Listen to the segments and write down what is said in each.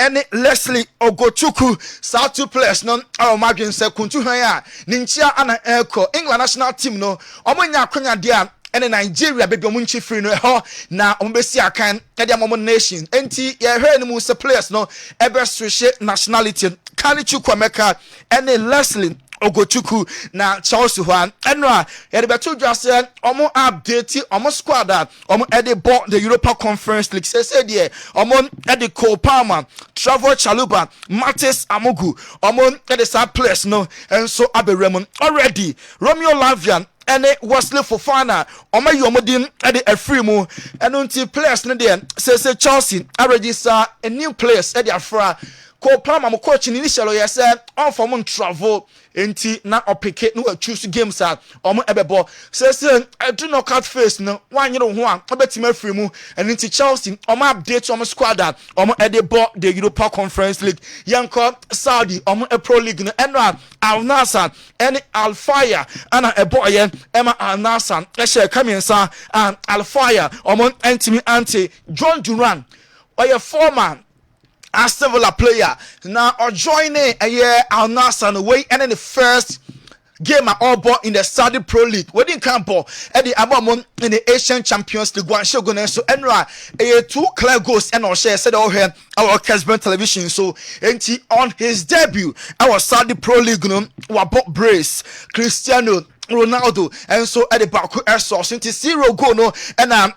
ene Leslie Ogochukwu saa two players no madwin se kuntu han a ninchia ana eko England national team no omonya akonya de a ene Nigeria baby omunchi free no ho na ombesi akan ede amom nation enti ye hwe ni mu se players no ebe switch nationality Kani Chukwemeka ene Leslie Ogochukwu na Chelsea Juan enra yede beto dwase omo update omo squad omo ede ball the Europa Conference League say there omo ede Cole Palmer Trevor Chaluba Matis Amogu omo ede sa players no enso aberem already Romeo Lavian ene Wesley Fofana omo yomodin ede afri mu eno nti players no there say Chelsea register a new players ede afra Cole Palmer mo coach ni initially you say on for mon travel enti na opeke no choose games a omo ebebo say I do not cut face no wan yero ho a obetima afiri mu enti Chelsea omo update omo squad a omo ede ball the Europa Conference League yanko Saudi omo a Pro League no enra Al Nassr any Al Fire ana eboye ema Al Nassr ehye kamiensa Al Fire omo entimi anti John Duran oye former Aston Villa player now or joining a year Al Nassr away and in the first game at all ball in the Saudi Pro League. We didn't camp at the Abamon in the Asian Champions League. One show gonna so Enra a two clear goals and our share said all here our Kessben television. So and on his debut our Saudi Pro League no Wabot Brace Cristiano Ronaldo and so at the back source into 0 goal no and our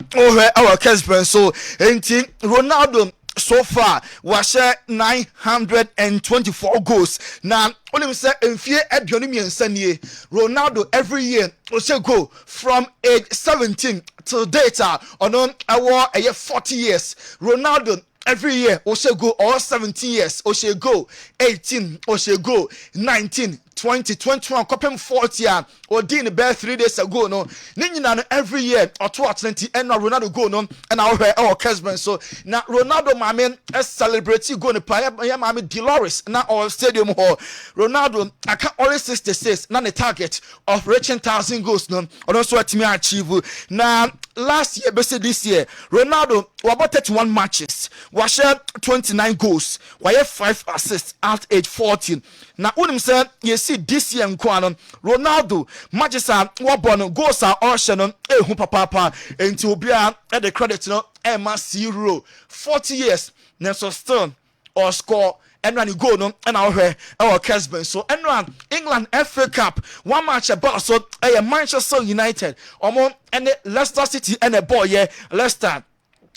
Kessben so and Ronaldo so far was 924 goals. Now only say in fear at Ronaldo every year also go from age 17 to data on our 40 years. Ronaldo every year also go all 17 years also go 18 also go 19 20 21 copem 40 or din the 3 days ago no ninina every year or 20 and Ronaldo go no and our Kessben so now Ronaldo my man celebrate go no pa ya mama Dolores na our stadium hall Ronaldo I can always 66 na the target of reaching 1,000 goals no or also what me achieve now last year but this year Ronaldo about 31 matches was 29 goals why 5 assists at age 14 now unim say you see this year nkwano Ronaldo matches are wabon goals are all shannon ehu papa enti obia at the credit no Emma 0 40 years neso still or score and when you go no and our Kessben so and run England FA Cup one match about so Manchester United and Leicester City and a boy Leicester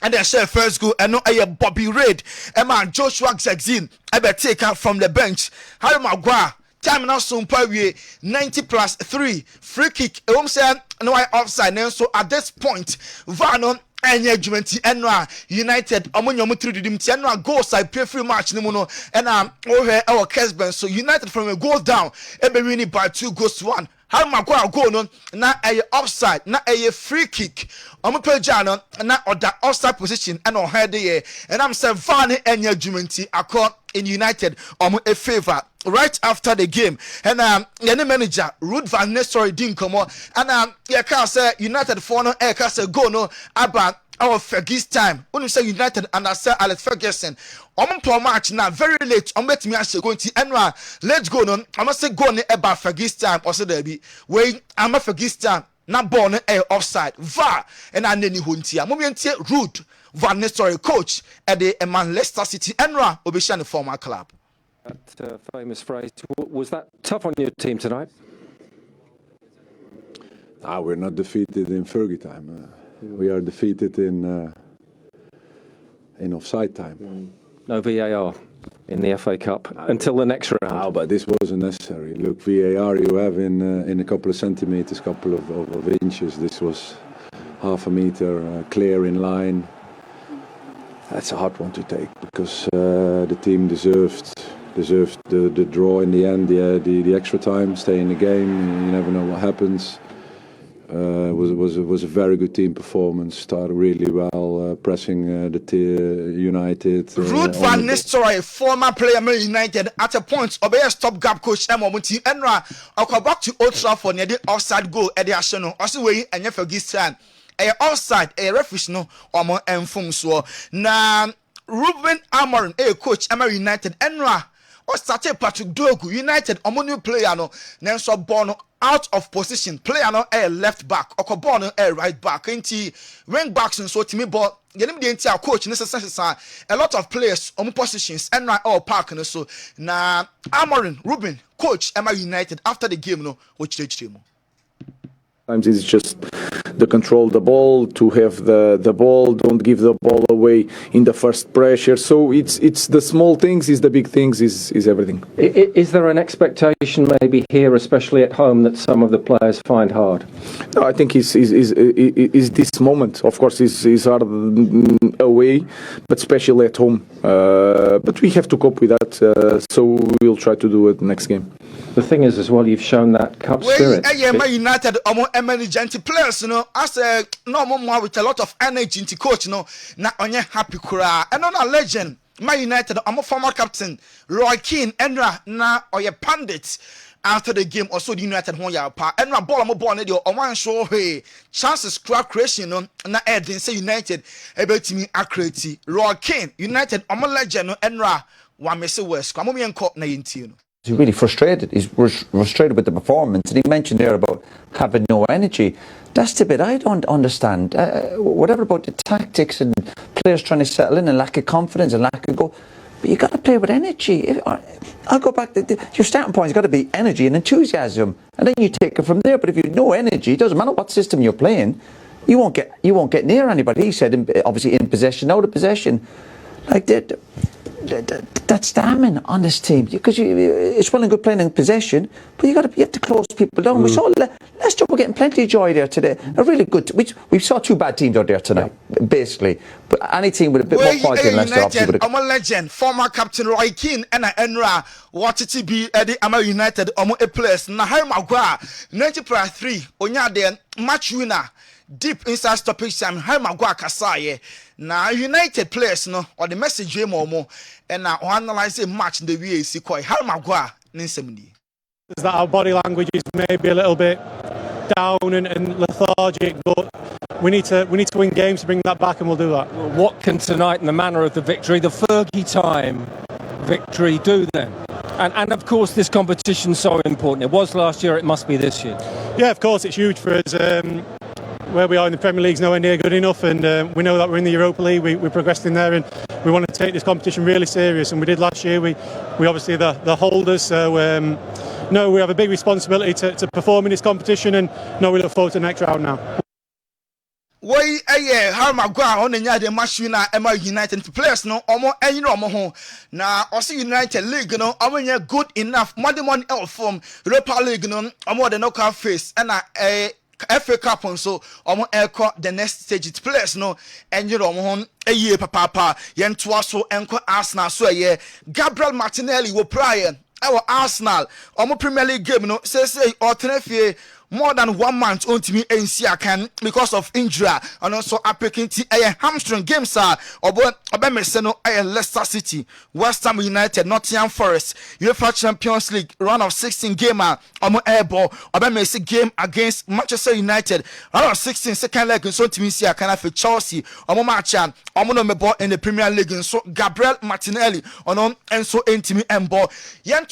and they share first goal and no Bobby Reid and man Joshua Zexin ever take out from the bench Harry Maguire time now soon 90+3 free kick say no offside and so at this point Vernon Enya Jumenti Enra United Omunyo Mutri Didim Enra goals I play free match no no and our Kessben so United from a goal down ebe winning by 2 goals to 1 how Maguire go no na a offside na a free kick omupejano na oda offside position and on head there and I'm saying Van Enya Jumenti accord in United a favor right after the game and any manager Ruud van Nistelrooy din komo and yeah can say United for no air can say go no about our Fergie's time when you say United and I say Alex Ferguson pro match now very late bet me actually going to enra let's go no I must say go no about Fergie's time or say there be wait I'm a Fergie's time na ball no air offside VAR and I neni huntia momentie Ruud van Nistelrooy coach at the Leicester City enra obesha the former club. That famous phrase, was that tough on your team tonight? We're not defeated in Fergie time. We are defeated in offside time. No VAR in the FA Cup until the next round. But this wasn't necessary. Look, VAR you have in a couple of centimeters, couple of inches. This was half a meter, clear in line. That's a hard one to take because the team deserved the draw in the end, the extra time, stay in the game. You never know what happens. Was a very good team performance. Started really well, pressing the United. Ruud van Nistelrooy, former player Man United, at a point obey a stop gap coach Emomunti Enra. I'll come back to Old Trafford near the offside goal at the Arsenal. Also way and you forget time. A offside a referee no or more enfung so na Ruben Amorim coach Emma United Enra or started Patrick Dogu United new player no Nenso Bono out of position player no left back or Bono right back into wing backs and so to me but the coach necessary a lot of players on positions and all park and so na Amorim Ruben coach Emma United after the game no which they Sometimes it's just to control the ball, to have the ball, don't give the ball away in the first pressure. So it's the small things, is the big things, is everything. Is there an expectation maybe here, especially at home, that some of the players find hard? No, I think is this moment. Of course, is hard away, but especially at home. But we have to cope with that. So we'll try to do it next game. The thing is, as well, you've shown that cup spirit. Man United, emergent players, you know, as a normal one with a lot of energy into coach, you know, na onye happy kura. And on a legend, Man United, I'm a former captain, Roy Keane, Enra, na oye pandit. After the game, also the United won ya pa. Enra ball, I'm a ball, and one show, hey, chances crowd creation, no, na Ed, say United, able to me accurate. Roy Keane, United, I'm a legend, Enra, one messy west, come on, and caught 19. He's really frustrated. He's frustrated with the performance. And he mentioned there about having no energy. That's the bit I don't understand. Whatever about the tactics and players trying to settle in and lack of confidence and lack of goal. But you got to play with energy. I'll go back. Your starting point's got to be energy and enthusiasm. And then you take it from there. But if you have no energy, it doesn't matter what system you're playing, you won't get near anybody. He said, obviously, in possession, out of possession. Like that. That's damning on this team because it's well and good playing in possession, but you have to close people down. We saw Leicester were getting plenty of joy there today. A really good. We saw two bad teams out there tonight, basically. But any team with a bit more quality than Leicester, obviously, would have. I'm a legend, former captain Roy Keane and Enra. What it be Eddie Ama United? I'm a place. Na Harry Maguire 90+3. Onya then match winner. Deep inside stoppage time, Harry Maguire Kasaye. Now United players no or the message we more and now analyze a match in the VAC quite Harry Maguire Ninsemdi. Is that our body language is maybe a little bit down and lethargic, but we need to win games to bring that back, and we'll do that. What can tonight and the manner of the victory, the Fergie time victory, do then? And of course this competition's so important. It was last year, it must be this year. Yeah, of course it's huge for us. Where we are in the Premier League's nowhere near good enough, and we know that we're in the Europa League. We progressed in there, and we want to take this competition really serious, and we did last year. We obviously the holders, so no, we have a big responsibility to perform in this competition, and no, we look forward to the next round now. Why Harry Maguire on the match winner Emma United players no omo enyi no omo ho na also United League no omo good enough more elf from Europa League no omo the knockout phase and FA Cup on so the next stage it players no and you know year papa yentoa so enko Arsenal so Gabriel Martinelli wo prior our Arsenal Premier League game no say alternate more than 1 month on me NC can because of injury and also appearing hamstring games Obemeseno Leicester City, West Ham United, Nottingham Forest, UEFA Champions League round of 16 game airball Obemesi game against Manchester United round of 16 second leg so to me see can for Chelsea match in the Premier League so Gabriel Martinelli and so intimi embo yen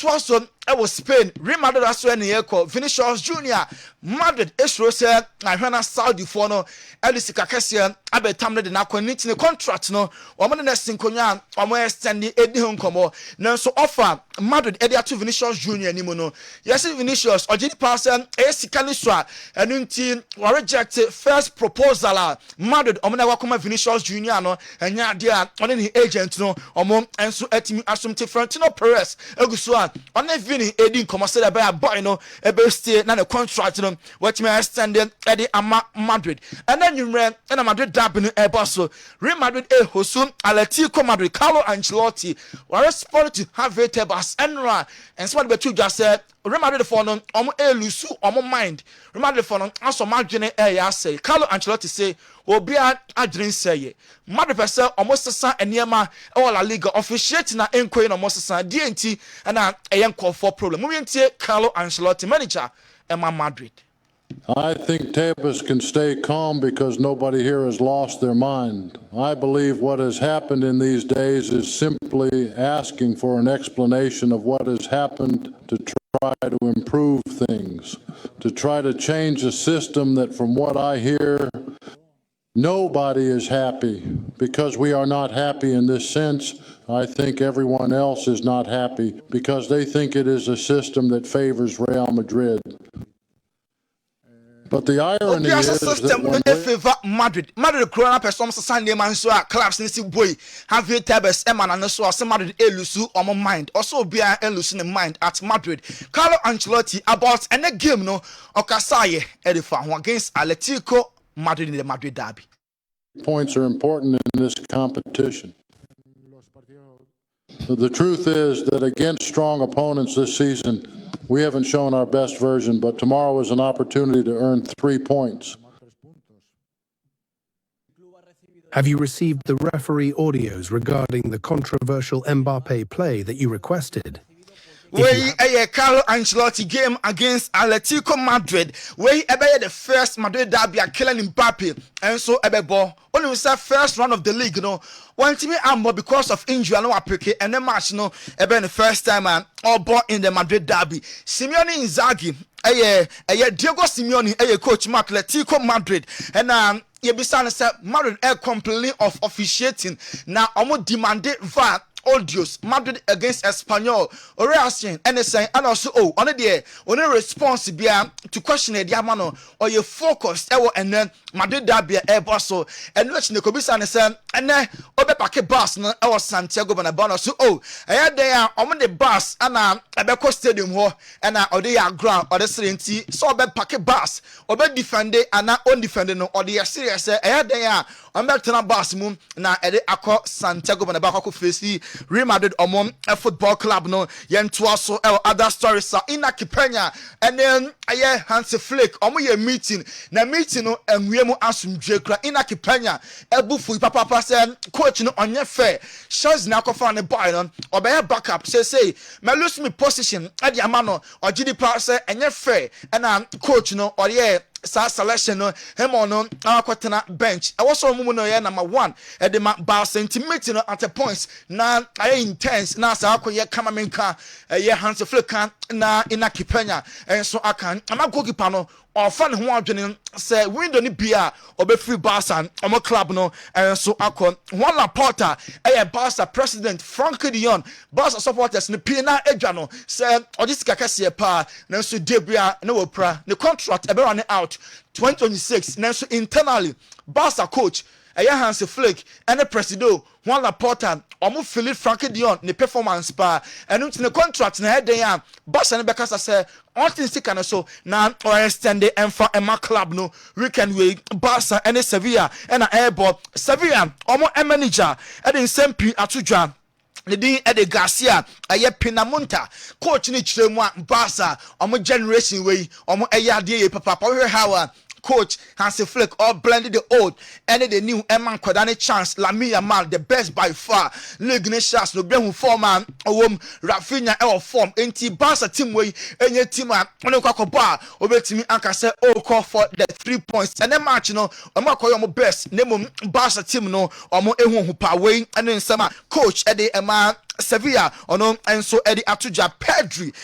I was Spain, Real Madrid as well in Vinicius Junior, Madrid, Esrose, Nahana Saudi for no, Elisi Kakasian, Abetamne de Nakonit in the contract no, or Nesting Konyan, or more standing Eddie Honkomo, now so offer Madrid Eddie to Vinicius Junior Nimono. Yes, Vinicius, or Jenny Parson, AC Canistra, and Unti, or rejected first proposal, Madrid, Omana Wakoma Vinicius Junior, no, and Yadia, on any agent, no, or Mom, and so Etimi Asumti Frantino Perez, Egusua, on a Eddie commercial by a boy no ebe stay na the contract no what me stand Eddie Madrid and then you ran and Madrid dab no so Real Madrid hosu Atletico Madrid Carlo Ancelotti were responded to have it as Enra and somebody be two just said Real Madrid for no lusu mind Real Madrid for no aso madwene ya say Carlo Ancelotti say obi adwene say Madrid person almost sa eniema La Liga officiate na enkoyi na almost sa DNT and a for problem. We Carlo Ancelotti manager Emma Madrid. I think Tebas can stay calm because nobody here has lost their mind. I believe what has happened in these days is simply asking for an explanation of what has happened to try to improve things, to try to change a system that, from what I hear, nobody is happy. Because we are not happy in this sense, I think everyone else is not happy because they think it is a system that favors Real Madrid. But the irony is that when favor Madrid corona person Sunday man so clubs ni si boy have Tebas Emma so Madrid elusu on mind also be elusu in mind at Madrid. Carlo Ancelotti about any game no okasaye edifa against Atletico Madrid in the Madrid derby. Points are important in this competition. The truth is that against strong opponents this season, we haven't shown our best version, but tomorrow is an opportunity to earn 3 points. Have you received the referee audios regarding the controversial Mbappe play that you requested? Where a Carlo Ancelotti game against Atletico Madrid, where the first Madrid derby are killing Mbappe, and so Ebebo only was the first round of the league, you know. One team ammo because of injury, no applique, and the match, no, the first time all born in the Madrid derby. Simeone Inzaghi, Diego Simeone, coach Mark Atletico Madrid, and Yebisana said Madrid are completely of officiating. Now, almost demanded VAR. Audios Madrid against Espanyol Oreasian NSN and also on the response be to question the amano or your focus and then Madrid derby airbusso and which the Kobisa and then Obepake bus no our Santiago Bernabéu so there on the bus and Abeko Stadium and or they are ground or the Serenity so Obepake bus or defend and own defending or the serious there on back to the bus moon na Akko Santiago Bernabéu face Real Madrid among a football club no yen so other stories are in Akipenya and then Hansi Flick ye meeting na meeting no enwiemu asumdwe kra in Akipenya ebufu papa say coach no onye fair shows na kofa ne boy no obey backup say me lose me position at the amano or GD say enye fair and coach no or selection no him on kwatena bench I was so mumu no number 1 at the bar centimeter at a points na intense na sa akoye kamamenka Hansi Flick na Inakipenya and so akan ama goalkeeper no or fan ho adwene say window ni bia obe free Barca omo club no and so akon one Laporta Barca president Frankie de Jong Barca supporters ni pina edwa no say odisika kase pa na so debia na wopra the contract ebe run out 2026 na so internally Barca coach Hansi Flick and the president Juan Laporta omo Philip Frankie de Jong ne performance pa and the contract na head there Barca ne bekasa say on things can so na or extend the Enfa Emma club no weekend we Barca and Sevilla and airball Sevilla omo manager and in Sempi atudwa the din Ede Garcia Pinamonta coach ni chiremu Barca omo generation we omo ade papa how coach Hansi Flick all blended the old and the new Eman Kwadane chance Lamine Yamal the best by far league nations no be who forman Rafinha e form enti Barca team way enye team a ono kwakoba obetimi anka say call for the 3 points and the match no omo akoyo best name Barca team no omo ehu hu pa way and nsema coach Ede Emma Sevilla ono enso Eddie Atuja Pedri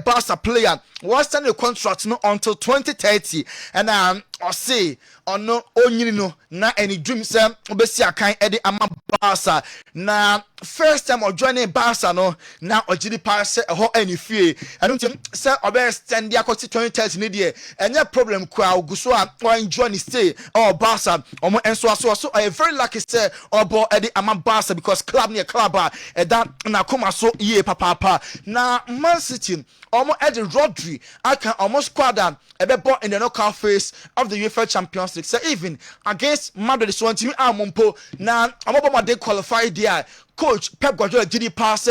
Barca player was signed a contract no until 2030 and or say ono onyini no na any dream say obesi akan Eddie ama Barca na first time or joining Barca no na ogidi pa say ho any fie and say obe stand dia 2030 ni dey enye problem kwa oguso a enjoy ni stay or Barca omo enso so I very lucky say obo Eddie ama Barca because club near club that na koma so ye papa na Man City omo Eddie Rodri aka almost squad ebe in the knockout phase of the UEFA Champions League. So even against Madrid, so team amompo na amobama they qualify there. Coach Pep Guardiola did pass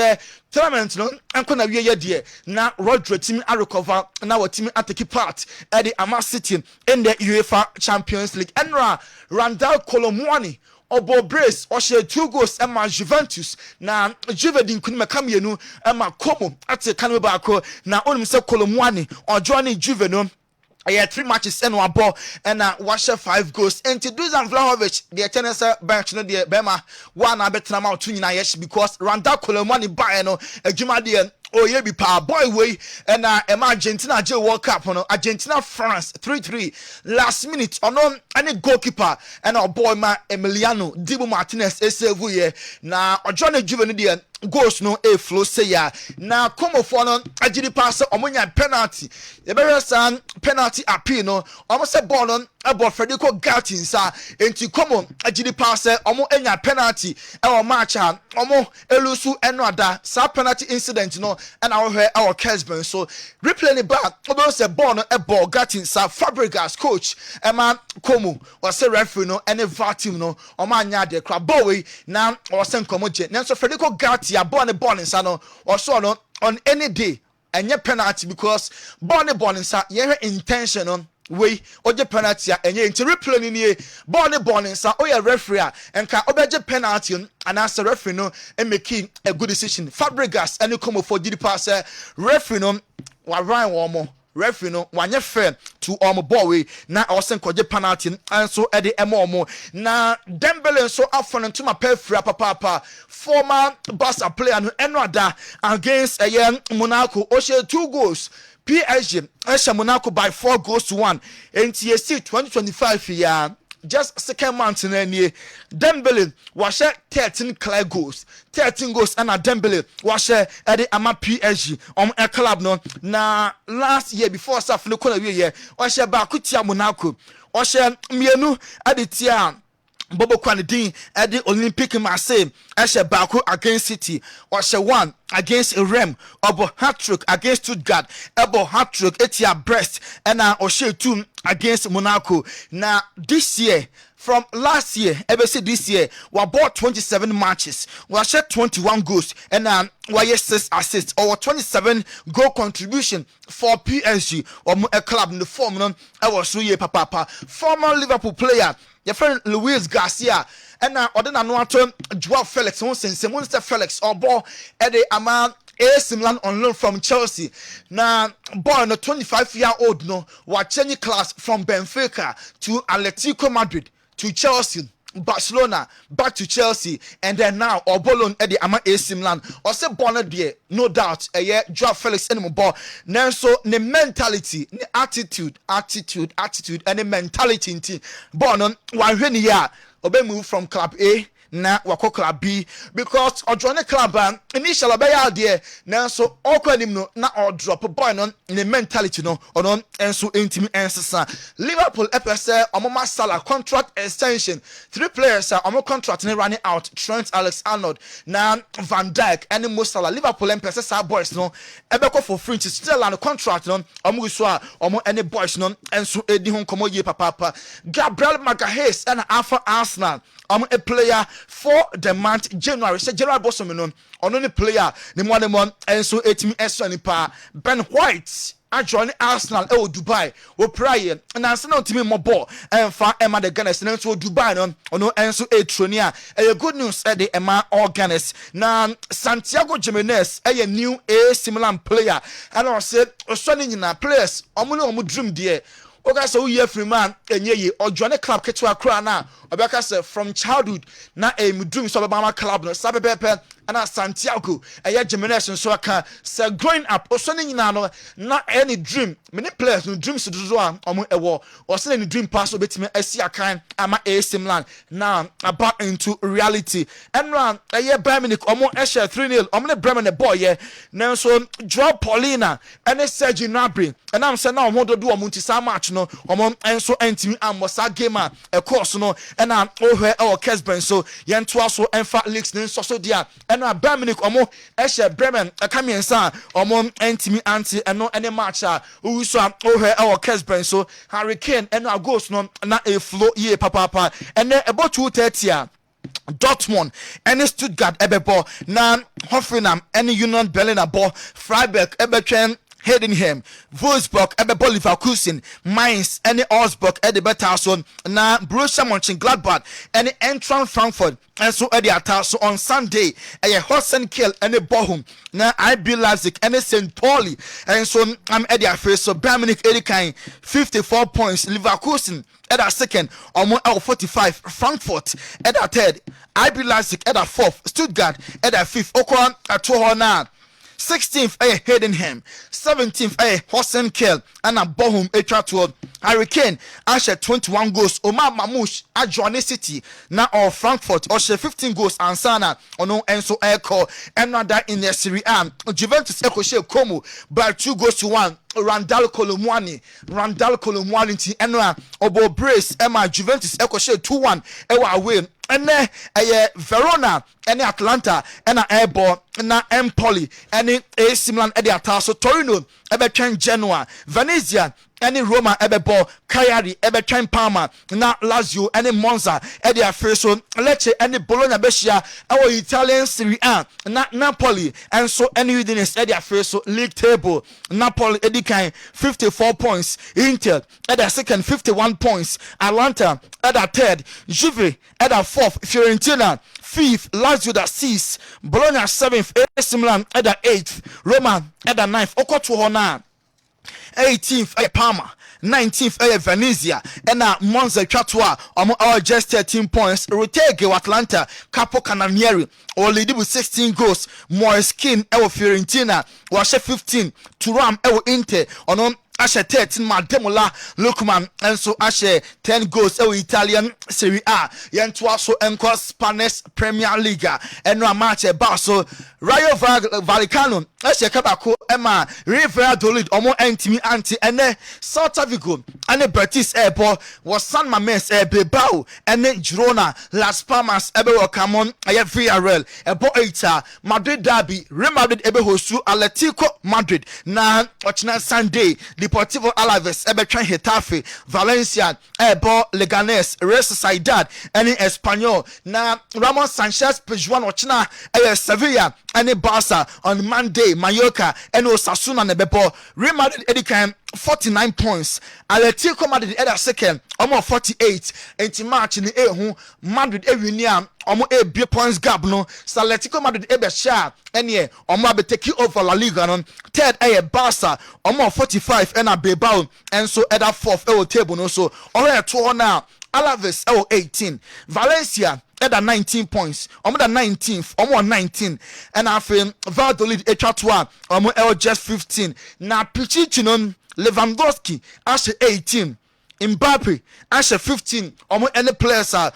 tournament no enko na wiye de na Rodri team a recover na what team atake part at the Ama City in the UEFA Champions League. Enra Randall Colomwani Obo Brace or she 2 goals Emma Juventus na Juve din kunima kamienu Emma Como ate kanwe bako na onim se Colomwani or Johnny Juve no Yeah, 3 matches and one ball and wash 5 goals. And to Dusan Vlahovic, the tennis bench no the Bema, one better out 2 years because Randa Colomani Bayano, a Jumadian. Oh yeah, be power boy way and Argentina J World Cup Argentina France 3-3 last minute on any goalkeeper and our boy Emiliano Dibu Martinez SVye na John Juvenile goals no a flow say ya na come for no agidi pass omonya penalty e be san penalty appeal no almost a ball on about Federico Gattinsa enti come agidi pass omo enya penalty e o match omo elusu enoda sa penalty incident no and our Kessben so replay the back about say ball no a ball Gattinsa Fabregas coach Emma Komu or say referee no any VAR team no omanya de crab boy na or sen komo je nanso Federico Gatti a ball inside no or so no on any day and your penalty because ball inside your intention on way or the penalty and you into replay ni ball inside or your referee and can obey penalty and as a referee no and making a good decision. Fabregas and you come for the pass referee no wa Ryan Womo referee no wanye fair to boy na osen koje penalty and so at the emo na Dembele so afon to my perfra papa former Barca player no enwada against a young Monaco oshe 2 goals PSG Esha Monaco by 4 goals to 1 NTSC 2025 yeah just second month in any Dembele was 13 clear goals 13 goals and a Dembele was at the ama PSG a club no na last year before Saf no kona year was back kutia Monaco was mienu aditia Bobo Kwanedin at the Olympic Marseille Asha Baku against City was 1 against Rem Obo hat-trick against Stuttgart Ebo hat-trick Etia Brest and Oshe 2 against Monaco. Now this year from last year ABC this year we bought 27 matches we shot 21 goals and we 6 assists or 27 goal contribution for PSG or a club in the form no I was so ye papa former Liverpool player your friend Luis Garcia and Odena Noato Joao Felix won sense Monster Felix or ball at the Aman AC Milan on loan from Chelsea. Now, boy, no 25-year-old no was changing class from Benfica to Atletico Madrid to Chelsea, Barcelona, back to Chelsea, and then now Obolon at the Ama AC Milan. Also, born there, no doubt. Joao Felix anymore. But now, so the mentality, the attitude, and the mentality in team. Born on one year, Obe move from Club A. Na wako club B because or join the club initial be out there now so all him no na or drop boy no the mentality no or non and so intimi ensesa Liverpool FSL Omoma Salah contract extension 3 players are omo contract running out Trent Alexander-Arnold na Van Dijk and Mo Salah Liverpool FSL boys no ebeko for free still on the contract no omo so omo any boys no and so edi hon komo ye papa Gabriel Magalhaes and Alpha Arsenal a player for the month January. Say January bosom no on only player the one and so 8 pa Ben White I join Arsenal Dubai we pray and Arsenal team more ball and for Emma the Gunners and so Dubai no and so Tronia a good news at the Emma Organis now Santiago Jimenez a new similar player and I said Australian players omu dream there. Okay, so we free man enye or join a club ketwa kra na obeka say from childhood na dream so Obama club no sabe pepe and Santiago Jimenez so aka say growing up osone nyina no na any dream many players no dreams do so omo ewo or say any dream pass obetime asi akan ama AC Milan now about into reality and run Bayern Munich omo share 3-0 omo ne Bremen the boy yeah now so Joao Paulina and Serge Gnabry and I'm saying now omo do omo nti sa match no omo enso entimi amosa game a course no and ohwe our Kessben so yentoa so enfa leaks ne so dia and Bayern Munich omo share Bremen akamiensa omo entimi anti eno any match who so ohwe our Kessben so Harry Kane and our goals no na a flow ye papa and then about 2:30 Dortmund and Stuttgart ebebo na Hoffenheim and Union Berlin abo Freiburg ebetwen Heidenheim, Wolfsburg, Leverkusen, Mainz, any Augsburg, Eddie Betarson, na Borussia Mönchengladbach, any Eintracht Frankfurt, and so Eddie Ataso on Sunday, a Hossen Kiel, any Bochum, na IB Leipzig, any St. Pauli, and so I'm Eddie Afre, so Bayern Munich, Eddie Kain, 54 points, Leverkusen, at a second, almost 45, Frankfurt, at a third, IB Leipzig, at a fourth, Stuttgart, at a fifth, Okon, at 209. 16th Heidenheim, 17th Hossen Kiel, and a Bochum H12. Hurricane Asher 21 goals. Omar Mamouche Adjoane City now or Frankfurt Osher 15 goals and Sana ono Enso Echo another in the Serie A. Juventus Echo She Como by 2 goals to 1. Randall Colomwani ti Enra Obo Brace Emma Juventus Echo She 2-1 Ewa away. And Verona, any Atlanta, and Airball, na Empoli, any AC Milan, Eddie Ataso, Torino, Ebertrain Genoa, Venezia, any Roma, Ebebo, Cagliari, Ebertrain Parma, na Lazio, any Monza, Eddie Afreso, Lecce, any Bologna Brescia, our Italian Serie A, na Napoli, and so any witness Eddie Afreso, league table, Napoli, Eddie Kain, 54 points, Inter, at a second, 51 points, Atlanta, at a third, Juve, at a fourth, Fiorentina, 5th, Lazio at 6th, Bologna 7th, AC Milan at the 8th, Roma at the 9th, Okotuhona 18th, Parma, 19th, Venezia, and Monza Chatua, all just 13 points, Rotege, Atlanta, Capo Cananieri, or lead with 16 goals, Moreskin, Fiorentina, Washe 15, Turam, Inter, on Ashe 13 Mademola Lukman and so Ashe 10 goals Italian Serie A Yentua so enko Spanish Premier League and no match Baso Rayo Vallecano Ashe Kabako Emma Rivera Dolid Omo Entimi Anti and Celta Vigo and Betis Airport was San Mamés Bilbao and Girona Las Palmas Ebe Camon Villarreal Ebo Eita Madrid Derby Real Madrid Ebe Hosu Atletico Madrid na Ochina Sunday Deportivo Alaves, Ebetran Getafe, Valencia, Ebo Leganes, Real Sociedad, and Espanyol. Na Ramon Sanchez Pejuan Ochina, Sevilla, and Barca on Monday, Mallorca, and Osasuna Nebebo. Real Madrid Edicam 49 points. Atletico Madrid at a second, almost 48. And March in the Ehu, Madrid Evinia, almost 8 points gap no. So Atletico Madrid Ebesha, and yeah, almost be taking over La Liga on third Barca, almost 45 and a Bilbao, and so at a fourth table no. So all right, 2 now. Alaves 18, Valencia at 19 points, almost 19th, almost 19, and I feel Valladolid H1, almost just 15. Now Pichichinon Lewandowski Ashe 18, Mbappe Ashe 15. Any players are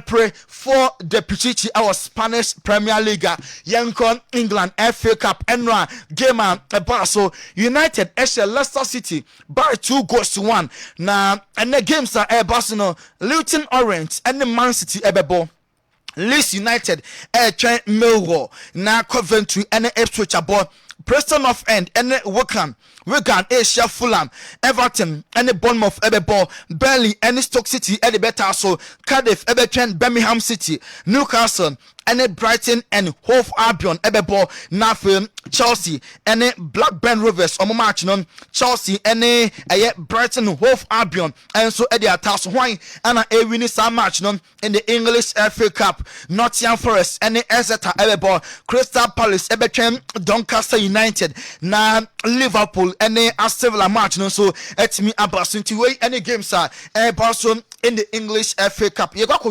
pray for the Pichichi our Spanish Premier League, Yankon England FA Cup, Enra Gamer Barso United Ashe Leicester City by 2 goals to 1. Now and the games are Barcelona, Luton Orange, and the Man City Ebebo. Leeds United Millwall, now Coventry and Ipswich Abo, Preston North End and Wigan Asia Fulham, Everton and Bournemouth Ebebo, Burnley and Stoke City and Betaso, Cardiff Everton, Birmingham City, Newcastle and Brighton and Hove Albion Ebebo, Nafim, Chelsea and Blackburn Rovers match non Chelsea and Brighton Hove Albion and so Eddie Atas Wine and a winning some match non in the English FA Cup, Nottingham Forest and Exeter Ebebo, Crystal Palace Everton, Doncaster United, na Liverpool and Aston Villa match non so et me abasun to way any games are Barcelona in the English FA Cup. You got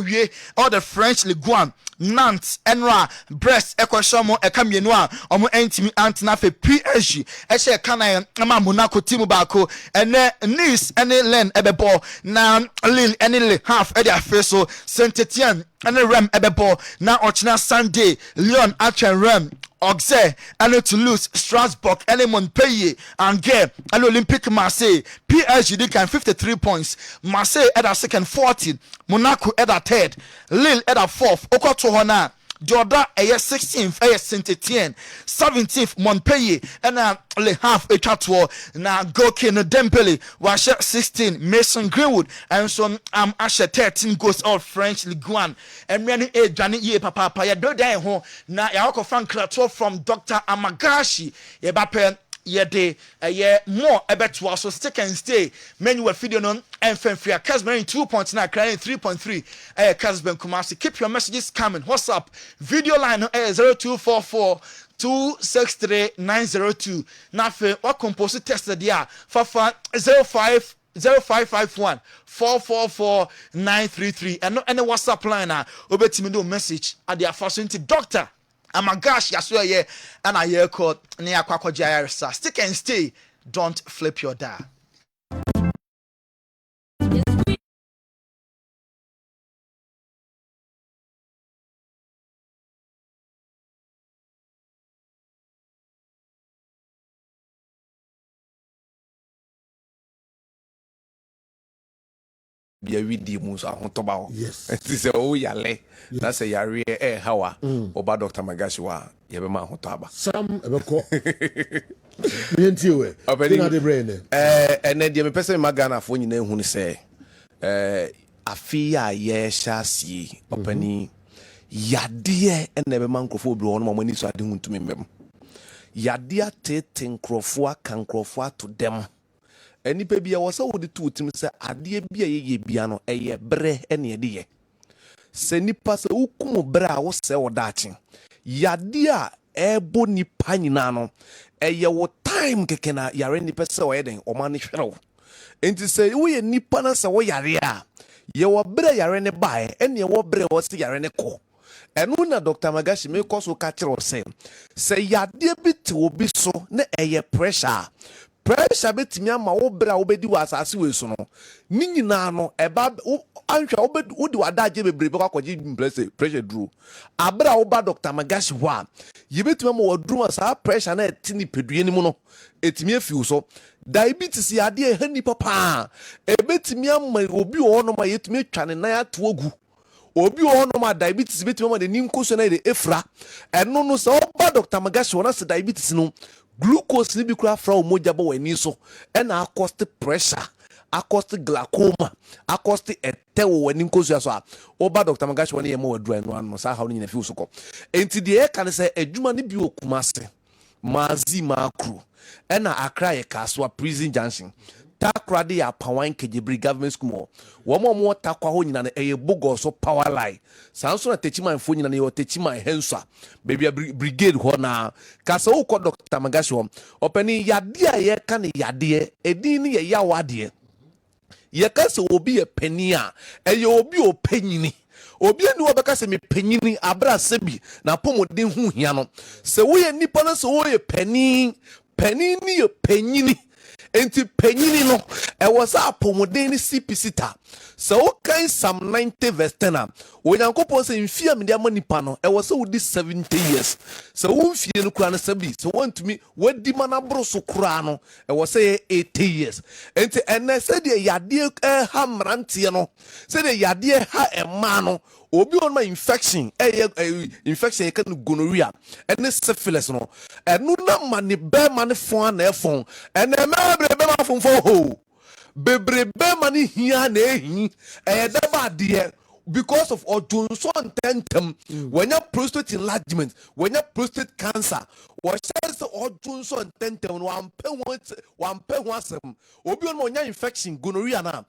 all the French Ligue 1. Nantes, Enra, Brest, Equashomo, Ekamienua, Omo Entimi Antinafe, PSG, Eshe Kanayan, Ama Monaco, Timu Bako, and Nice, and Len Ebebo, Nan Lille, and Le Half, Edia Feso, Saint Etienne, and Rem Ebebo, now Ochina Sunday, Lyon, Achen Rem. Auxerre, and Toulouse, Strasbourg, and Montpellier, Angers, and Olympique Marseille. PSG did 53 points. Marseille at a second 14. Monaco at a third. Lille at a fourth. Okotohona. Jordan a 16th, Saint Etienne, 17th, Montpellier, and Le Havre a Chatwa, na Gokin Dembele, was 16, Mason Greenwood, and so Asher 13 goes all French Ligue 1, and many a Johnny Ye Papa, ya do die home, na Yako Frank Clato from Dr. Amagashi, Ebapen. yede more ebeto so stick and stay menu video no enfrefria Kessben 2.9 crying 3.3 Kessben Kumasi. Keep your messages coming. WhatsApp video line 0244 263 nafe wa compose test dia fafa 0551 444 933 and no any WhatsApp line na obetimi do message at the afasunti doctor amagash yaso ye and I hear code ne akwakoja yaresa. Stick and stay, don't flip your dial. Be a widi musa hontoba. Yes. It is a yale. That's a yare hawa. Oba Dr. Magashiwa. Yabema hontoba. Some ebeko. Mientiwe. Opening the brain. And then the person magana for you know who say afia ye shasi opening yadie and never mancrophobia on my money so I didn't to me. Yadia tating crofua can crofua to them. Any baby I was so the two to me say adie bia ye biano ye bre any ye. Seni pass ukumu bra was so datching. Yadia ebo ni paninano ye wo time kekena yare ni pesa weden o mani hwero. Enti say we nipa na se wo yare a ye wo bre yare ne bae ene ye wo bre wo se yare ne ko. Enu na Dr. Magashi me koso ka kire o say yade bit obi so na eye pressure betimi ama wo bra wo bedi wasase we so no ni nyina no eba anhwa wo bedi wo di wadaje bebrebe kwakoje pressure duru abra wo ba Dr. Magashi ho a ye betimi ama wo duru asa pressure na etini pedue ni mu no etimi afiu so diabetes yade hani papa ebetimi ama obi wo no ma yetimi atwa ne nan ato ogu obi wo no ma diabetes betimi ama de ninkoso na de efra eno no so ba Dr. Magashi wona se diabetes no glucose ni bi kura fra omoja bo wani so e na acost pressure acost glaucoma acost etewo wani nkosu aso a oba Dr. Magashi wani yema wadura no ano sa ha no nyina fi usoko enti de e kan se adwuma ni bi okumase mazi makru e na akra ye kaswa prison junction takra de ya pawan kejebri government school wo mo takwa ho nyina na eye bogo so power line sanso na techima fo nyina na yo techima hensa baby brigade ho na kasa wo ko Dr. Magashi ho opani yade a ye ka ne yade edin ne ye yawade ye kasa obi ye pani a eye obi opanyini obi eni wo beka se me panyini abra sebi na pomodin hu hia no se wo ye nipa na se wo ye pani ni ye panyini enti penyini no e was a pomodeni CPC so okay Psalm 90 verse 10 onyankopon se mfia me de amanipa no e was so 70 years so wonfie no kura no sabi so want me wadi mana bro so kura no e was say 80 years enti ene se de yade ha mrante no se de yade ha ema no obi on my infection infection kan gonorrhea ene syphilis no enu na mani be mani fon na efon ene be ma fon fo ho bebrebe mani hia na ehi deba de because of Johnson tentem when your prostate enlargement when your prostate cancer what says Johnson tentem one pe wasem obi on monya infection gonorrhea na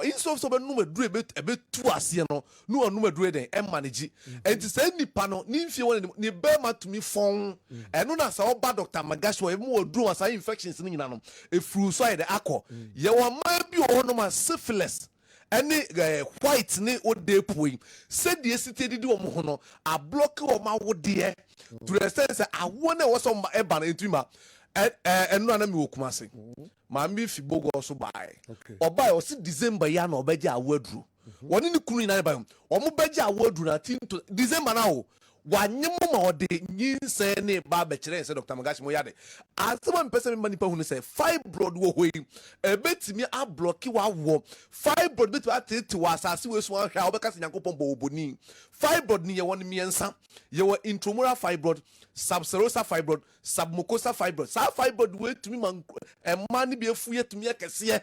inso so be no maduru ebe tu ase no maduru den e manage enti say nipa no ni mfie won ni be ma tumi fon eno na sa oba Dr. Magashi we mo oduru asa infections ni nyina no e furu so ide akọ ye wo ma bi o no ma syphilis any white ni ode poi said the city did wo no a block wo ma wo de to the sense I won was some eba na entuma enu na mi okumase ma mi fi bogo so bai obai o si December ya na obaje awadru woni ni kunu na bai o mo baje awadru na tinto December na o wanyemo ma ode nyinse ne ba be kire se Dr. Magashi mo yade asema mpese me nipa hunu se fibroid wo hoi ebetimi a block wa wo fibroid betu atete wa asase we so ahwa obeka se Nyankopon bo oboni fibroid ni ye won miensa ye wo intramural fibroid subserosal fibroid submucosal fibroid sa fibroid we tumi man emma ni bi efuye tumi ekese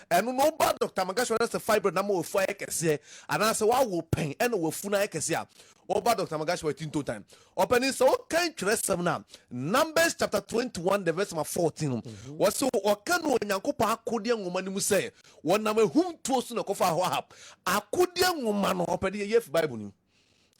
ɛno no ba Dr. Magashi na sɛ fiber na ma ofu ayekese anase wa wo pen ɛna wofu na ayekese a oba Dr. Magashi wa tinto time openi so kan twerɛsɛm na Numbers chapter 21 the verse 14 was so ɔka no Onyankopɔn akode nwoma ni mu sɛ wɔnam ehum tuo so na kɔfa hɔ ahap akode nwoma no openi ye fi Bible ni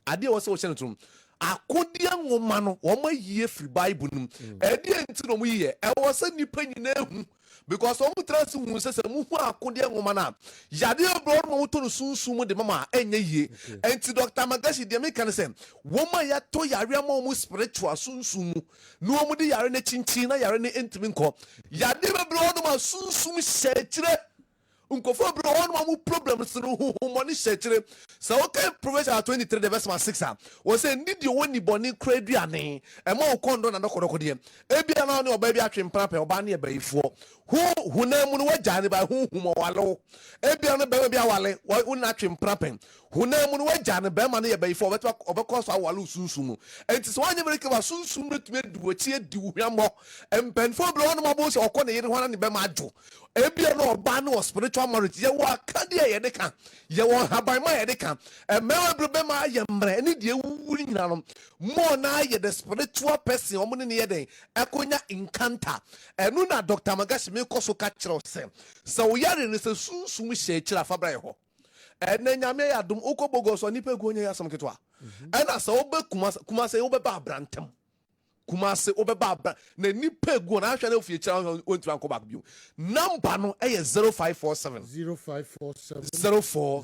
ade wɔ sɛ wo hyɛ no trum akode nwoma no wɔn ayie fi Bible nim ɛde enti no mu yie ɛwɔ sɛ nipa nyina ehu because wɔn trans hu sɛ mu hu akode nwoma na yade abro no to no sunsun de mama enye yie enti Dr. Magashi de me kan sɛ wɔn ya to yare ama wɔn spiritual sunsun mu no wɔn de yare ne chinchin na yare ne entimi nkɔ yade abro no ma sunsun hyɛ kyerɛ unkofo bro on mu problems no money shekere so okay Proverbs 23 the verse 6 we say need you woni boni kra duane e ma okondo na dokodoko de ebia na ne oba bia twempra pe oba na ebayifo hu na mu no wagane ba hu mo walo ebia no ba bia wale wo na twempra pe hu na mu no wagane ba ma na ebayifo obekọ so awalo sunsun enti so anya mereke ba sunsun retumi duochi edi hwammo empenfo bro on mo so okọ na yire hwana ne ba ma adwo ebia no oba na spiritual marriage ye wa kadia ye de kan ye won haban ma ye de kan mewa brebe ma ye mre ni de wuri nyina no mo na ye the spiritual person omo ne ye den ekonya encounter enu na Dr. Magashi me koso ka kire se so yare ne se sunsum hye kire afabra ye ho ena nyame ya dum ukobogo so nipa guonya ya sam ketwa ena so obe kuma se obe ba brantam kumase obeba na nipa gu na ahwe na ofie kira ontu anko back bio number no e 0547 04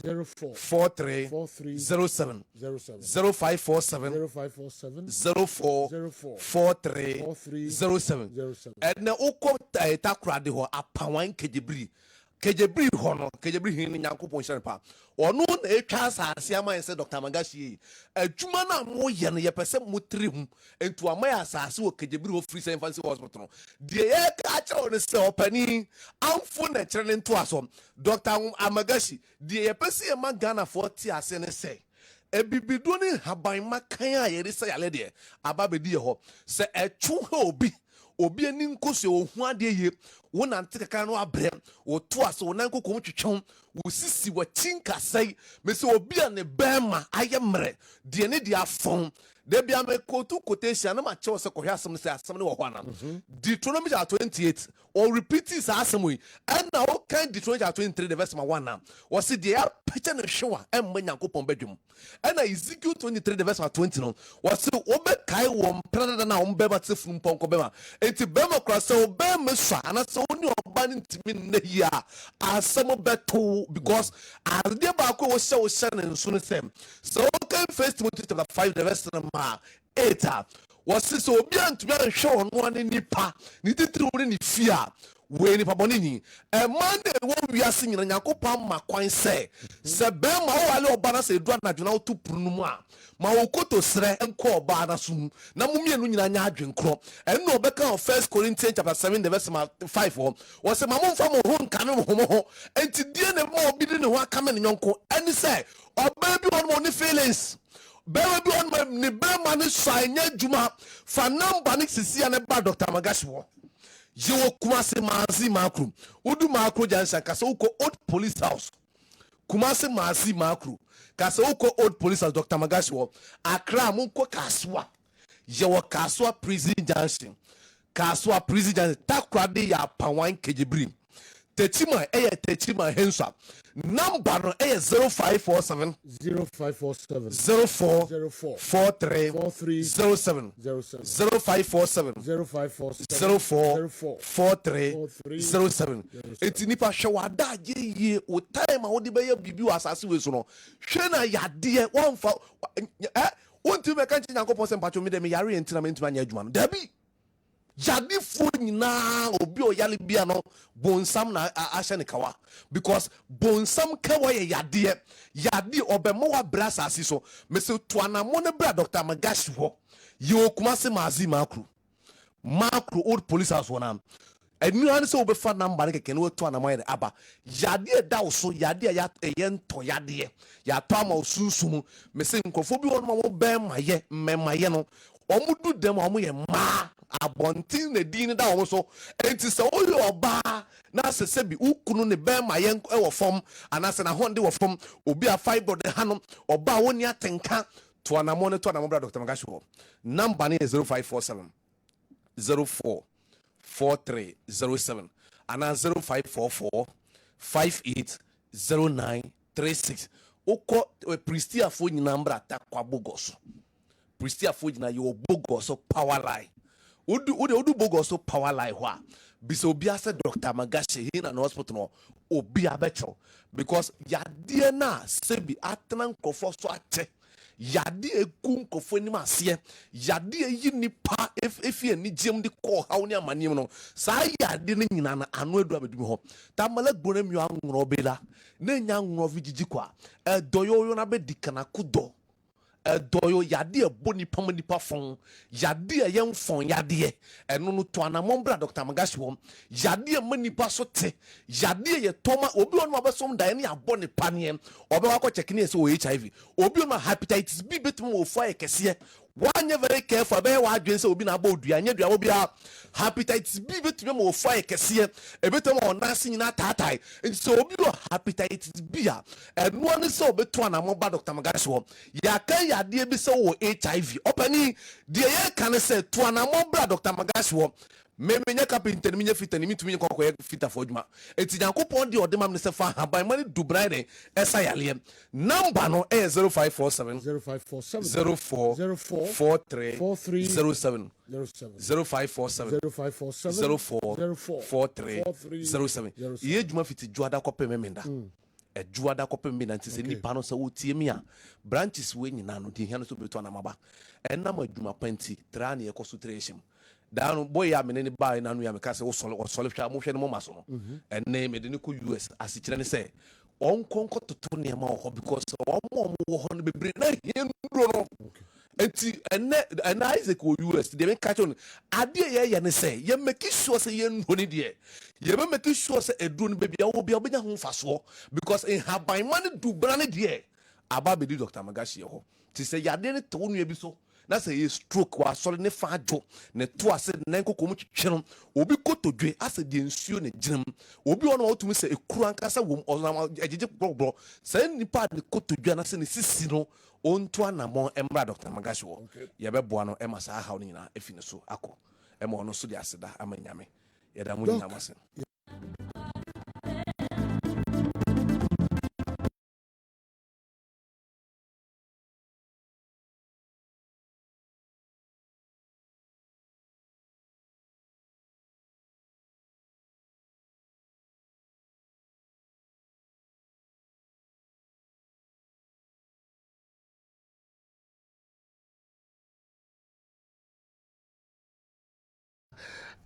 43 07 0547 04 43 07 and ukọ takra de ho apawan kejebri hono kejebri hin Nyankopon hyere pa ono na etwa asase ama yese Dr. Magashi adwuma na mo ye no ye pese mutri hu entu ama ya asase wo kejebri wo free science fancy hospital de ye ka kire no se opani amfo na kire ne nto aso Dr. Magashi de ye pese ye ma Ghana 40 ase ne se ebibido ne haban makan a ye rese yale de aba bedi ye ho se etwu ha obi ani nkoso ohu ade ye wo nante kaka no abrɛ wo to aso wo nan kokom twetwon wo sisi wo chinka sai me se obi a ne bema aye mre de ne de afon de bia me kotu quotation na ma che wo se kohwe asem se asem ne wo hwana Deuteronomy 28 or repeat is asem we and now kind Deuteronomy 23 the verse 1 na wo se de ya picture ne hwewa emma Nyankopon badwum and Ezekiel 23 the verse 20 no wo se obe kai wo mpra na wo beba tefunu mponko bema enti bema kra se obema swa na se oni oba ne ntimi na hia asem beto because as de ba ko wo se ne nso ne sem so okay First Timothy chapter 5 the verse 8 was so obi antumi anhwe ono ne nipa ni titiri wori ni fia we ni paboni ni e man de wo wiase nyina Nyankopon ma kwan se be ma wo wale oba na se dua na dwena wo to puru no mu a ma wo koto sre enko oba na sum na mo mienu nyina nya adwenkro en no obeka on 1 Corinthians chapter 7 the verse 5 was say ma mo mfa mo ho nka me mo ho enti die ne ma obi de ne ho aka me ne nyonko eni se oba bi on mo ne feelings bewe bi on ni be man shanya juma fa number ni sisi ne ba Dr. Magashi wo yewo Kumasi Mazi Makru udu Makru jansa kasa uko old police house Kumasi Mazi Makru kasa uko old police house Dr. Magashi wo Accra munko kaswa yewo kaswa prison junction takra de ya pawan kejebri Techima Techima Hensa number no 0547 04 43 07 0547 04 43 07 enti nipa hwewada ye o time a wodi be ya bibi asase we so no hwe na yade wonfa wontu be kan Nyankopon se mpacho me de me yare entina me ntuma nya adwuma no dabi jadi fu nyina obi o yale bia no bonsam na ahye ne kawa because bonsam kawa ye yade obemo wa brasa asiso mese to anamo ne bra Dr. Magashi ho ye Kumasi Mazi Makru old police house wona enu han se obefa number ne keke no to anamo ye aba yade da wo so yade ya ento yade ya to ama osunsumu mese nkofo bi wono mo be maye mmemaye no omudu dem omo ye ma abontin na din da omo so enti se oyo oba na se sebi ukunu ne be ma yen e wo fom anase na honde wo fom obi a fibro de hanom oba woni atenka to anamo ne to anamo bra Dr. Magashi number ne 0547 044307 ana 0544 580936 oko pristia fo nyina mbra takwa bogoso pristia fo nyina yo bogoso power line odu bogoso power line ho a bisa obi ase Dr. Magashi hin na hospital no obi abecho because yade na sebi atena nkofo so ate yade ekum kofo ni masie yade yi nipa efie ni gem de ko hawo ni amanim no sa yade ni nyina na anu edu abedum ho tamala gbona mi anworo bela na nya nworo vigigi kwa edoyo yo na be dikana kudo doyo yade boni pam nipa fon yade yen fon yade eno no to anamon bra Dr. Magashi wom yade manipa so te yade ye toma obi onu abesom dan ne abone panem obe wa ko check ne se o HIV obi onu hepatitis B betum wo fo ekese wanye very careful be wa adwen se obi na ba odua nya dua obi a hepatitis B betum wo fo ekese ebetum on nase nyina tatai nti obi o hepatitis B a eno ne se obeto anamon ba Dr. Magashi wom ya kan yade bi se wo HIV opani de ye kan se to anamon bra Dr. Magashi wom memenya kapinta ni menya fita ni mitumi ko fita fo djuma eti yankopon de odema me se fa haban mani dubrai de esa yale number no 0547 04 4307 0547 04 4307 ye djuma fiti juada ko pe memenda juada ko pe memenda nti se nipa no se wotie mi a branches we nyina no de hia no so beto na maba enam adwuma panti tra ne ekoso treshim down boy ya menene buy na no ya meka se wo sole hwa mo hwe ne mo maso no enne me de ne ko US asikire ne se on konko toto ne ma ho because o mo ho no bebre na hie nduro no enti enne Isaac o US de me catch on ade ye ne se ye make sure se ye ndo ne de ye be make sure se eduro no bebia wo bia obenya ho faso because in haban man du bra ne de aba be di Dr. Magashi ho ti se ya de ne to nu e bi so na say a stroke wa sole ne fa adwo ne to ase ne nkoko mu twetwe obi kotodwe ase de nsuo ne gyinam obi ono otumi se ekuru ankasa wom onam agege gbogbo say nipa ne kotodwe na se ne sisi no onto anamon emra Dr. Magashi wo ye beboa no ema sa hawo nyina efine so akọ ema ono so de aseda amanyame ye da mu nyina mase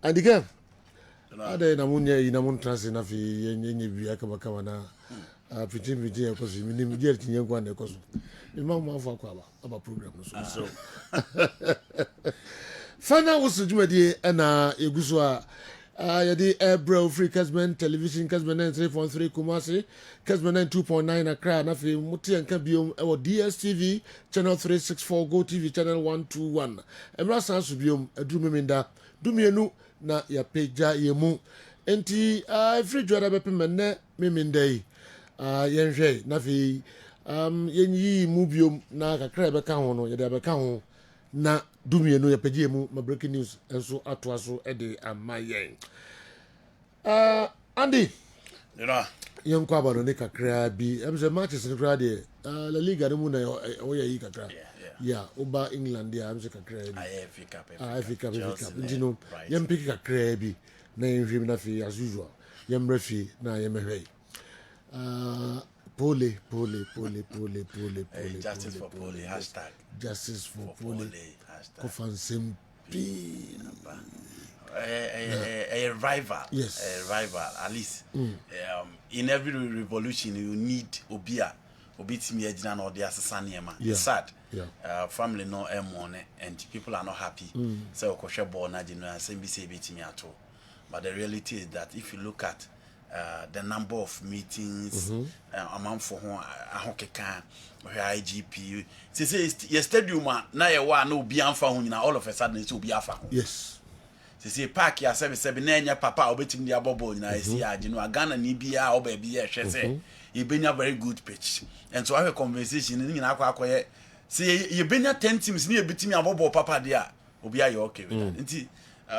Adiga ade na munye ina mun transi na fi yenye biya kama na piti ya kosi mini diel tinye kwa na koso ima mu afa kwa aba program no so fana wusu jumadi na eguso a yadi Ebro Free Kessben Television Kessben 3.3 Kumasi Kessben 2.9 Accra na fi muti anka biom e wo DSTV channel 364 Go TV channel 121 emra san su biom aduru meminda dumienu na ya peja yemu enti free joda be pemene meminda yi yenhwe na fi yenyi mu biom na kakra be ka ho no yede be ka ho na dumienu ya peja yemu ma breaking news enso atoaso e de amayen Andy yon kwa bano ne kakra bi emse matches ne kra de La Liga ne mu na o ya yi kakra yeah oba England ya emse kakra bi FA Cup ndino yem pick kakra bi na yenhwem na fi as usual yem refi na yem hwei Pooley. Justice for Pooley hashtag Justice for Pooley kofansem a rival. Yes. A rival, at least. In every revolution, you need Obia. Obitimi Ejina or the Assasaniema. It's sad. Family no money and people are not happy. So, Kosha Bona, SMBC Bitimi at all. But the reality is that if you look at the number of meetings, amount for Ahokeka, IGP, say, your stadium, now you are no Bianfa, all of a sudden it's Obiafa. Yes. say park ya 7 na enya papa obetim dia bobol na esi age no Ghana ni bia oba bia hwe say you benya very good pitch and so have a conversation ni na akwa say you benya 10 teams ni ebitimi abobol papa dia obi aye okay with that nti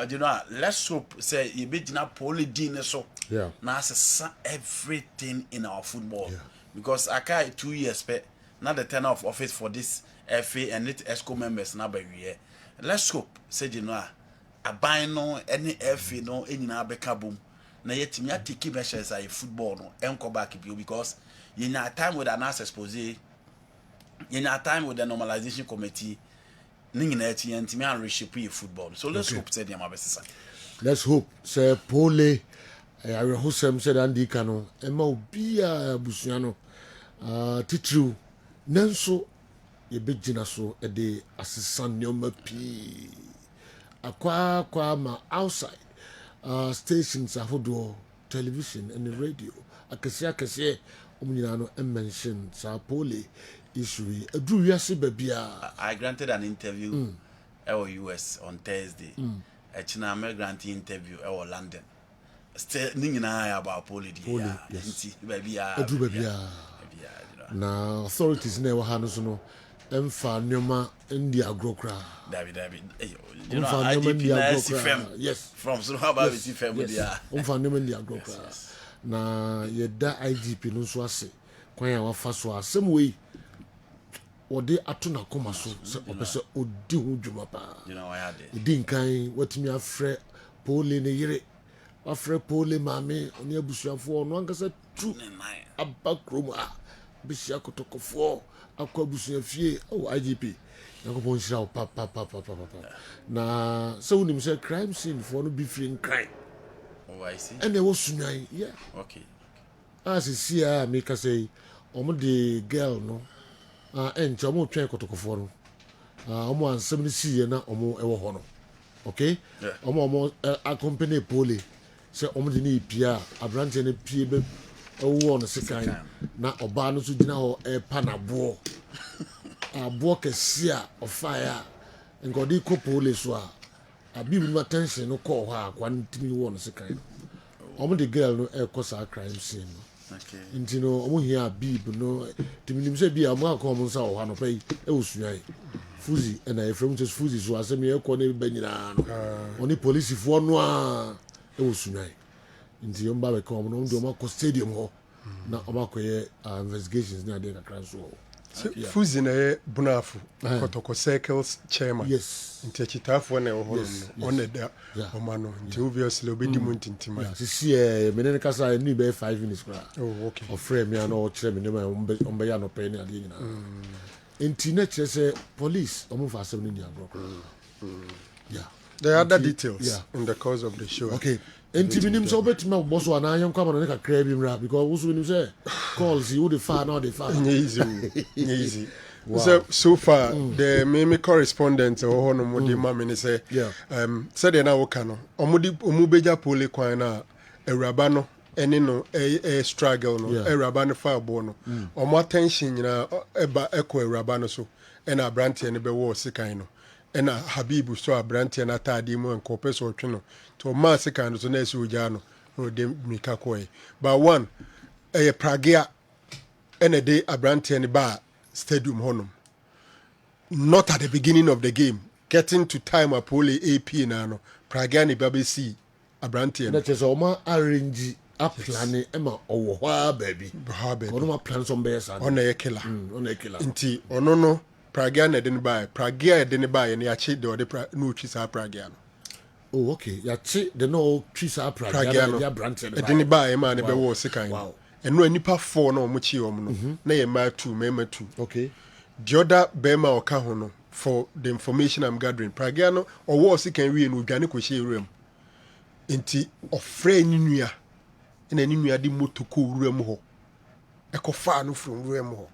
you know let's hope say you begina Pooley din so na assess everything in our football because I can't 2 years pe not the tenure of office for this FA and its ESCO members na by we let's hope say you know aban no any FA no enyina beka bom na yetimi atiki measures ay football no enko back bio because you know time with an expose you know time with the normalization committee ningina eti yentimi an reshape football so let's hope say dem abesesa let's hope say Pooley I will host him said Andy Kano ema obia busuano titru nanso ye begina so e de asesan nyoma pi akwa ma outside stations ahodo television and the radio akese omnyina no mention sa Pooley issue adru wiase babia. I granted an interview at US on Thursday. Echina me granted interview at London. Still ningina about Pooley. Yes. Babia. Adru babia. Na authorities na wa hanu so no emfa nyoma ndi agrokra. David. You know IGP na SFM. Yes. From so how about SFM dia. Emfa nyoma ndi agrokra. Na yeda IGP no so ase. Kwan ya wa fa so asem we ode atuna koma so se opese odi hu dwuma pa. You know I had it. Edi nkan watimi afre Pooley ne yire. Afre Pooley mame oni abusuafo no ankasa tu abakrom a bishia kotokofo akwa abusuafie IGP yakopon shira pa na so unim say crime scene for no be free crime. Oh I see. And there was sunai okay as see make us say omo the girl no enche omo twen kotokofo no omo ansem ni see na omo ewo ho no okay omo accompany Pooley say omo de ni pia abrante ne pie be ewo no sekan na oba no so gina ho panabo abo kesi a ofire ngodi ko Pooley so a bibi no attention no call ha kwantimi wo no sekan omo the girl no cause crime scene no okay intino omo hia bib no timinim say bia mo akọ mo nsa wo ha no pay osuan fuzi na efrem just fuzi so asem ye ko na banyina no oni police fo no a osuan inti yo mba be ko no ndo ma ko stadium ho na omakoye investigations na dey kakran so fuzi na bunafu kotoko circles chairman yes inti chitafo na ho no on da omano inti obviously obedi muntintima sisi menene kasa ni be 5 minutes kra okay of frame ya no kire me ma ombe ya no pe ni ade nyina inti na kire say police omo fa asem ni abroad there are other details in the course of the show okay enti minim so betima boso ana yan kwa na kakra bi mra because wo so minim say calls you the far now the far easy wow. so far the meme correspondent or no mo de mama say said na wo ka no omu beja Pooley kwan na awuraba no ene no struggle no awuraba no fa abo no omo attention nyina eba ekọ awuraba no so ena abrante ne be wo sikan no ena Habibu so abrante na tade mu enko peso otwe no to ma sikan so na esi oja no no de mika koy but one Pragia ena de abrante ne ba stadium honum not at the beginning of the game getting to time a Pooley AP na no Pragia ne babesi abrante na tese o ma arrange a plan ema owo ha baby ono ma plan some be sa ono ye killer nti ono no Pragia na de ne ba Pragia de ne ba ne ya chi de ode no twi sa Pragia no oh okay ya chi de no twi sa Pragia no ya abrante de ne ba e ma ne be wo sekan wow eno anipa 4 na omuchi om no na ye ma 2 mema 2 okay the other bema oka ho no for the information I'm gathering Pragia no owo sekan wie no odwane ko hye ewrem enti ofre ni nua na ni nua de moto ko ewrem ho ekofa no from ewrem ho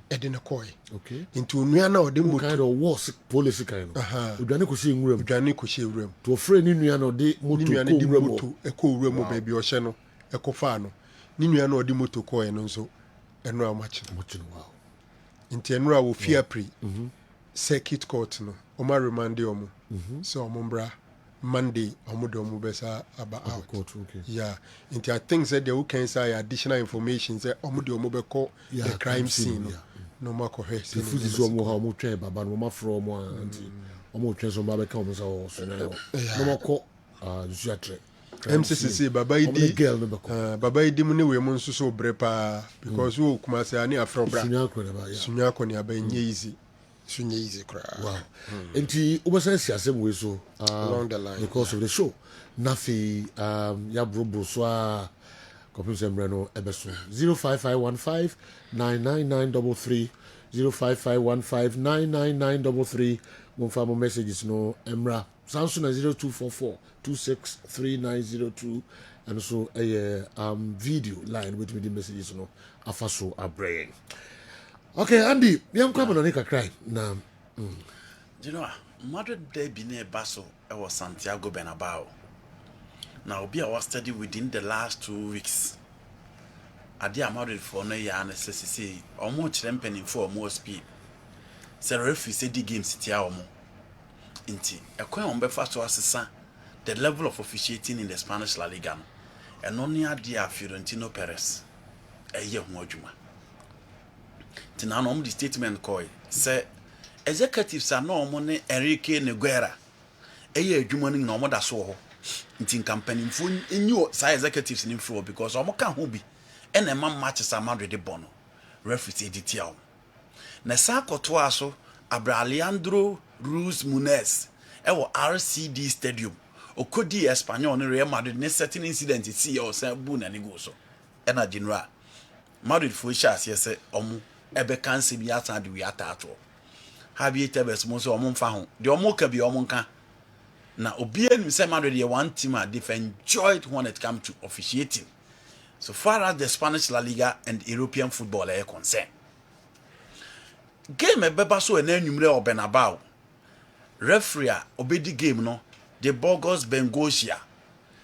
ede na koy okay enti onua na ode moto kind of war policy kind no odwane ko hye ewrem odwane ko hye ewrem to ofre ni nua na ode moto ko ewrem ho baby o hye no ekofa no ni nua na odi moto ko no nso enura amachi wow nti enura wo fia pre circuit court no o ma remand omo so omo mbra Monday omo de omo besa aba out. Okay. Yeah. Into I think that the can say additional information say omo de omo be call the crime scene. No more cohe. The food is omo how much baba no more from one anti. Omo tre so baba come so no more call MCCC baba idi baba idi mu ne we mu nso so brepa because wo kuma say ani afrobra sunya ko ne aba nye easy sunye easy kra. Wow. Enti obosan si asem we so along the line because of the show nafi ya bro so a kopim sembre no ebeso 05515 99933 05515 99933 mo fa mo messages no emra Samsung 0244 263902 and so a video line with me the messages no afaso abrain. Okay, Andy, yam kwaba no nika cry na do you know Madrid day bi na baso e was Santiago Bernabeu. Now be our study within the last 2 weeks. Ade Madrid for no ya na say omo chirempenin for more speed. Say referee say the game city omo. Inti ekwan on be fa so asesa the level of officiating in the Spanish La Liga no. And only ade a Florentino Perez eye ho adwuma. Tina no the statement koi say executives are no money Enrique Neguera eye adwuma no na omo da so ho. Inti campaign fu enyu say executives ni fro because omo ka ho bi and a man matches Madrid bono referee detail. Na sa koto aso Abraham Ruiz Munez ewo RCD Stadium okodi Espanyol no Real Madrid ne certain incident see o say bu na ni go so e na general Madrid fo sha say omo ebe cancel bi ata de wi ata ato ha bi tebes mo so omo mfa ho de omo ka bi omo nka na obi enu say Madrid ye one team a they've enjoyed when it comes to officiating so far as the Spanish La Liga and European football are concerned. Game beba so en enumre o Bernabeu referee obedi game no the Burgos Bengochia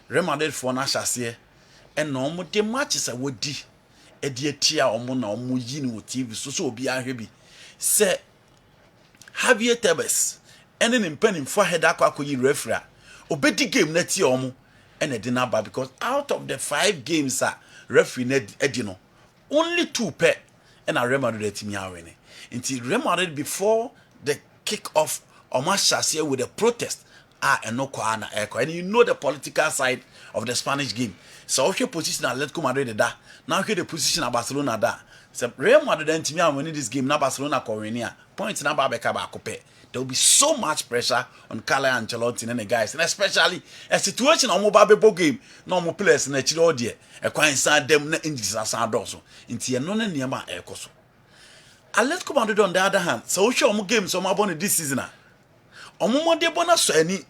Real Madrid for na chase en no mo de matches a wodi e de atia omo na omo yi ni TV so obi ahwe bi se Javier Tebas en en mpanin for head akwakoyi referee obedi game na tia omo en e de na ba because out of the 5 games referee na edi no only 2 pe and a Real Madrid team ya winning. Until Real Madrid before the kick-off, Omar with a protest, and no kwana echo. And you know the political side of the Spanish game. So if your position at Atletico Madrid da, now here the position at Barcelona da. So Real Madrid and team winning this game, now Barcelona Corenia, points na Babeka Bakope. There will be so much pressure on Carlo Ancelotti and the guys, and especially a situation on mobile game, normal players in the Chilodie, a quite inside them injuries as also. Into no nearby echoes. Atletico Madrid on the other hand, so show more games on my bonnet this season. On Monday bonus any.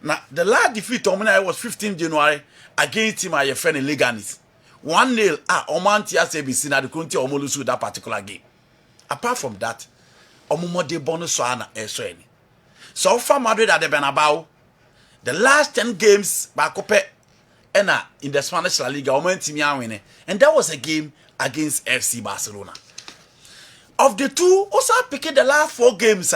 Now the last defeat was 15 January against him my friend in Leganis. 1-0 Omantia ABC na the country almost that particular game. Apart from that, Monday bonus so ana any. So far Madrid at the Bernabeu, the last 10 games back up in the Spanish La Liga, winning, and that was a game against FC Barcelona. Of the two, also picking the last 4 games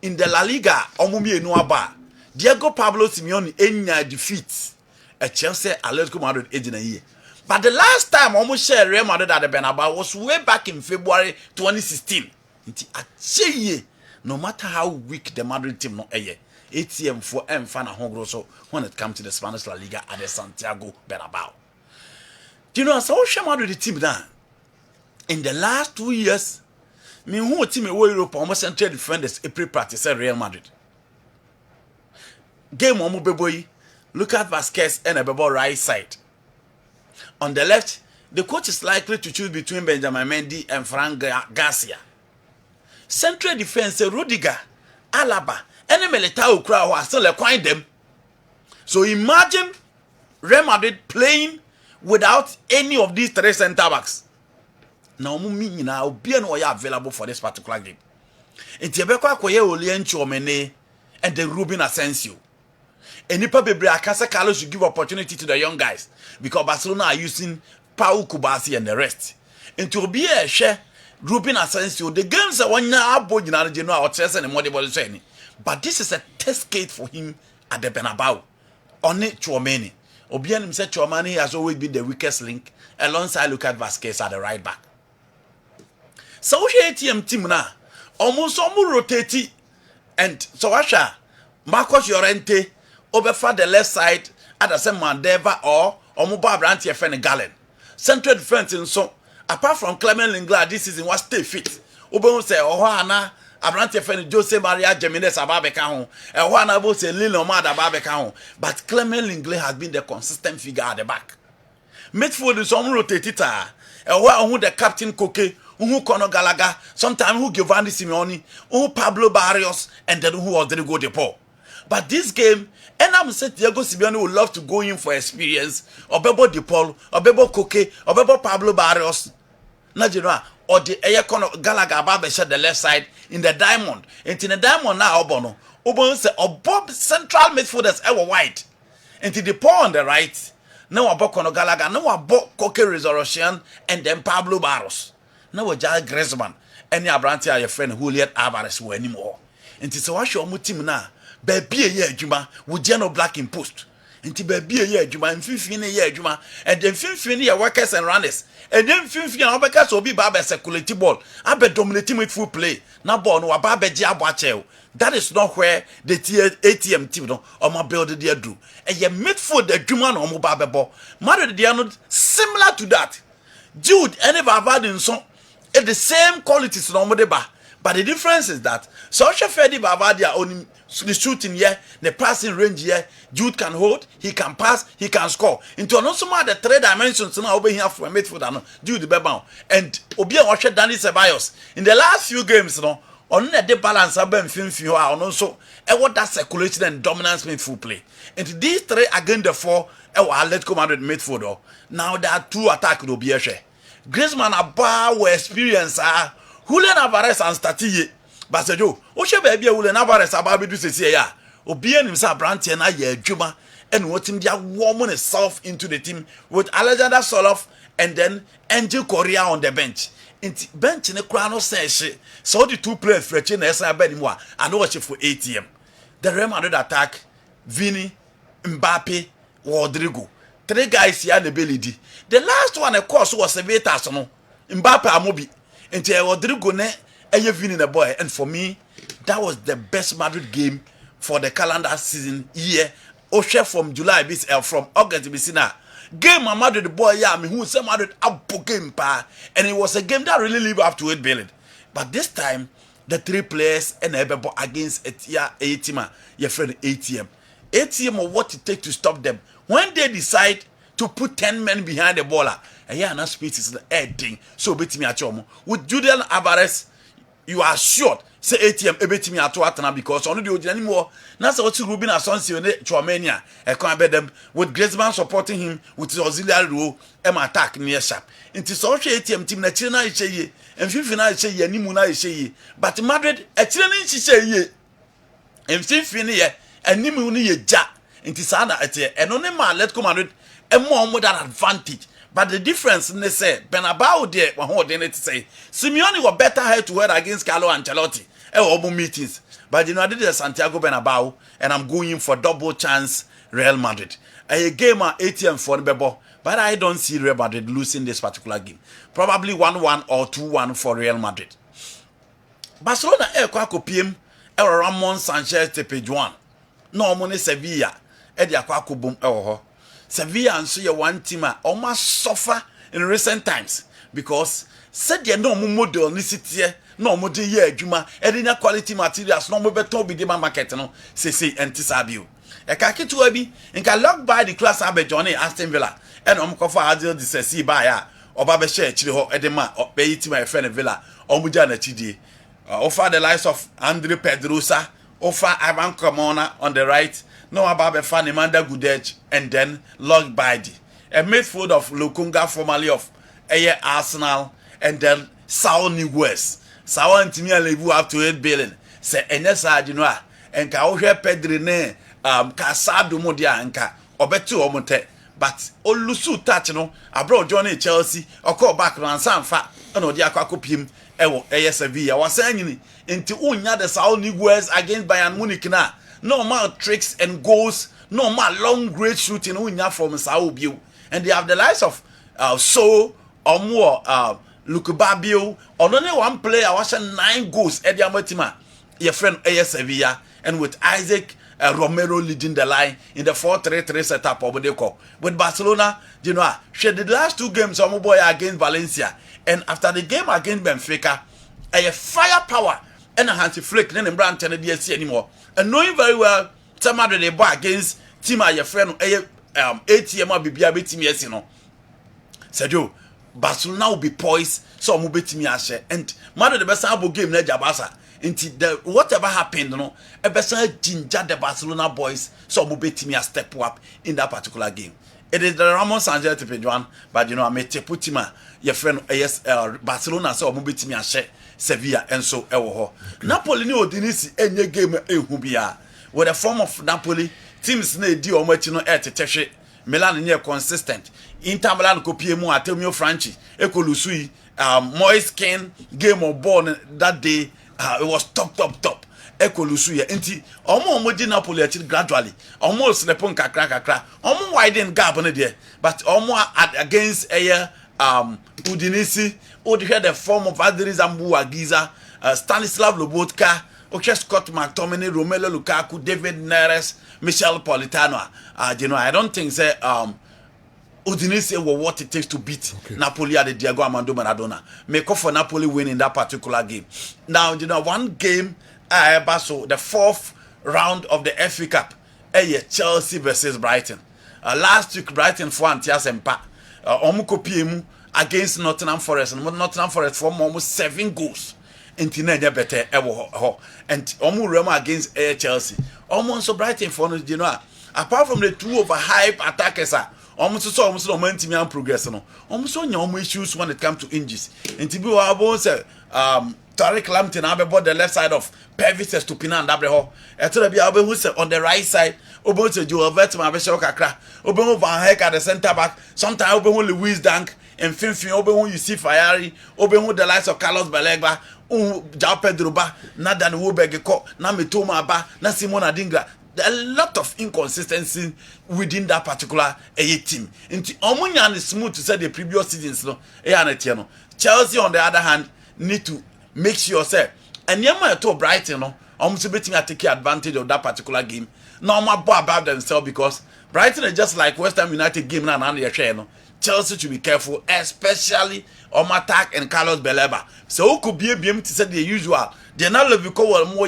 in the La Liga, Omumi Enuaba, Diego Pablo Simeone enya defeat a Chelsea Atletico Madrid in a year. But the last time almost share Real Madrid at the Bernabeu was way back in February 2016. No matter how weak the Madrid team no aye, ATM for M Fana Hongroso when it comes to the Spanish La Liga at the Santiago Bernabeu. Do you know how Madrid the team done? In the last 2 years, me who team away Europe almost central defenders a pre-practice at Real Madrid. Game Omo Beboy, Lucas Vasquez and a Bebo right side. On the left, the coach is likely to choose between Benjamin Mendy and Fran Garcia. Central defense Rudiger, Alaba, and Militao crowd are still acquiring them. So imagine Real Madrid playing without any of these 3 center backs. Now, now, be available for this particular game. In Tebeko, Olian Chomene and the Ruben Asensio. And Nipa Bebre Carlos should give opportunity to the young guys because Barcelona are using Pau Kubasi and the rest. And to be a share, Ruben Asensio, the games are one year boy in Argentina or Chelsea and more. But this is a test case for him at the Bernabeu. Only Chouameni. Obianim said Chouameni has always been the weakest link alongside Lucas Vazquez at the right back. So we ATM team now. Almost rotate and so Asha Marcos Llorente over the left side at the same Mandeva or Omuba Branti FN Galen. Central defense in so apart from Clement Lingard this season was stay fit. Obo say Ohana Abrante FN Jose Maria Jimenez Ababeka ho. Ohana bo say Lil Omar Ababeka ho. But Clement Lingard has been the consistent figure at the back. Midfield is on rotated. Who the captain Koke, who Conor Gallagher, sometimes who Giovanni Simeone, who Pablo Barrios, and then who Rodrigo De Paul. But this game, and I'm saying Diego Simeone would love to go in for experience. Or Bebo De Paul, or Bebo Koke, or Bebo Pablo Barrios. Najira, or the Conor Gallagher Babesha the left side in the diamond. And in the diamond now, Obono. Obono say, or Bob central midfielders ever wide. And to De Paul on the right. Now about Conor Gallagher, now about Koke Resurrection, and then Pablo Barros. Now Jair Griezmann, and your Abrante your friend Julian Alvarez who anymore. And it's a wash your team now. Baby a year Juma with Jeno Black in post. And to baby a year Juma and 15 year Juma, and then 15 year workers and runners. And then 15 year workers will be Baba circulating ball. I bet dominating with full play. Now born or Baba Jiabuachel. That is not where the ATM team or my build the do. And you midfield the Juma or Mubabebo. Madrid they are not similar to that. Jude any Bavardin song at the same qualities no Modeba. But the difference is that Social Fedi Bavadia on the shooting here, the passing range here, Jude can hold, he can pass, he can score. Into also the 3 dimensions now over here for midfield Jude Bebao. And Obia Washer Danny Ceballos. In the last few games, on the balance of Ben Finfio and also what that circulation and dominance midfield play. And these 3 against the 4 Atletico Madrid midfield. Now there are 2 attacks to be a share. Griezmann Abba were experience Julian Alvarez and Statiye. But say Joe, Osha baby Julian Alvarez Ababi do say ya. Obien himself Branty and I Juma and what him dia woman itself into the team with Alexander Soloff and then Angel Correa on the bench. In bench in the crown says so the 2 players fretching Esa Benimoa and watch it for ATM. The Real Madrid attack Vini, Mbappe, Rodrigo. 3 guys here the belly. The last one of course was Sevetas no Mbappe Amobi. And Rodrigo ne Vini the boy. And for me, that was the best Madrid game for the calendar season year. Osha from July from August Bissina. Game Madrid the boy who said Madrid up game pa, and it was a game that really lived up to 8 billion. But this time the 3 players and Ebebo against a team, your friend ATM or what it takes to stop them. When they decide to put 10 men behind the baller, and yeah, not space is the thing. So bet me at your with Julian Alvarez, you are sure. Say ATM ebeti me ato atana because on the original anymore. Now so what Ruben Asensio ne Chouameni e can bet them with Griezmann supporting him with his auxiliary role attack near sharp. It is also ATM team na china ye and fifina ye animu na ye. But Madrid a china ye and fifina ye animu ni ye ja. It is ana ete and only man let come Madrid a more modern advantage. But the difference in the say Bernabeu there what they say Simeone was better head to head against Carlo Ancelotti at meetings. But you know I did the Santiago Bernabeu and I'm going for double chance Real Madrid. A game at ATM for Bebo, but I don't see Real Madrid losing this particular game. Probably 1-1 or 2-1 for Real Madrid. Barcelona kwako PM Ramon Sanchez Tepejuan. No money Sevilla kwako boom Sevilla and so you one team almost suffer in recent times because said you no model nicity no model year juma edina quality materials no mo beton be the market no say anti-sabio e ka kitu abi in can lock by the class Johnny Aston Villa and kofa adil the see by ya oba be share chiri ho edema be team my friend Villa omuja na chidie offer the likes of Andre Pedrosa offer Ivan Cremona on the right. No about Fanny Manda Gudej and then Log Badi. A midfield of Lukunga, formerly of Arsenal, and then Saul Niguez. Saul and Timia Levu up to 8 billion. Say, and yes, I do not. And Kaohe Pedrine, Casado Modia, and Ka, Obetu Omonte. But Olusu touch, no, abroad Johnny Chelsea, or call back on some fat, and Odiakopim, ASV. I was saying into Unya the Saul Niguez against Bayern Munich now. normal tricks and goals, normal long great shooting we have from Saubio. And they have the likes of So or more Lukubabio, or only one player was 9 goals at the Amatima, your friend A.S. Sevilla, and with Isaac Romero leading the line in the 4-3-3 setup of the call. With Barcelona, you know, she did the last 2 games of boy against Valencia, and after the game against Benfica, a firepower and a handy flick, then Brand DSC anymore. And knowing very well, somebody they bought against team your friend ATM or BBA team, yes, you know. Said you, Barcelona will be poised, so I'm betting me and man the best game, Jabasa. Into the whatever happened, you know, a best ginger the Barcelona boys, so I'm betting me a step up in that particular game. It is the Ramon Sanchez Pedroan, but you know, I may put him your friend Barcelona, so I'm betting me a share Sevilla and so Napoli ni odinisi enye game ehubia. With the form of Napoli, teams ne di o machi no etete Milan near consistent. Inter Milan ko pie mu Atemio Franchi Ekolusui Moise Kean game of ball that day it was top Ekolusui enti omo di Napoli gradually almost the pon kakra omo widen gap no there but omo against Udinese would hear the form of Adriz Ambuagiza Stanislav Lobotka Scott McTominay, Romelu Lukaku, David Neres, Michel Politano. You know, I don't think say Udinese were what it takes to beat Napoli at the Diego Armando Maradona. Make up for Napoli winning that particular game. Now, you know, one game so the 4th round of the FA Cup, Chelsea versus Brighton. Last week Brighton for Antias Empa. Omuko PM against Nottingham Forest, and Nottingham Forest for almost 7 goals. And better and Rema against Chelsea. Almost so Brighton for you know. Apart from the 2 overhyped attackers, almost no momentum progress. Almost no issues when it comes to injuries. And to be able to Tariq Lampton about the left side of Pervis Stupina and Abreho. To be able to on the right side, Obo to Joel Vetman Kakra, Obo Van Heck at the centre back, sometimes Obo Louis Dunk, and Finfin Obo you see Fayari, Obo the likes of Carlos Balegba. Jao Pedro ba na Dan Wobegeko na Mitoma ba na Simon Adingra. A lot of inconsistency within that particular team. Into Omunya is smooth to say the previous seasons no Chelsea on the other hand need to make sure say and yama to Brighton no almost betting to take advantage of that particular game. No more about themselves because Brighton is just like West Ham United game na no. Chelsea should be careful, especially on attack and Carlos Beleba. So who could be able to say the usual? They're not looking for more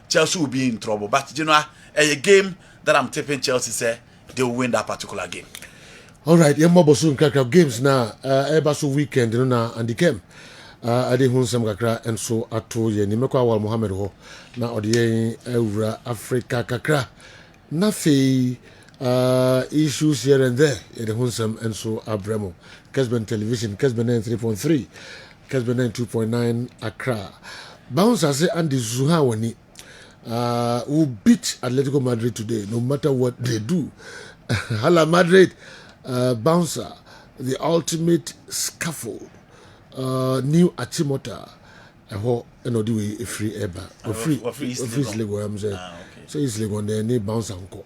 Chelsea will be in trouble. But you know, a game that I'm tipping Chelsea say they will win that particular game. All right, more soon games now. Ebasu weekend, you know, and the game. I did some kakra and so ato ye nimekwa wal Mohammed ho na odiye Eura Africa kakra. Nafi issues here and there in the Hunsam and so Abramo. Kessben Television, Kessben 3.3, Kessben 2.9 Accra. Bounce as Andy Zuhawani will beat Atletico Madrid today, no matter what they do. Hala Madrid, bouncer, the ultimate scaffold, new Achimota, a free eba, a free Lego, I'm saying. So it's Lego, they need bounce uncle.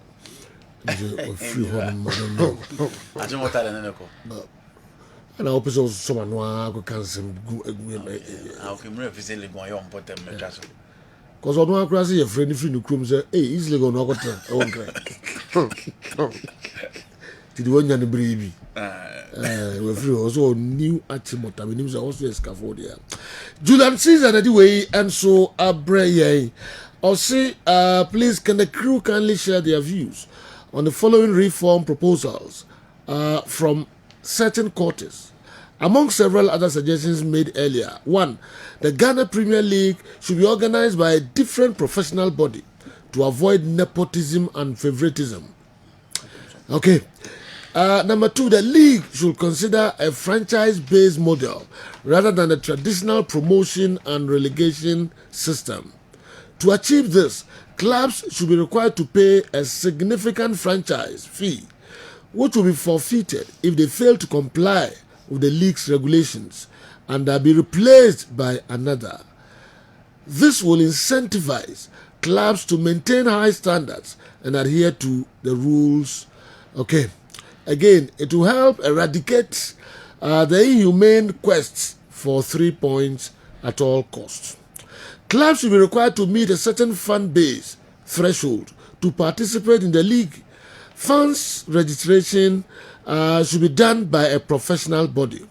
Free home, I don't want that. And I hope so someone who can some how can we physically go on put them in castle? Because I don't cross your friend if you come say, hey, easily go no hotel. Did you want to baby? We're free also new Achimota. My name is also a scaffold. Julian Caesar anyway, and so Abreye. I'll say, please, can the crew kindly share their views on the following reform proposals from certain quarters, among several other suggestions made earlier. 1. The Ghana Premier League should be organized by a different professional body to avoid nepotism and favoritism. Okay. Number 2, the league should consider a franchise-based model rather than a traditional promotion and relegation system. To achieve this, clubs should be required to pay a significant franchise fee, which will be forfeited if they fail to comply with the league's regulations and be replaced by another. This will incentivize clubs to maintain high standards and adhere to the rules. Okay. Again, it will help eradicate the inhumane quest for 3 points at all costs. Clubs should be required to meet a certain fan base threshold to participate in the league. Fans registration should be done by a professional body.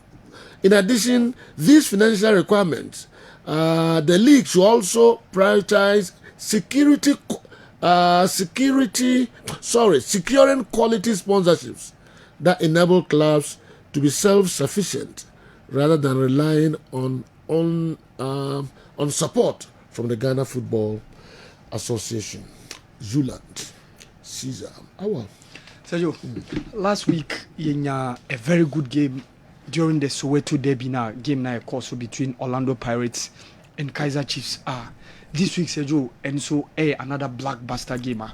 In addition, these financial requirements, the league should also prioritize securing quality sponsorships that enable clubs to be self-sufficient rather than relying on support from the Ghana Football Association. Zuland, Caesar, Awa. Sergio, last week in a very good game during the Soweto Derby game of course between Orlando Pirates and Kaizer Chiefs. This week Sergio, and so another blockbuster game.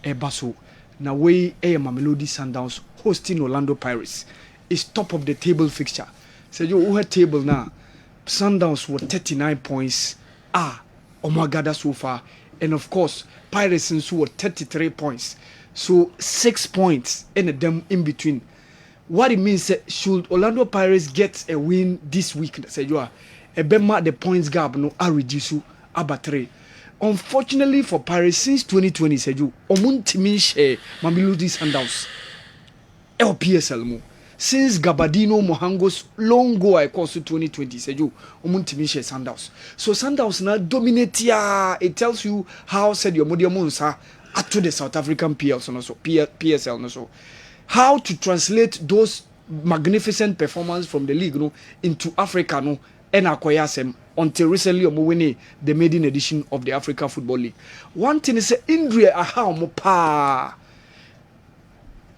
Baso na way Mamelodi Sundowns hosting Orlando Pirates is top of the table fixture. Sergio, who had table now? Sundowns were 39 points. Omagada so far, and of course Pirates were 33 points. So 6 points in them in between. What it means, should Orlando Pirates get a win this week, Sergio, the points gap are reduced about 3. Unfortunately for Pirates, since 2020, Sergio, Omuntimish Mamelodi Sundowns LPSL mo. Since Gabadino Mohango's long go I course to 2020, Sergio, Omuntimish Sundowns. So Sundowns now dominate. It tells you how said your Modia Monsa to the South African PSL also. How to translate those magnificent performances from the league into Africa and acquire them until recently winning the maiden edition of the Africa Football League. One thing is Indria Aha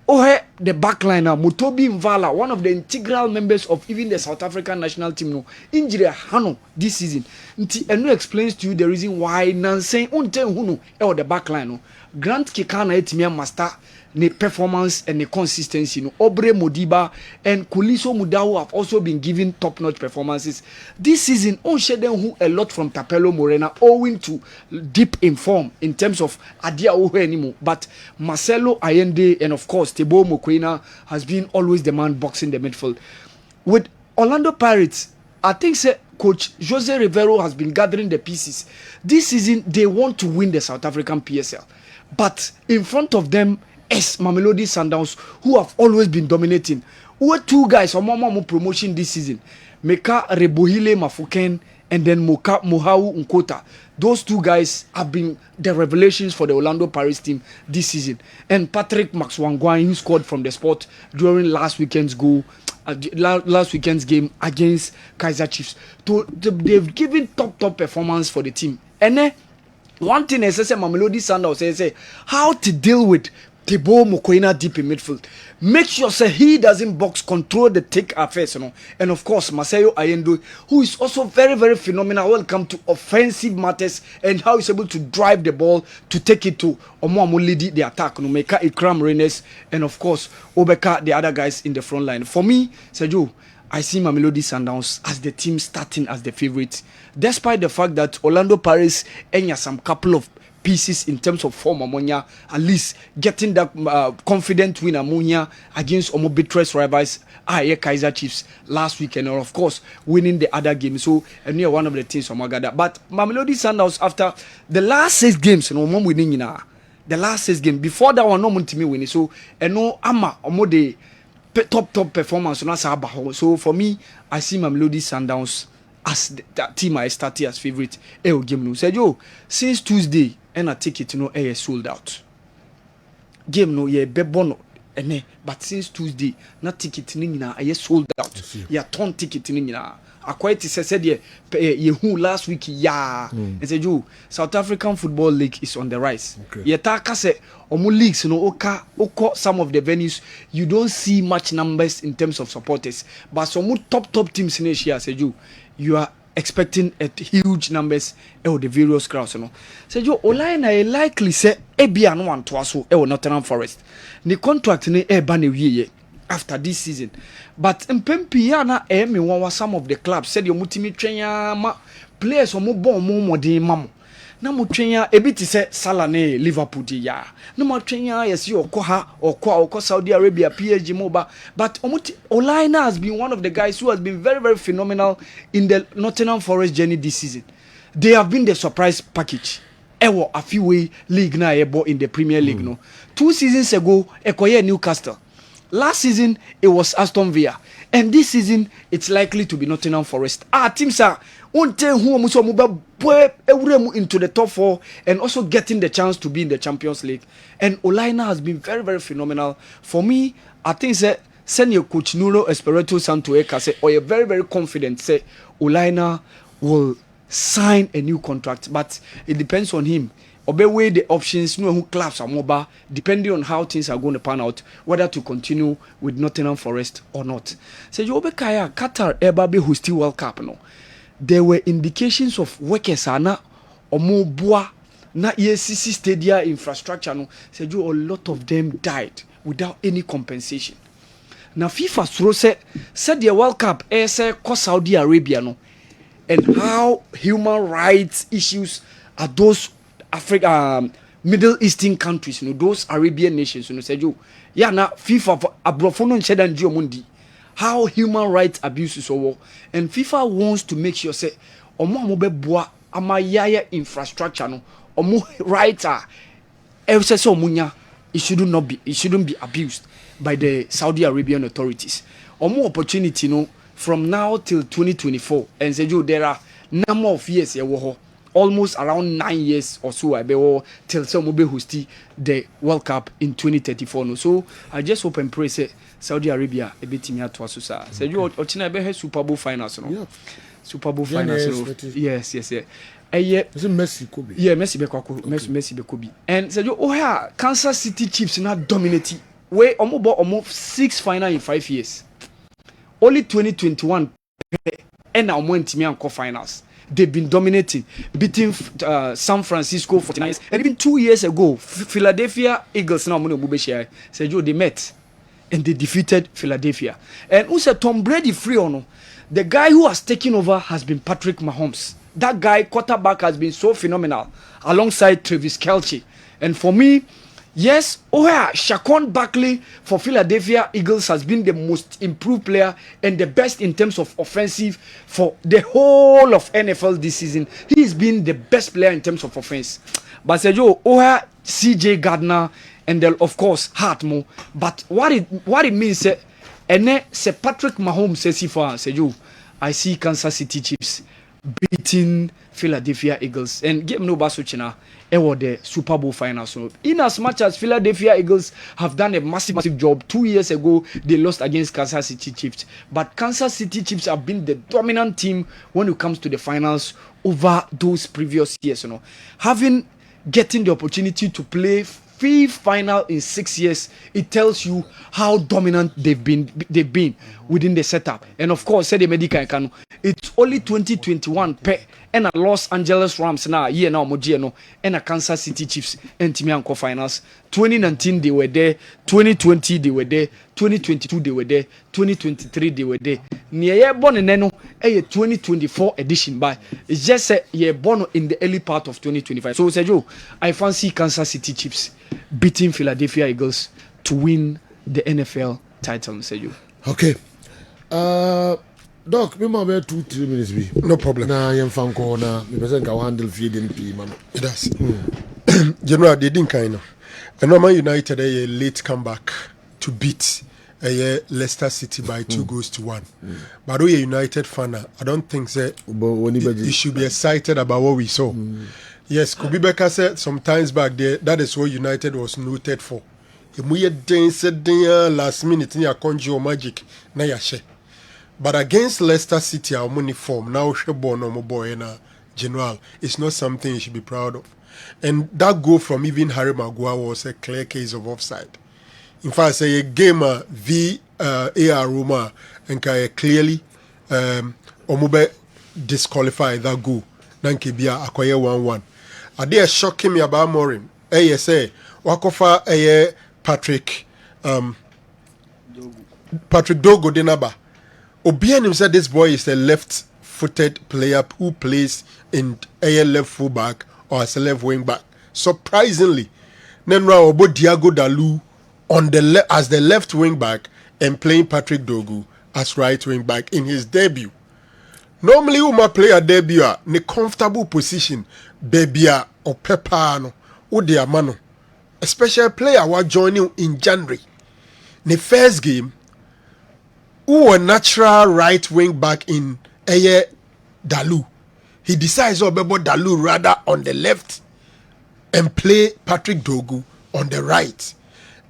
the backliner Mutobi Mvala, one of the integral members of even the South African national team, injury Hano this season. And no explains to you the reason why Nansen unten hunu the backline. Grant Kikana etimia master the performance and the consistency. Obre Modiba and Kuliso Mudau have also been given top-notch performances this season. On Sheden who a lot from Tapelo Morena owing to deep in form in terms of Adia Uhenimo. But Marcelo Allende and of course Tebo Mokoena has been always the man boxing the midfield. With Orlando Pirates, I think Coach Jose Rivero has been gathering the pieces. This season they want to win the South African PSL. But in front of them is Mamelodi Sundowns, who have always been dominating. Who were 2 guys on Mama promotion this season. Meka Rebohile Mafuken and then Mohau Nkota. Those 2 guys have been the revelations for the Orlando Pirates team this season. And Patrick Maxwangwan, who scored from the spot during last weekend's game against Kaizer Chiefs. They've given top performance for the team. And one thing is Mamelodi Sundowns says how to deal with Tebo Mokoena deep in midfield. Make sure he doesn't box, control the take affairs, And of course, Marcelo Allende, who is also very, very phenomenal when it comes to offensive matters and how he's able to drive the ball to take it to Omo lead the attack. Meka Ikram Renes and of course Obeka, the other guys in the front line. For me, Sergio, I see Mamelodi Sundowns as the team starting as the favorite, despite the fact that Orlando Pirates enya some couple of pieces in terms of form ammonia, at least getting that confident win ammonia against Omobitres rivals Kaizer Chiefs last weekend, and of course winning the other game. So and one of the teams from Magada. But Mamelodi Sundowns after the last 6 games, winning the last 6 games. Before that one, no one to me winning. So ama omode top performance. So for me, I see Mamelodi Sundowns as that team I started as favorite. Game Sergio, since Tuesday. And a ticket sold out. Game bebono but since Tuesday na ticket sold out. Ton ticket quite said who last week and said you South African Football League is on the rise. Taka say leagues some of the venues you don't see much numbers in terms of supporters, but some top teams in Asia said you are expecting a huge numbers the various crowds. So you online likely say ebia no one to aso Nottingham Forest. The contract ni ban after this season. But mpempi na me some of the clubs said you mutimi twenya ma players omo bon mo modern mamo. na mo twenya ebi ti se Salah ne Liverpool di ya na mo twenya yesi okọ Saudi Arabia PSG moba but Olaina has been one of the guys who has been very very phenomenal in the Nottingham Forest journey this season. They have been the surprise package. Ewo afiwe league na ebo in the Premier League no. 2 seasons ago ekoye Newcastle. Last season it was Aston Villa and this season it's likely to be Nottingham Forest. Teams are into the top 4 and also getting the chance to be in the Champions League. And Olaina has been very very phenomenal. For me, I think senior coach Nuno Espirito Santo Eka say or you're very very confident say Olaina will sign a new contract, but it depends on him. Weigh the options, know who clubs are mobile, depending on how things are going to pan out, whether to continue with Nottingham Forest or not. So you Kaya Qatar Ebabe who still World Cup no. There were indications of workers ana omo boa na ESCC stadia infrastructure no. So a lot of them died without any compensation. Now FIFA said the World Cup say Saudi Arabia no. And how human rights issues are those Africa, Middle Eastern countries, those Arabian nations, said you, na FIFA abrofono nchedan mundi. How human rights abuses over, and FIFA wants to make sure say, omo be boa amayaya infrastructure no, omo rights are, it shouldn't be abused by the Saudi Arabian authorities. Omo opportunity no. From now till 2024, and say there are number of years almost around 9 years or so I be till some will be hosting the World Cup in 2034 no. So I just hope and pray say Saudi Arabia a bit to us say you ochina be Super Bowl finals no. Yeah. Super Bowl finals no. Yes. Messi Kobe. Yeah, Messi be kwako, Messi be Kobe. And say you Kansas City Chiefs na dominating. We almost 6 final in 5 years. Only 2021 and now finals. They've been dominating, beating San Francisco 49ers. And even 2 years ago, Philadelphia Eagles now they met and they defeated Philadelphia. And also Tom Brady free or no, the guy who has taken over has been Patrick Mahomes. That guy quarterback has been so phenomenal alongside Travis Kelce. And for me, yes, Shaquan Barkley for Philadelphia Eagles has been the most improved player and the best in terms of offensive for the whole of NFL this season. He's been the best player in terms of offense. But CJ Gardner and then of course Hartmo. But what it means say Patrick Mahomes says for I see Kansas City Chiefs beating Philadelphia Eagles and game no basochina the Super Bowl finals. So in as much as Philadelphia Eagles have done a massive job 2 years ago, they lost against Kansas City Chiefs. But Kansas City Chiefs have been the dominant team when it comes to the finals over those previous years. Getting the opportunity to play 5th final in 6 years, it tells you how dominant they've been within the setup. And of course, said the medical can. It's only 2021 and a Los Angeles Rams now year now Mojiano and a Kansas City Chiefs and Timianco finals. 2019 they were there, 2020 they were there, 2022 they were there, 2023 they were there. Near born in Neno a 2024 edition, but it's just a year born in the early part of 2025. So Sergio, I fancy Kansas City Chiefs beating Philadelphia Eagles to win the NFL title, Sergio. Okay. Doc, me ma be 2-3 minutes be. No problem. Na yem fan ko na me person ka handle feeding pee mama. It does. General, they didn't kind of. And Man United a late comeback to beat Leicester City by 2-1. But we a United fan, I don't think that you should be excited about what we saw. Yes, Kobe Becker said sometimes back there that is what United was noted for. If we said last minute in your conjure magic, na yashe. But against Leicester City, our money form now boy and general, it's not something you should be proud of. And that goal from even Harry Maguire was a clear case of offside. In fact, say a gamer VAR Roma and clearly Omube disqualified that goal. Nankibia acquire 1-1. Are they shocking me about Morin? Say Wakofa Patrick Dogo Denaba. Obianim said this boy is a left-footed player who plays in left fullback or as a left wing back. Surprisingly, Nenra Obo Diago Dalu on the as the left wing back and playing Patrick Dogu as right wing back in his debut. Normally, Uma play a debut in a comfortable position, Bebia or Pepano or Diamano. A special player was joining in January. The first game, who a natural right wing back in Eye Dalu. He decides to Bebo Dalu rather on the left and play Patrick Dogu on the right.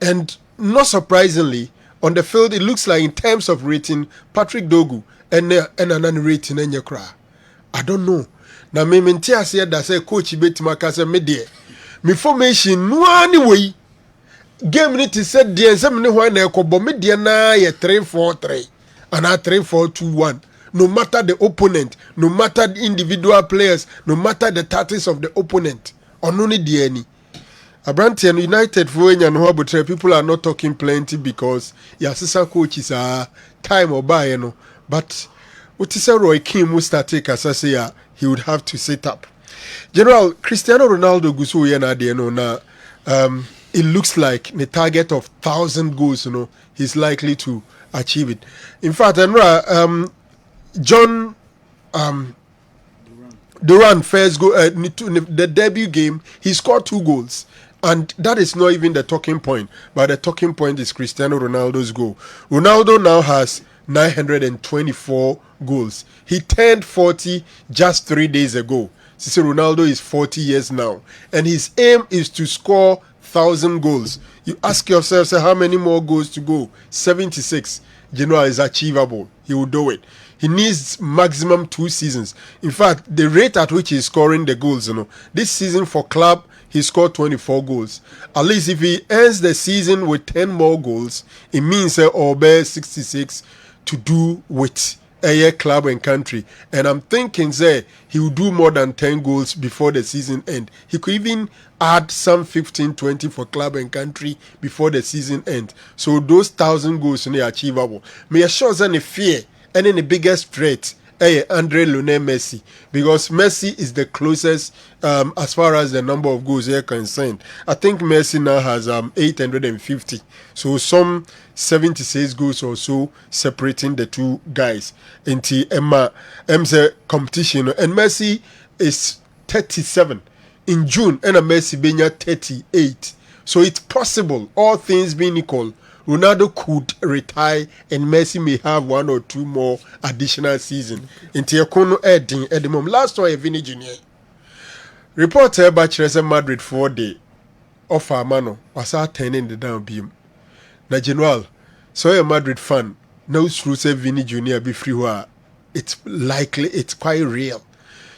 And not surprisingly, on the field, it looks like in terms of rating, Patrick Dogu and another rating in your cry. I don't know. Now, me mentia said that say coach Betima Casa media. Me formation no anyway. Game need to set the exam no one but media na 3-4-3 and 3-4-2-1. No matter the opponent, no matter the individual players, no matter the tactics of the opponent, or no need any. Abrantian United for and people are not talking plenty because your sister coaches are time or buy, But what is a Roy Kim who started as I say he would have to sit up. General Cristiano Ronaldo Gusu Yena it looks like the target of 1,000 goals, he's likely to achieve it. In fact, John Duran first go the debut game, he scored 2 goals. And that is not even the talking point, but the talking point is Cristiano Ronaldo's goal. Ronaldo now has 924 goals. He turned 40 just 3 days ago. So Ronaldo is 40 years now. And his aim is to score 1,000 goals. You ask yourself, say, how many more goals to go? 76. General is achievable. He will do it. He needs maximum 2 seasons. In fact, the rate at which he's scoring the goals, this season for club, he scored 24 goals. At least if he ends the season with 10 more goals, it means Obe 66 to do with a club and country. And I'm thinking he will do more than 10 goals before the season end. He could even add some 15, 20 for club and country before the season end. So those 1,000 goals are achievable. Me assure the fear and then the biggest threat Andre Lionel Messi, because Messi is the closest as far as the number of goals are concerned. I think Messi now has 850, so some 76 goals or so separating the two guys into Emma's competition. And Messi is 37 in June, and Messi being 38. So it's possible, all things being equal, Ronaldo could retire and Messi may have 1 or 2 more additional season. Into Yakono Edding at the moment. Last one, Vini Junior. Reporter by Chelsea Madrid 4 day offer Mano was turning the down beam. Na General, so a Madrid fan, no through say Vini Junior be free where it's likely, it's quite real.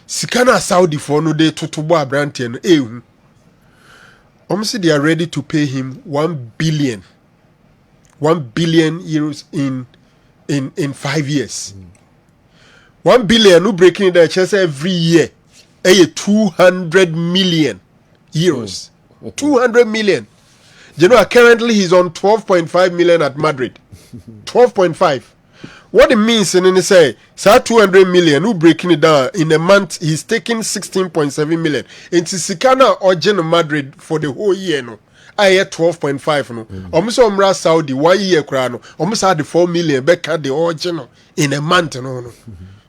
Sikana Saudi for no day to Boa Brantian. Almost they are ready to pay him 1 billion euros in 5 years. 1 billion who breaking the chest every year. 200 million euros. 200 million. You know, currently he's on 12.5 million at Madrid. 12.5. What it means, and then they say, 200 million, who breaking it down in a month, he's taking 16.7 million. Into Sikana or General Madrid for the whole year, no. I had 12.5 no. Almost Omra Saudi 1 year crano. Almost had the 4 million back at the original in a month no.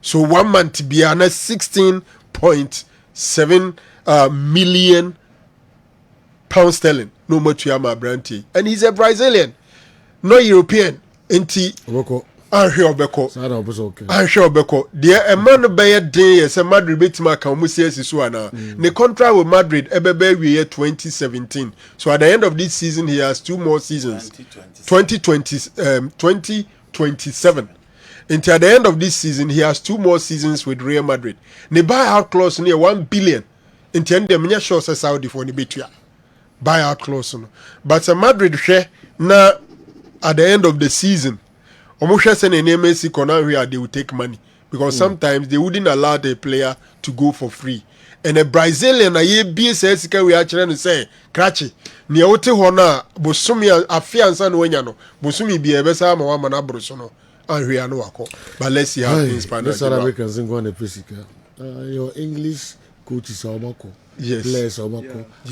So 1 month be an 16.7 million pound sterling. No more to Yama Branty. And he's a Brazilian, no European. Enti Angel Beko. Angel Beko. Dear a man by a day as a Madrid Betima Kamusias is one. The contract with Madrid Ebebe year 2017. So at the end of this season, he has 2 more seasons. 2027. Until at the end of this season, he has 2 more seasons with Real Madrid. The buyout clause near 1 billion. Until the many shows are Saudi for the Betia. Buyout clause. But a Madrid share now at the end of the season. They will take money because sometimes they wouldn't allow the player to go for free. And a Brazilian, we actually say, Krachi, Niaote Hona, Bosumi, a fiancé, no, Bosumi be a besa, Mamma Brusono, and Riano. But let's see how things pan out. Your English coach is Omako. players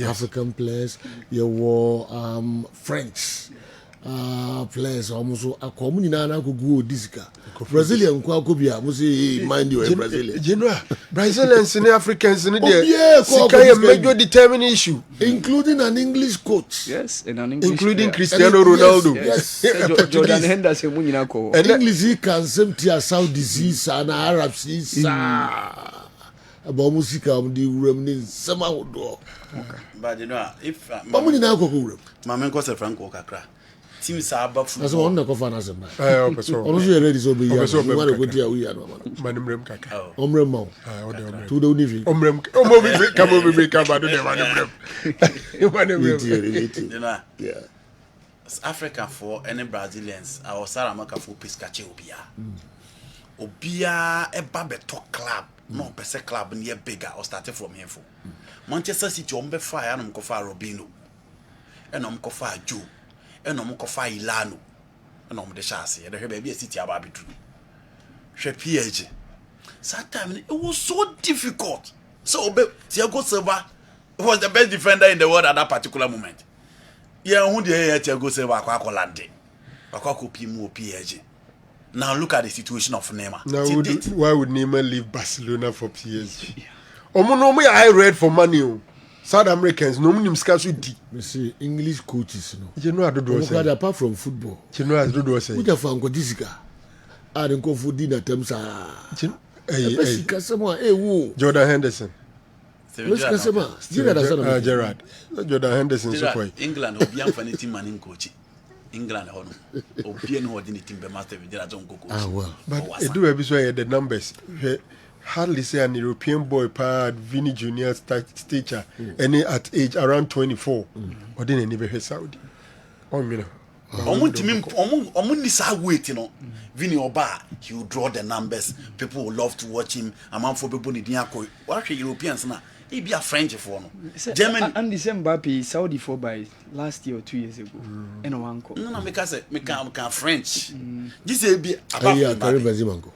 African players you were French players almost a common na go disika Brazilian kwa ko bia mo say mind you Brazilian you know Brazilians and Africans in there sika a major determining issue including an English coach yes and an English including Cristiano Ronaldo yes Jordan Henderson mo nyina ko English can same tia Saudis and Arabs about music the remnant sama wodo but you know if mama nyina ko ko mama nko se Franco kakra team sa aba fu that's one ko fa na se ma person ono so ready so be ya we want to go there we are no manimrem kaka omrem ma to the univi omrem omo be kama do dem manimrem you know yeah Africa for any Brazilians our Saramaka for Piscache obia e ba beto club no pese club near bigger or started from here for Manchester City on be fire and Mkofa Robinho and Mkofa Joe and Mkofa Ilano and the chassis and the baby city about it. She PSG. Sometimes it was so difficult. So Thiago Silva was the best defender in the world at that particular moment. Yeah, who the Thiago Silva Kwakolande. Kwakopimu PSG. Now look at the situation of Neymar. Now why would Neymar leave Barcelona for PSG? Omo I read for money. South Americans no nim scarce di. Me see English coaches no. You know I do say. Apart from football. You know I do say. Uja fanko disika. I don't go for dinner terms hey. Jordan Henderson. Gerard. Jordan Henderson so England obi amfani team man coach. England hono obi no ordinary team be master we dey don coach. Well. But it do be so the numbers. Hardly say an European boy part Vinny Junior stature any at age around 24 or didn't never hear Saudi. Oh me Omun ni sa wait you know Vinny Oba he will draw the numbers people will love to watch him among for people need akoi what Europeans na he be a French for no Germany and the same Mbappe Saudi for by last year or 2 years ago and one ko no because me can French this be apart from Karim Benzema ko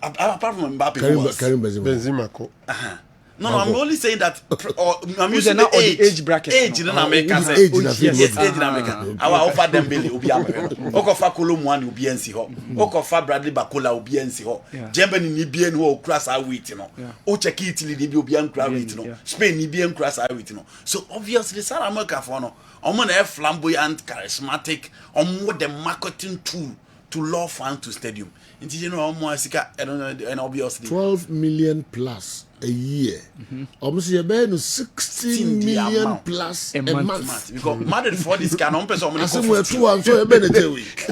apart from Mbappe Karim Benzema ko no, I'm only saying that I'm using the age bracket. Age in America. Age in America. I will offer them Billy Ubi America. Okofa Kolomwani Ubi NC Ho. Okofa Bradley Bakola Ubi NC Ho. Germany Nibian who cross our wheat, you know. Ocheki Italy Nibian crowd wheat, you know. Spain Nibian cross our wheat, you know. So obviously South America for no. I'm gonna have flamboyant, charismatic, more the marketing tool to lure fans to stadium. And you know, and obviously 12 million plus a year. Almost 16 million plus a month. Because Madrid for this can person we're 2 and so a week.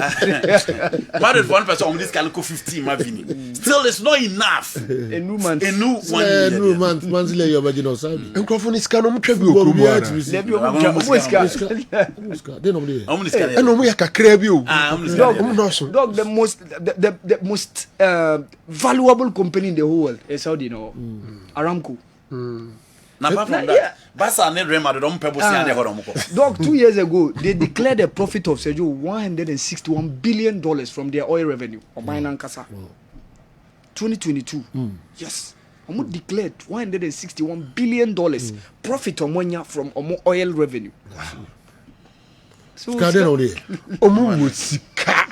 Madrid for one person this can go 15 Mavini. Still it's not enough. A new month. A new month. Monthly your original side. Microphone is canon They Dog the most valuable company in the whole world is Saudi, you know. Aramco. Now, apart from that, Barca and Real Madrid don't purpose Dog, 2 years ago, they declared a profit of Sergio $161 billion from their oil revenue. Or Mainan Kasa. 2022. Yes. Omo declared $161 billion profit on 1 year from oil revenue. So, Omo would sika.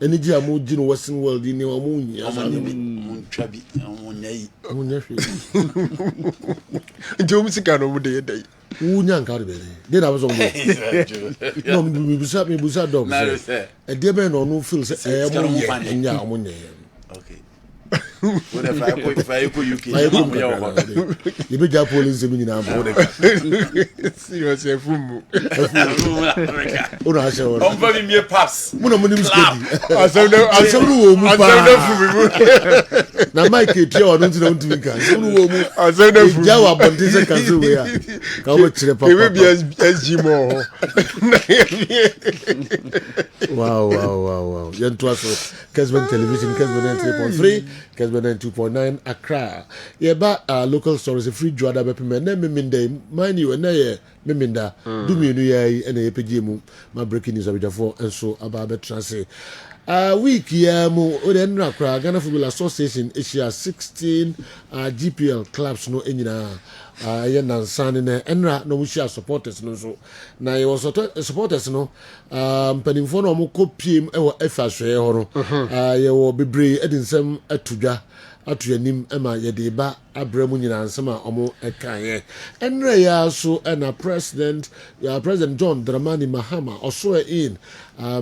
Any jamu in Western world in your moon. Jomusicano would day. Unyan Carbe. Then I was on no, me busa dog. A dear man or no feels a money. Okay. If I put UK, you be a police in our border. Seriously, Fumu. I'm very near pass. Now, Mike, you don't know to make us. I said, Jawa, but this is a SG more. Wow. Young Twasso, Kessben Television, Kessben 3.3, Kessben 2.9, Accra. Yeah, but local stories, a free Joada Bepiman, mind you, and meminda du mienu yai ene yepegye mu ma breaking news abidjafo enso aba betrase week ya mu ode nra kra Ghana Football Association Asia 16 GPL clubs no enyina ye nansane na enra no mu share supporters no so na ye was supporters no mpanimfo no mo kopiem e wo efahwe ho no ye wo bebre edinsem atudwa atuanim ema ye de ba abramu nyina nsem a omo ekaye enra ya so na president John Dramani Mahama also in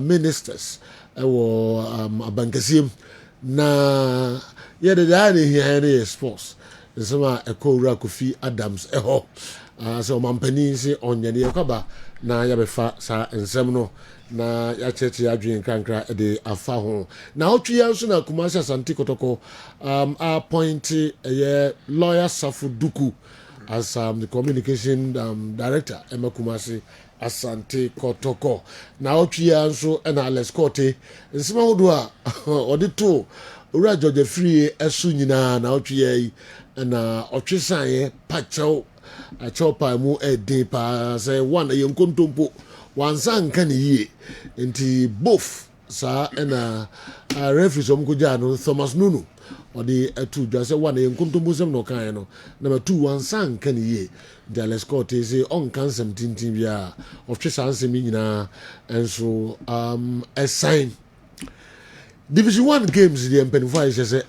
ministers ewo abankasiem na ye de da ne hia sports nsema ekowura Kofi Adams eho so mampani si onyane yakaba na yabefa sa nsem no na ya cheche adwen krankra de afa ho na otwia so na Kumasi Asante Kotoko appoint lawyer Safu Duku as the communication director Kumasi Asante Kotoko na otwia so na Alex Kote nsema hodo a odito ura George Free esu nyina na otwia yi na otwesan pacho achopa mu ede pa say one yenkontompo wansan kan yie enti both sa na referee om koja no Thomas Nunu odi atu dwa say one yenkontompo sem no kan no number 2 wansan kan yie Dallas Court say on kan sem tintin bia otwesan sem nyina enso assign Division 1 games the Mpenify say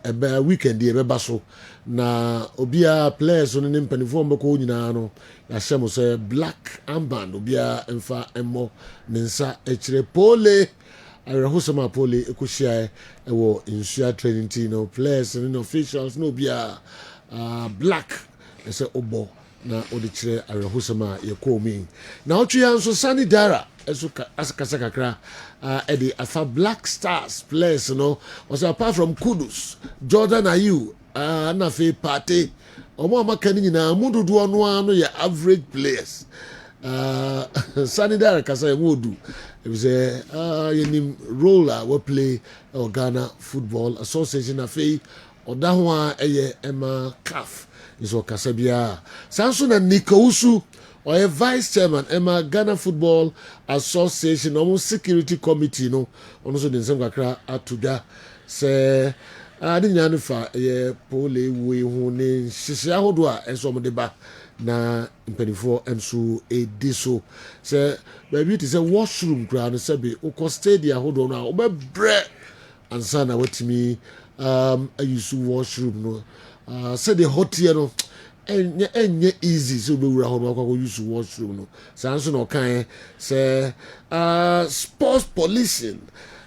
ebe weekend the ebe so na obia players on the Mpenifo mbeko nyina no ya shemo say black armband obia emfa emmo nensa echire Pooley ayehosema Pooley ekuhia ewo insua training team no players and officials no obia black say obo na odichire ayehosema yekomi na otwia nso Sani Dara esu asakasa kakra Eddie afa Black Stars players no was apart from Kudus Jordan Ayew na fe party omo amakani nyina mududu ono ano ya average players Sani Dara kasa yemodu it was yenim roller we play Ghana Football Association afi odaho a eye ema CAF iso kasa bia sanso na Nikousu or a vice chairman Emma Ghana Football Association almost security committee no also the same kakra atuda say adi nyane fa ye Pooley we hu ne hihia hodo a enso mo de ba na mpanifo enso ediso say baby it say washroom kra no say be uko stadium hodo no a obebre ansa na watimi ayusu washroom no say the hotel no enye easy so be wura ho no akwa use washroom no sanso no kan say sports policing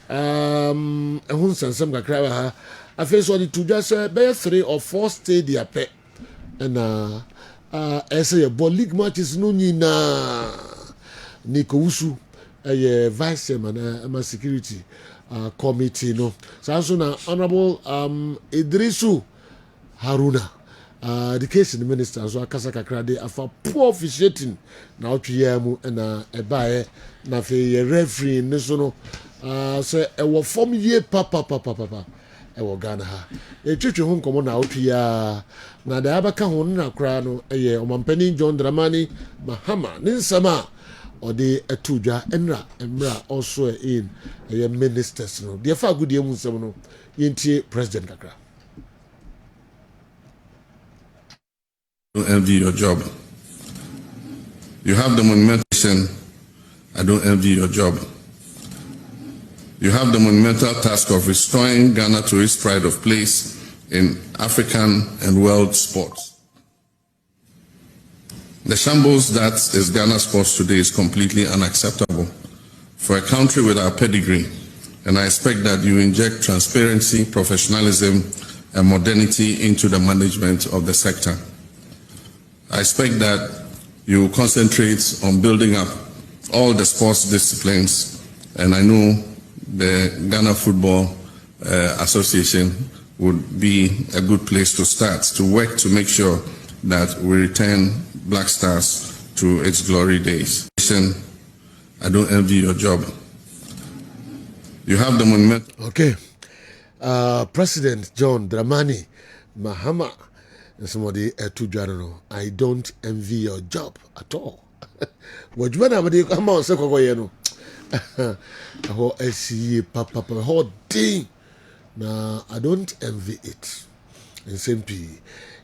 ehun sansam kakra ha afi so the to just be 3 or 4 stadia pe na say ball league matches no nyina Nikousu vice chairman ama security committee no sanso na honorable Idrisu Haruna education minister so akasa kakra de afa poor officiating na otwia mu na ebae na fe ye referee ne so no say e wo form ye papa e wo Ghana ha e twetwe ho nkomo na otwia na da abaka ho na kra no ye omampani John Dramani Mahama ne nsama ode atudwa enra emra also in ye ministers no de fa gudie mu nsam no yentie president kakra. I don't envy your job. You have the monumental. I don't envy your job. You have the monumental task of restoring Ghana to its pride of place in African and world sports. The shambles that is Ghana sports today is completely unacceptable for a country with our pedigree, and I expect that you inject transparency, professionalism, and modernity into the management of the sector. I expect that you concentrate on building up all the sports disciplines, and I know the Ghana Football Association would be a good place to start, to work to make sure that we return Black Stars to its glory days. I don't envy your job. You have the monument. Okay. President John Dramani Mahama. Somebody to Jarano, I don't envy your job at all. What you want come on, Sequoia? Oh, I see, papa, hot thing. Now, I don't envy it. And simply,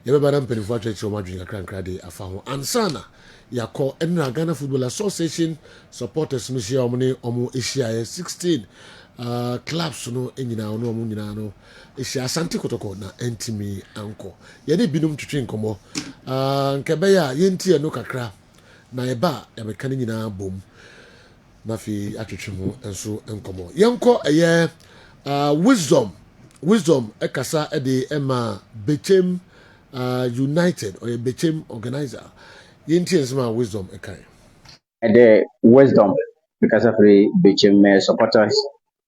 you ever been penny for church or margin a crank craddy, a found Ansana. Ya call Enna Ghana Football Association supporters Monsieur Omni Omo Asia 16 clubs no enyina no omo nyina no Asia Asante Kotoko na entimi anko ye de binum twetwe nkomo nkebe ya yentie no kakra na eba ya meka nyina bom na fi atwetwe ho enso nkomo yenko eye wisdom ekasa ede ema Bechem United or a Bechem organizer. Yentie my wisdom ekai. The wisdom because of the Bechem supporters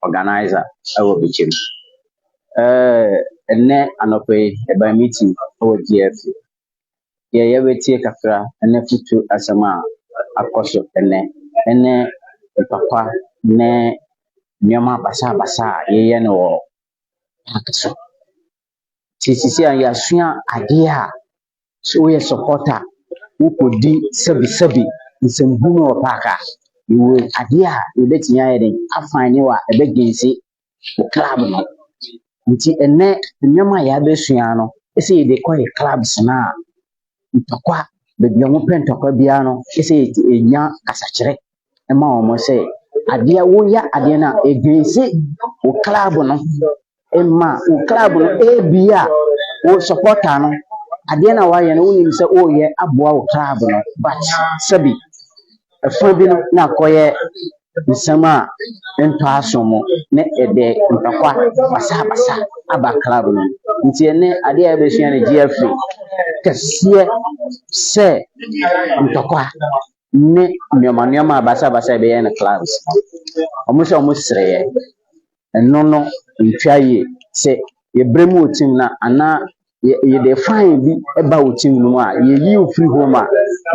organizer our Bechem. And anope by meeting our GFA. Yeah, we take after and to asama akoso and papa ne nyama basa ye no so. Sisi ya sua adea so we supporter who could di sebi nsɛmhunu ɔpaaka iwe adeɛ a yɛbɛtumi ayɛ den afane wa ɛbɛgensi wo club no nti ɛnɛ nneɛma a yɛabɛsua no ɛsɛ yɛde kɔ yɛ clubs no a ntɔkwa baabi a wɔpɛ ntɔkwa biara no ɛsɛ yɛnya kasakyerɛ ɛma wɔn sɛ adeɛ woyɛ adeɛ no a ɛgensi wo club no ɛma wo club no ebia wo supporter no adeɛ na wayɛ no wonim sɛ woyɛ aboa wo club no but sɛbi ɛfa bi no na akɔyɛ nsɛm a ntɔ aso mu ne ɛde ntɔkwa basa aba club no nti ɛne adeɛ a yɛbɛsua no GFA kɛseɛ sɛ ntɔkwa ne nneɛma basa yɛbɛyɛ no clubs ɔmo sɛ ɔmo serɛɛ ɛno no ntwa yie sɛ yɛbrɛ mu wɔ team na anaa yɛde fine bi ɛba wo team no mu a yɛyi ofiri hɔ ma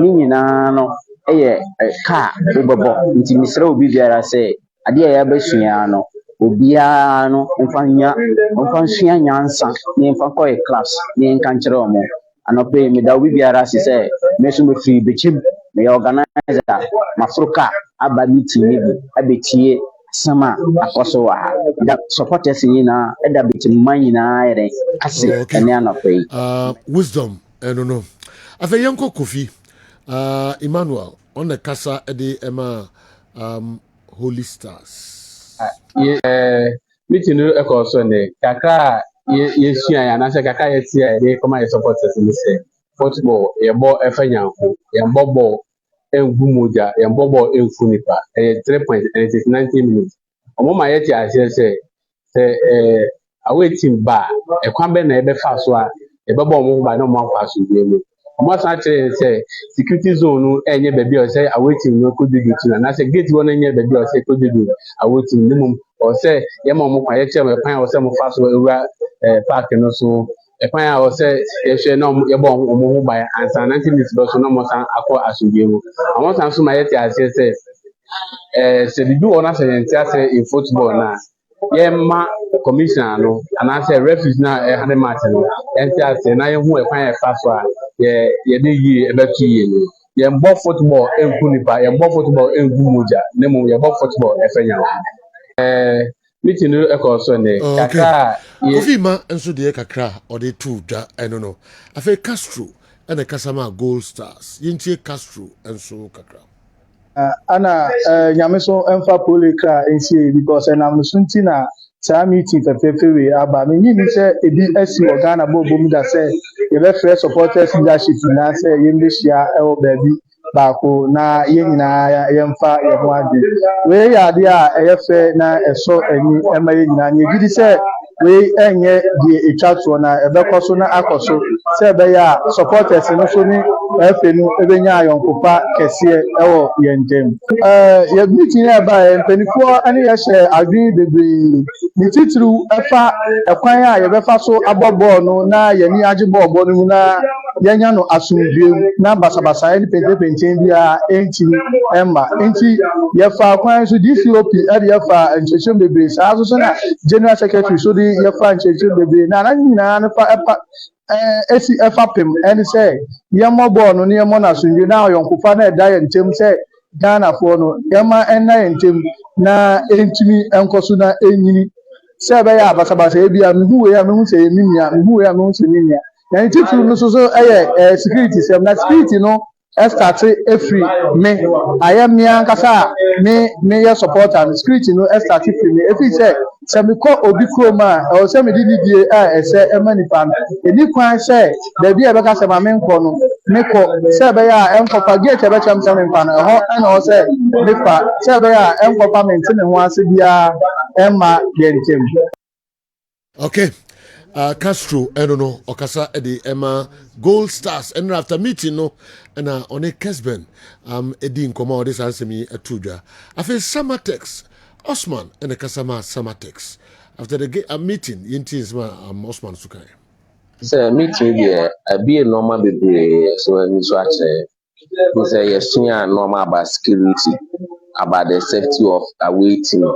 ne nyinaa no ɛyɛ car wobɛbɔ nti misrɛ obi biara sɛ adeɛ a yɛabɛsua no obiara no mfa nsua nyansa ne mfa kɔyɛ class ne nka nkyerɛ ɔmo anɔpɛ meda obi biara ase sɛ me so mefiri Bechem meyɛ organizer maforo car aba meeting ne bi abɛtie sama akɔso wa da supporters nyinaa ɛda Bechem man nyinaa yɛrɛ ase ɛne anɔpɛ yi wisdom ɛno no afɛ yɛnkɔ Kofi Emmanuel on the casa ede Emma Holy Stars meeting no ɛkɔ so ne kakra yɛsua ya na sɛ kakra yɛtia yɛde kɔma yɛ supporters ne sɛ football yɛbɔ ɛfɛ nyanko yɛbɔ ball engu moja yɛbɔ ball enfu nipa ɛyɛ 3 points and it is 90 minutes ɔmo ma yɛte ahyɛ sɛ away team ba ɛkwan bɛ na yɛbɛfa so a yɛbɛbɔ ɔmo ho ba na ɔmo akɔ asodie mu ɔmo asan kyerɛ sɛ security zone no ɛnyɛ baabi a ɔsɛ away team no kɔdu gate no anaasɛ gate wɔ no ɛnyɛ baabi a ɔsɛ kɔdu away team no mu ɔsɛ yɛma ɔmo kwan yɛkyerɛ mo ɛkwan a ɔsɛ mo fa so ewura park no so ɛkwan a ɔsɛ yɛhwɛ na yɛbɔ ɔmo ho ban ansa 90 minutes bɛ so na ɔmo san akɔ asodie mu ɔmo san so ma yɛte aseɛ sɛ sɛ bibi wɔ na sɛ yɛnte asɛ in football na yɛma commissioner no anaasɛ referees na ɛhane match no yɛnte asɛ na yɛhu ɛkwan yɛfa so a yɛde yie ɛbɛto yie no yɛmbɔ football enku nipa yɛmbɔ football engu moja ne mu yɛbɔ football ɛfɛ nyawo meeting no ɛkɔ so ne kakra Kofi ma nso de kakra ɔde to dwa ɛno no afɛ Castro ɛna kasama Gold Stars yɛntie Castro nso kakra ana nyame so emfa Pooley kra nsie because enam so ntina saa meeting fefefe we aba me nyini sɛ ebi asi Ghana bobo mu da sɛ yɛbɛfrɛ supporters leadership na sɛ yɛmbɛhyia ɛwɔ baabi baako na yɛnyinaa yɛmfa yɛho ade we yɛ ade a ɛyɛ fɛ na ɛsɔ ani ɛma yɛnyinaa yɛgidi sɛ we enye die etwatso na ɛbɛkɔ so na akɔ so sɛ ɛbɛyɛ a supporters no so ni ɛfɛ no ɛbɛnya ayɔnkopa kɛseɛ ɛwɔ yɛn ntam yɛ meeting ɛba mpanifoɔ ɛne yɛhyɛ adwene bebree ne titiriw ɛfa ɛkwan a yɛbɛfa so abɔ bɔɔl no na yɛni agye bɔɔl no mu na yɛnya no asomdwem na basabasa ne pɛntɛpɛntɛn bi a ɛnti ɛmma nti yɛfa kwan so DCOP ɛde yɛfa nkyɛnkyɛn bebree saa so na general secretary so de yɛntumi yɛfa nkyɛnkyɛn bebree na na nyinaa no fa ɛpa esi ɛfa pem ɛne sɛ yɛmmɔ bɔɔl no ne yɛmmɔ n'asomdwe na ɔyɔnkofa na ɛda yɛn ntam sɛ Ghanafoɔ no yɛma ɛnna yɛn ntam na ɛntumi ɛnkɔ so na ɛnyini sɛ ɛbɛyɛ abasabasa ebi a mehu wei a mehu sɛ yɛ me nua mehu wei a mehu sɛ me nua na ne titiri no so ɛyɛ security sɛm na security no ɛstarte efiri me ayɛ me ankasa a meyɛ supporter no security no ɛstarte firi me efiri sɛ mekɔ obi kurom a ɛwɔ sɛ mede ne die a ɛsɛ ɛma nipa no ɛni kwan sɛ baabi a ɛbɛka sɛ ma menkɔ no mekɔ sɛ ɛbɛyɛ a ɛnkɔfa gate ɛbɛkyerɛ me sɛ memfa no ɛhɔ ɛna ɔwɔ sɛ mefa sɛ ɛbɛyɛ a ɛnkɔfa mente me ho ase biara ɛmma yɛn ntam. Okay. Castro, I don't know, Okasa Eddie Emma Gold Stars, and after meeting, no, and on a Kessben, Eddie in Command, this answer me a tuja. I feel summer text, Osman, and a Kasama summer text. After the meeting, Yintis, Osman Sukai. So, meeting here, be a normal baby, so when you watch we say, yes, normal about security, about the safety of awaiting.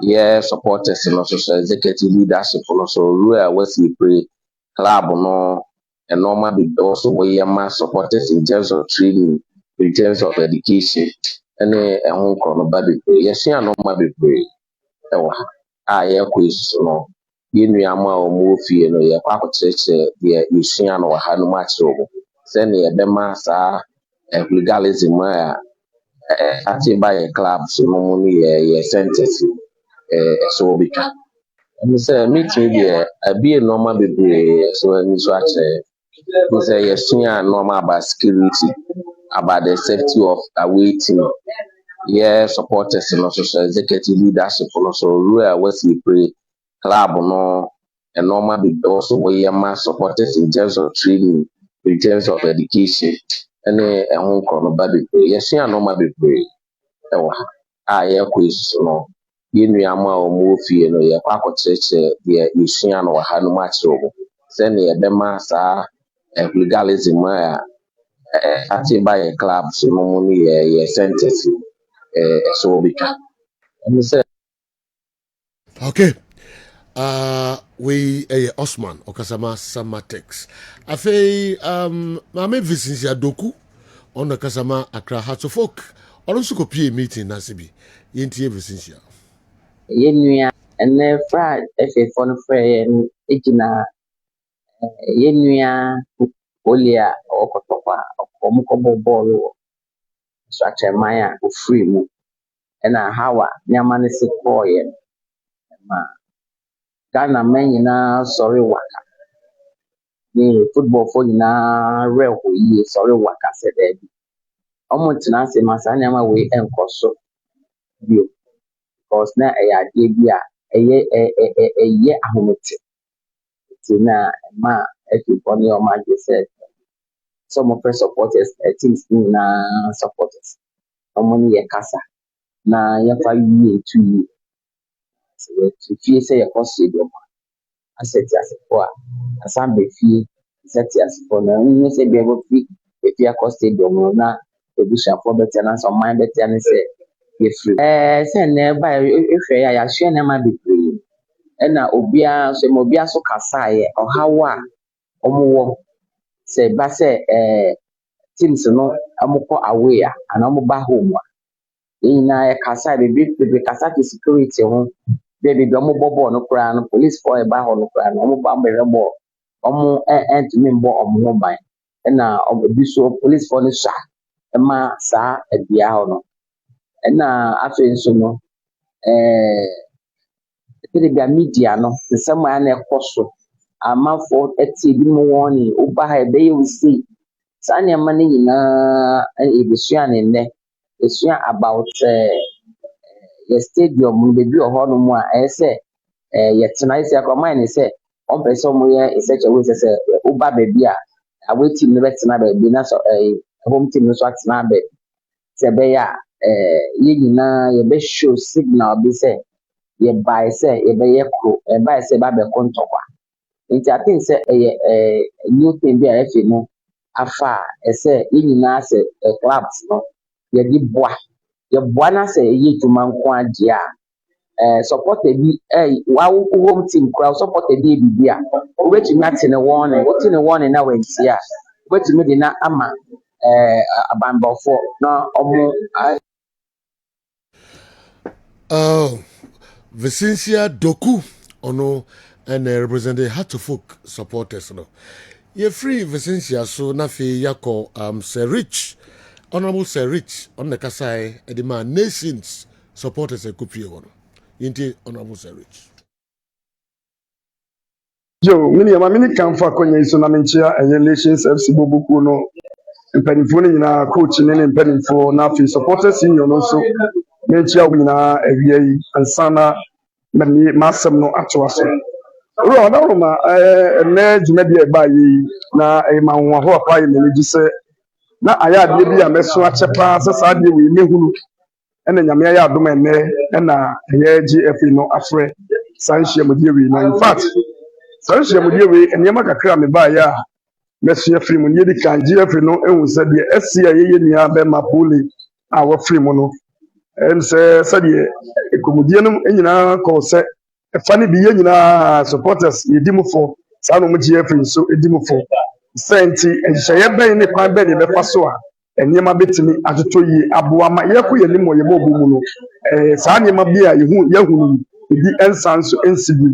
Yeah, supporters and also executive leadership and also rural Wesley Pray club no and normal be also where mass supporters in terms of training, in terms of education, and a home corner baby pray. Yes, yeah, normal be pray. Yeah, quiz no. You know, movie, no, yeah, Papa Church, yeah, you see, I know how much over. Send the massa legalism, actually by a club, so no money, yeah, sentence. So we can. And say meeting there, be a normal baby. So when you watch, we say yes, normal about security, about the safety of awaiting. Yeah, supporters and also executive leadership and also rural Wesley Pray club no and normal baby also where mass supporters in terms of training, in terms of education, and a home corner baby. Yes, normal baby. Yeah, quiz no. You know, movie, no, yeah, Papa Church, yeah, you see, I know how much over. Send the massa legalism, actually by a club, so no money, yeah, sentence, so we can. Okay. We Osman Okasama Samatex. I say Mame Vicinsia Doku on the Kasama Accra Hearts of Oak. Also copy a meeting Nasibi. Yinti Vicinsia. Yenuya and Friday if you phone friend Ejina Yenuya Olia or Kotopa or Mukobo Bolo structure Maya who free mu and a Hawa Yamani Sikoyen Ghana men na sorry waka the football for na real ye sorry waka said there Omotina se Masanyama we and Koso view because na a idea a year ahomete na ma everybody on my said some of the supporters teams na supporters omoni ye kasa na ya 5 years 2 years to fie say your cost stadium asset as for asam be fie set as for na you say be able fie if you cost stadium na edition for better na some mind better na say you free say na ba if ya share na ma be free na obia so mo bia so kasa ye ohawa omowo say ba say teams no amukọ away and amuba home na e kasa be kasa to security ho baby do mo bobo no kra no police for e ba ho no kra no mo ba mbere bo omo to me mbo omo ban na obi so police for no sha e ma sa e bia ho no na afi nso no the media no the sama na ekoso amafo eti bi mo woni oba ha be you see sanya mane nyina ebesua ne nne esua about the stadium be bi oho mu a ese yetena ise akoma ne se on person mo ye such a way say oba be bi a away team ne betena be bi na so home team no so atena be se be ya ye nyina ye be show signal be say ye buy say ye be ye kro e buy say ba be kontokwa nti I think say new thing be a efe no afa ese nyina se clubs no ye di boa ye boa na se ye tuma nko age a supporter bi wow home team crowd supporter bi bibia obetumi ate ne warning wote ne warning na wansi a obetumi de na ama abanbofo na omo Vicencia Doku ono and represented Hatofok supporters no. Ye free Vicencia so na fe yako Sir Rich, Honorable Sir Rich on the Kasai edema nations supporters e kupie ono. Yinti Honorable Sir Rich. Joe, mini kan fa kwenye iso na menchia nations FC Bobuku no mpanimfo ni nyina coach ne mpanimfo na fi supporters union no so menchia nyina awia yi ansana mani masem no atwaso. Ro na ro ma na djumadi e ba yi na e ma ho ho pa yi me ji se na aya de bi a meso achepa se sa de we mehunu ena nyame ya adom ene na ye GFA no afre sanhye modie we na in fact sanhye modie we enema kakra me ba ya meso free mu ye di kan GFA no ehun se de asia ye nia be ma Pooley a wo free mu no en se de ekomudie no enyina ko se fani bi ye nyina supporters ye dimufo sa no mu GFA so edimufo senti enhye ben ne kwan ben ne be fa so a enema betimi atoto yi aboa ma yeko ye nimo ye bobu mu no saa nema bi a yehunu bi ensanso ensibi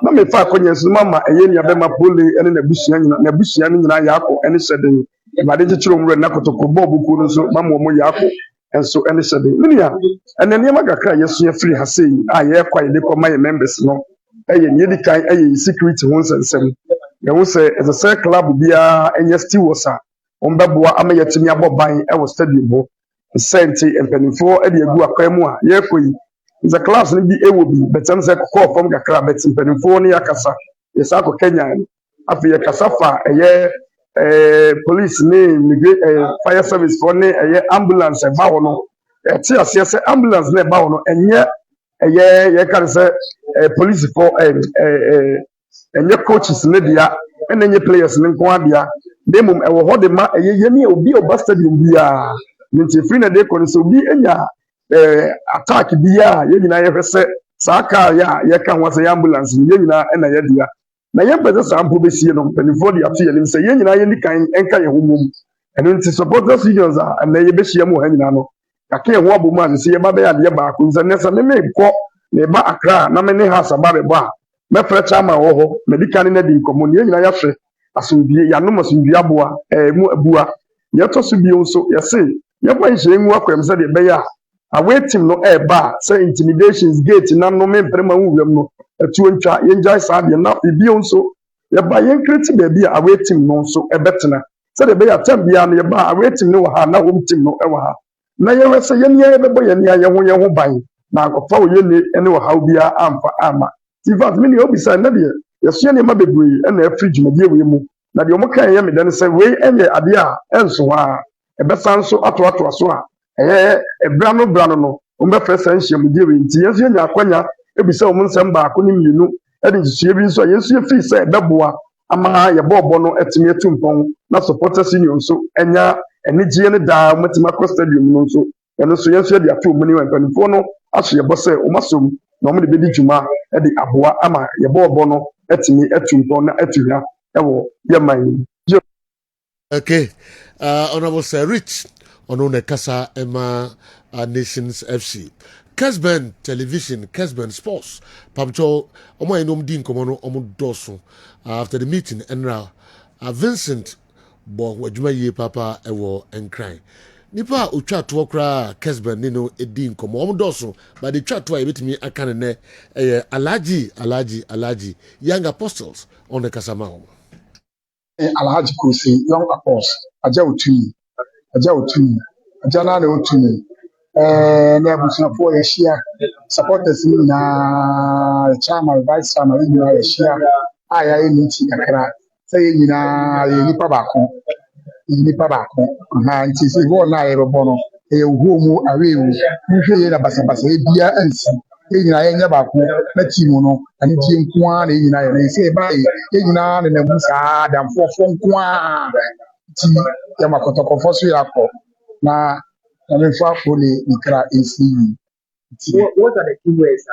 na me fa akonye so mama eye nia be ma Pooley ene na busia ni nyina yako ene hyeden ibade chichiro mu na kotoko bobu ku no so mama mo yako enso ene hyeden minia ene nema kakra yeso ye free ha sei a ye kwa ye ko ma ye members no eye nye di kan eye security ho nsensem ye wo se as a cell club bia enye stewards ombeboa ama yetimi aboban e wo stadium ho senti empanifo e de egu akwan mu a ye koyi the class ni bi ewo bi betem se ko form kakra bet empanifo ni yakasa yesa ko Kenya afi yakasafa eye police ni fire service for ni eye ambulance ba wo no ti ase se ambulance na ba wo no enye eye ye kan se police for enye coaches ne dia enye players ne nko abia demum ewo ho de ma yemi obi oba stadium bia nti free na de ko so obi enya attack bia ye nyina ye hwese saka ya ye kan wase ambulance ye nyina na ye dia na ye pese sample be sie no penifo de ato ye nim se ye nyina ye ni kan enka ye homom eno nti supporters unions a na ye be hia mo ha nyina no aka ye ho abomu a se ye ba be ya de ba ko nse nesa me ko me ba Accra na me ne ha saba be ba me frecha ma wo ho medical na di komo ye nyina ya hwe asubie ya no masubie aboa mu abua ye to so bio so ye se ye kwa nhye nwu akwem se de be ya away team no ba say intimidations gate na no me prema wuwem no atu ntwa ye njai sa de na bio so ye ba ye kreti be bia away team no so betena se de be ya tem bia no ye ba away team no ha na home team no wa ha na ye we se ye nia ye be bo ye nia ye ho ban na akọfa wo ye ne ene wa ha bia amfa ama ti vat me ne obi sa na de yeso ne ma bebree na afri dwumadie we mu na de omo kan ye me den se we enye ade a enso ha ebesan so ato so a brano no ombe fresa nhye mu die we nti yeso nya akwanya ebisa omo nsem ba ko ne mienu e de hye bi nso yeso fi se ebeboa ama ye bobo no etimi etumpon na supporters union so enya enigye ne da matima ko stadium no so eno so yeso de ato mu ni wan panifo no aso ye bose o masom na omo de bedi dwuma e de aboa ama ye bobo no etimi etumpon na etuhia ewo ye man. Okay, Honorable Sir Rich ono ne kasa ema Nations FC Kessben television Kessben sports pamcho omo enom din komo no omo doso after the meeting enra Vincent bo wadwuma ye papa ewo enkran nipa otwa to kra Kessben ni no edin komo omo doso but the twa to ebetimi aka ne Alhaji young apostles on the kasama omo Alhaji Kusi young apostles aja otuni aja na otuni na abusuafo yɛ hyia supporters nyinaa chairman vice chairman nyinaa yɛ hyia a yɛayɛ meeting kakra sɛ yɛn nyinaa yɛ nipa baako nti sɛ bɔɔl no a yɛbɛbɔ no ɛyɛ wuo mu aweewu nhwɛ yɛ na basabasa ebia ansi yɛn nyinaa yɛnyɛ baako na team no ɛne tie nko ara na yɛn nyinaa yɛ na sɛ yɛn nyinaa nenam saa damfoɔfoɔ nko ara nti yɛma kɔtɔkɔfoɔ so yɛ akɔ na Pooley Nikra ACU. What are the key words?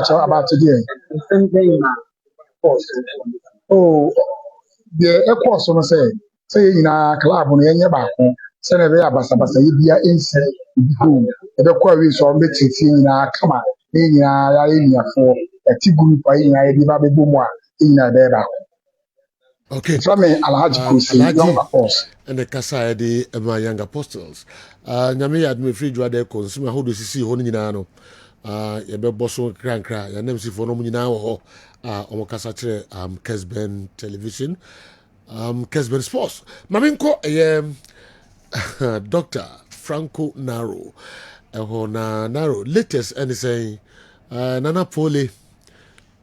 about today. Oh, the course on say in a club on any back. Senator Abasa, you be in who the query so make it in a come in a for a T group in a baby boomer in a there. Okay. So I mean, Alhaji Kusi, young apostles. And the Kasa de my young apostles. Nyame ad me free dwade consumer how do see ho nyina no. Ye be boso krankra, ya nem si fo no nyina wo ho. Omo kasa kire Kessben television. Kessben sports. Maminko Dr. Franco Naro. Naro latest and saying Nana Pooley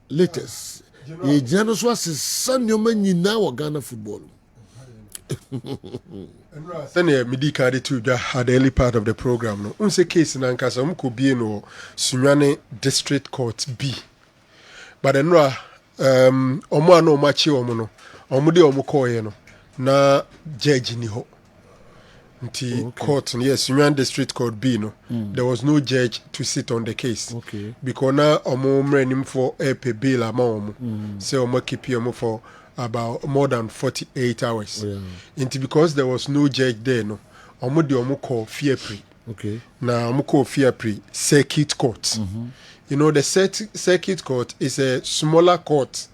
latest. Ye jano so asesa nyoma nyina wo Ghana football. Then midi card to the early part of the program no. Unse case na nkasa mko bie no Sunyane District Court B. But then omo ano machi omo no. Omo de omo koye no na judge ni ho. Nti court yes Sunyane District Court B no. There was no judge to sit on the case. Okay. Because na omo mrenim for pay bail ama omo. Say omo keep omo for about more than 48 hours. Because there was no judge there no. Omo de omo call fear pre. Okay. Na omo call fear pre circuit court. You know the circuit court is a smaller court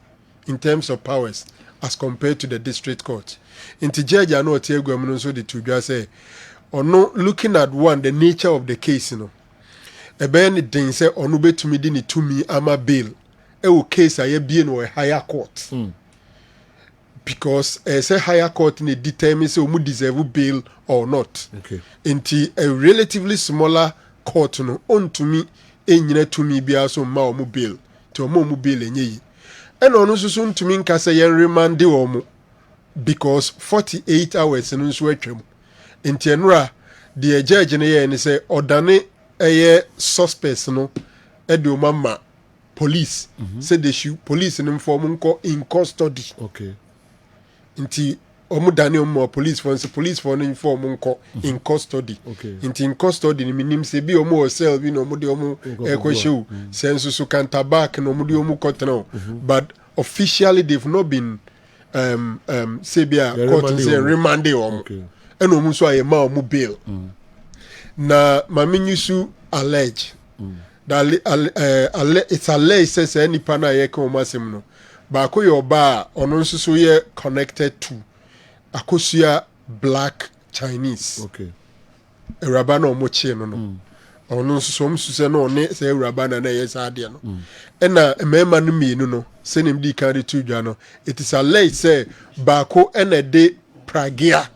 in terms of powers as compared to the district court. Inti judge I know tell go so the to say or no looking at one the nature of the case you know. E be ni den say onu betumi di ni tumi ama bail. E o case aye bi no a higher court. Because say higher court ni determine say omu deserve bail or not. Okay. Inti a relatively smaller court no on to me enyina tumi bia so ma omu bail. To omu bail enye yi. And ono so so ntumi nka say yen remand omu because 48 hours no so atwam. Inti enura the judge ne ye ni say odane eye suspects no e de mama police say they should police in inform nko in custody. Okay. Inti omu dane omu police for inform nko in custody. Okay. Inti in custody ni minim se bi omu o cell bi no omu de omu ekoshew sense so kanta back no omu de omu kotena. But officially they've not been sebia court say remand omu. And omu so aye ma omu bail. Na mami nyusu allege that it's alleged says any pana ye ko masem no ba ko yo ba ono nso so ye connected to akosua black Chinese. Okay. Eraba na omo che no no ono nso so msuse no ne say eraba na ye sa ade no na emema no mienu no se nim di kan to dwa no it is alleged say ba ko na de pragia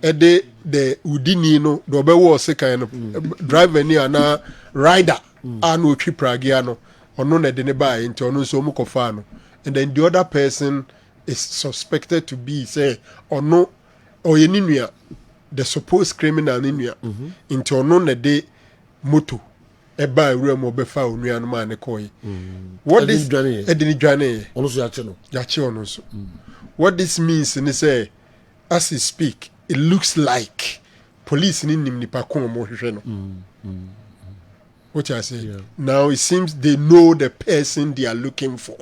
ede the udini no do be wo se kan no driver ni ana rider anu otwi pragia no ono na de ne ba nti ono so mu kofa no and then the other person is suspected to be say ono oyeninua the supposed criminal ninua nti ono na de moto eba ewura mo be fa onua no ma ne koyi what this edini dwane ono so yache no ono so what this means ni say as he speak it looks like police ni nim nipa ko mo hwehwe no what I say now it seems they know the person they are looking for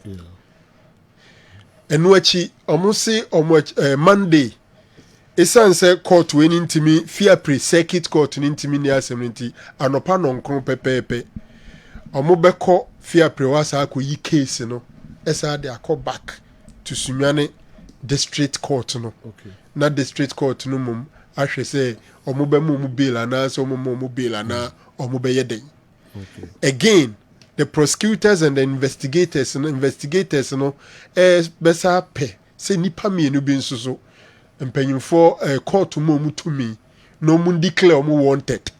and wachi omusi Monday esan say court we ntimi fear pre circuit court ntimi ni assemblity anopa nonkron pepepe omo beko fear pre wasa akoyi case no esa de akọ back to Sunyane District Court no. Okay. Na District Court no mum ahwe say omo be mu bail ana so omo bail ana omo be yeden. Okay. Again, the prosecutors and the investigators no besa pe say nipa mienu bi nso so mpanyimfo court mo mutumi no mu declare omo wanted.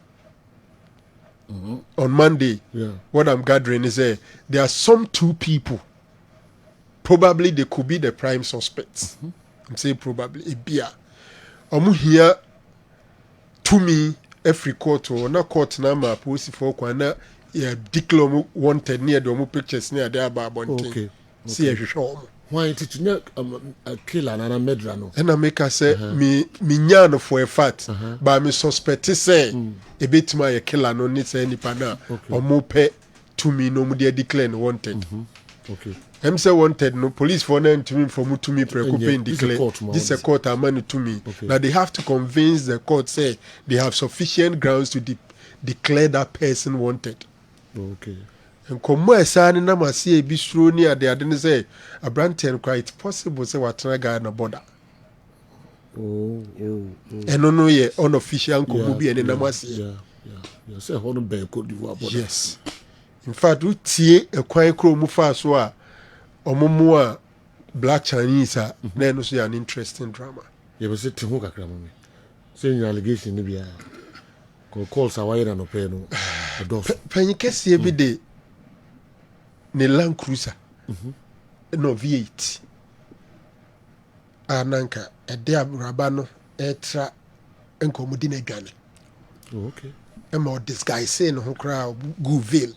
On Monday, what I'm gathering is there are some two people. Probably they could be the prime suspects. I'm saying probably a beer. Omu here to me every court or na court na ma posi for kwana ya declare wanted near the omu pictures near there about bonting. Okay. See a show. why did you a killer and a medrano? And I make her say me nyan for a fact, but me suspect say a bit my killer no needs any pana or more pay to me no more declare wanted. Okay. I'm say wanted no police for them to me for me to me preoccupying declare this a court money to me. Now they have to convince the court say they have sufficient grounds to declare that person wanted. Okay. And come more sign na ma see a bistro near the didn't say a brand quite possible say what guy na border. And no ye unofficial be and namasi. Yeah. Say hold be Cote d'Ivoire border. Yes. In fact, we tie a quiet crow mufa so omomo black Chinese na no so an interesting drama. Yeah, but say tiho kakra mo me. Say your allegation ni bia. Calls away na no pay no. Penny kesi every day. Ne Land Cruiser no V8 ananka ede abrabano etra enkomudi na dwane. Okay. Ema this guy say no ho kra go veil.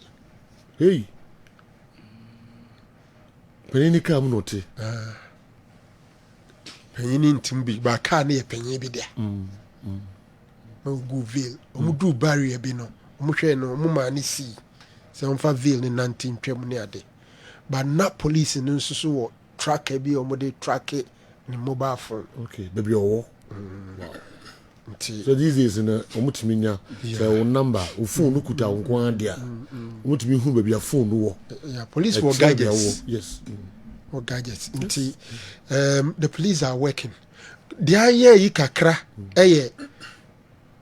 Hey. Penny kam note. Penny ntim bi ba ka na ye penny bi dia. Go veil. Omu do barrier bi no. Omu hwe no omu ma ni si. Se on fa veil ni 19 twem ni ade. But not police in so track a be or mode track it in mobile phone. Okay, baby, wow. So this is in a Omutiminia, so number, phone, look at our one dear. Omutimi who baby a phone. Yeah, police were gadgets. Yes, or gadgets. The police are working. The idea kakra,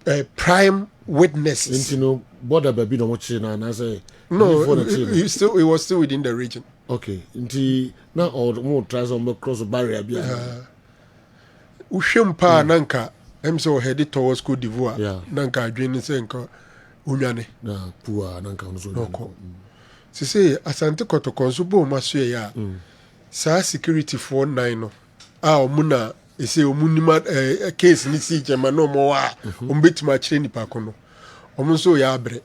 a prime witnesses. You know, border baby no watching and I say. No, it was still within the region. Okay, until now or more tries on cross the barrier. Ushimpa nanka, so headed towards Cote d'Ivoire. Yeah, nanka adwene senko unyane. Na poor nanka no. Se say asante kotoko so bo masue ya. Sa security for 9 no. Omuna ese omunima case ni si jema no mo a ombetima kire nipa ko no. Omunso ya abre.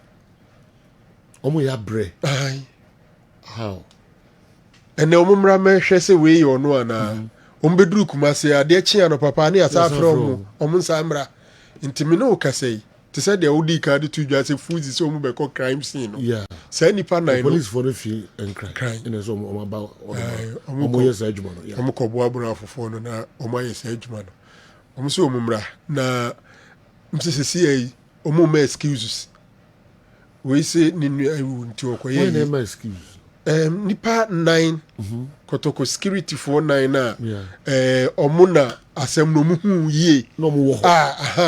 Omo ya bre. Aye. How? And the omumra me hwe se we yo no ana. Ombeduru kumase ade chia no papa ne asa from omunsa mra. Ntimi no kasei. Te said the odi card to just a food is omu be crime scene. Yeah. Say nipa na police for the fee and crime. And so about omo yes adwuma no. Omo ko bo abuna afofo no na omo yes adwuma no. Omo so omumra na msese ai omo ma excuses. We say ninu awu nti okoye. Why name excuse? Nipa 9 kotoko security for 9 na omuna asem no mu ye no mu wo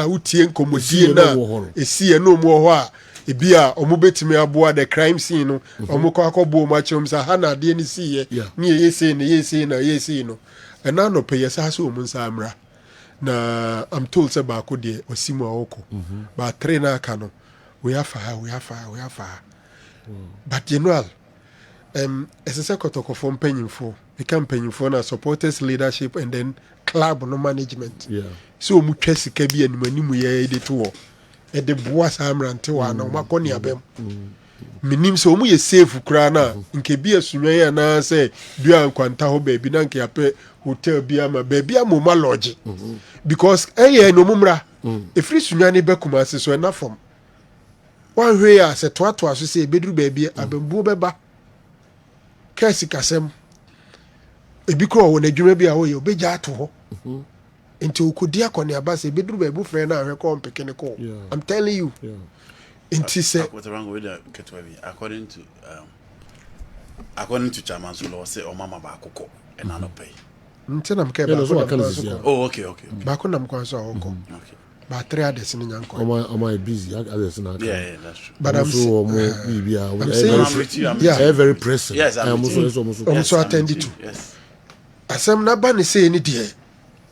utie nkomodie na esie no mu ho a ebia omubetimi aboa the crime scene no omukọ akọbo mu achom sa ha na de ni siye ni yesi no ena no peye sa so omunsa amra na I'm told say ba ko de osimu awoko ba 3 na aka no we have but general as a kotoko from penyinfo become penyinfo na supporters leadership and then club no management so mu twa sika bi animanimu ye de to e de boa samrante wa na makoni abem minim so mu ye safe kura na nke bi asunwan ya na say bia nkwanta ho ba bi na nke ape hotel bi ama ba bi amoma lodge because no mumra e free sunwan be kuma se so na form one way as a to so say bedru ba bi abembu beba kasi kasem ebi kro wo na dwuma bi a wo ye obeja ato ho nti okodi akone abase bedru ba bu frɛ na ahwe ko mpekene ko I'm telling you nti say according to chairman so law say o mama ba akoko e na no pay nti na mke ba oh okay ba ko na mkwanso akoko ba 3 others ni nyanko am I busy others na yeah that's true but I'm very present yes I'm so attended to yes asem na ba ne say ni de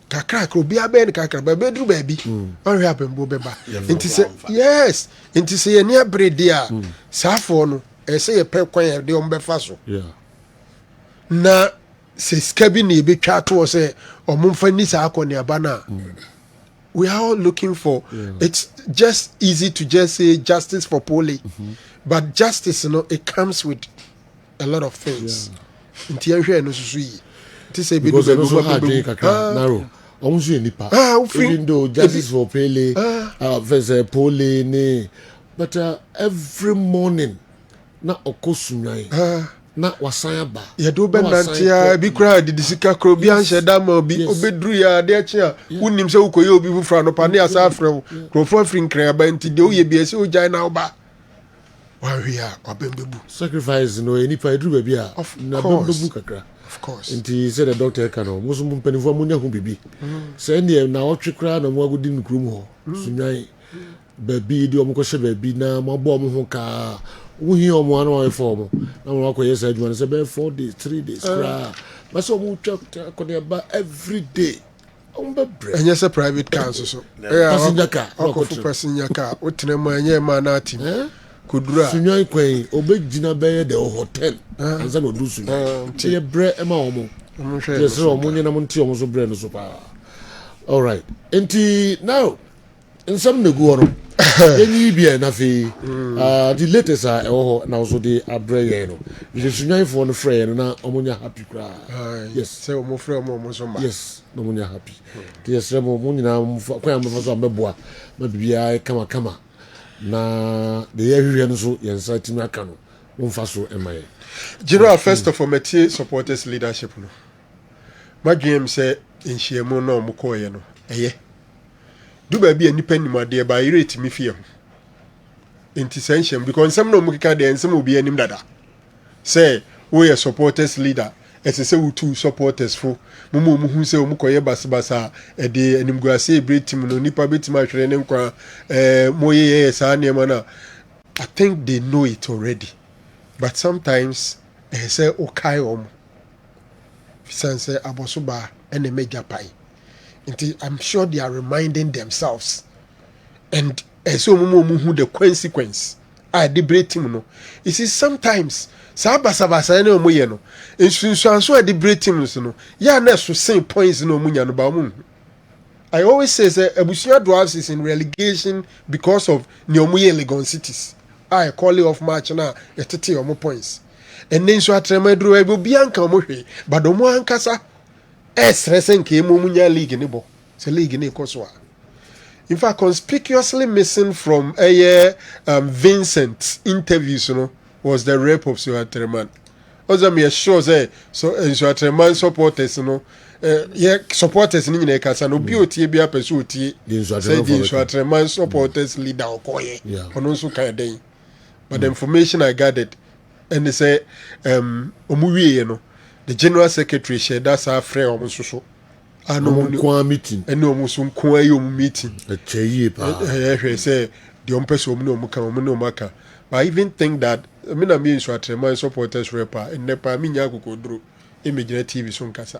kakra ko bia be ni kakra ba bedru ba bi on hwe apembo be ba nti say yes nti say ni abrede a safo no e say ye pe kwan de on be fa so na se skabi ni be twa to say omumfa ni sa akoni aba na we are all looking for it's just easy to just say justice for Pooley but justice it comes with a lot of things nti ahwe no susu yi because also hard drink kakra narrow. Almost you nipa. Even though justice for Pele, versus Pooley ne, but every morning na okosunai. Na wasayaba. Ya do ben nantia bi kra de disika kro bi anhye da ma bi obedru ya de achi a wonim se ukoye obi fufra no pa ne asa afrew krofo afri nkran ba nti de oye bi ese ojan na oba wa hwe a obembebu sacrifice no enipa edru ba bi a na bembebu kakra of course nti say the doctor ka no musu mpanifo mu nya hu bibi say ne na otwe kra na mu agudi nkrum ho sunyan ba bi de omko hye ba bi na mo abo mo ho ka we hear on one form. Now, I said, you say 4 days, 3 days, but so we talk every day. And yes, a private council. So, passenger car, passenger car. What name my man team? Could drive. Sunyan Quay, obey Gina Bay, the hotel, and some do soon. Tea bread, Emma Omo. Yes, Romunian Amonti almost a brand of super. All right. And now, in some the go any be nafi the latest na also the abreye no the sunyan for no friend na omunya happy cry yes say omo frɛ omo so ma yes no omunya happy the yes remo mu nyina kwa am fa so ambeboa ma bibia kama na the yehwe no so yensa timi aka no wonfa so emaye general first of all metie supporters leadership no madwem say nhyiamu na omo koye no eye do baby any penny ma dey by rate me fear intention because some no mukika dey nsem obi anim dada say we are supporters leader ese say we two supporters fo mumu hu say omukoye basbasa e dey animguase e team no nipa betima hwere ne nkwa moye sa ne na I think they know it already but sometimes say okay say abosoba ene meja pai. I'm sure they are reminding themselves. And so who the consequence. I debate him no. You see, sometimes Sabasa no moyeno. And so I debate him no. Ya na so same points no munya no ba mu. I always say Ebusia Dwarfs is in relegation because of Nyomuye Legon cities. I call it off match na etete omo points. And then so atremedro ebu bianca omo but omo ankasa stressing came munya league nibo. It's a league in Koswa. In fact, conspicuously missing from Vincent's interviews, was the rape of Suatreman. Also, me sure say so Suatreman supporters, supporters in the case, no beauty be a pursuit. Say the Suatreman supporters leader Okoye. Also kind but the information I gathered, and they say, Omuye, the general secretary said that's our friend almost so. I know meeting. And no musum meeting. A cheye pa. Say the person no maka. But I even think that I mean so at my supporters rapper and nepa mi nya go dro image TV so nkasa.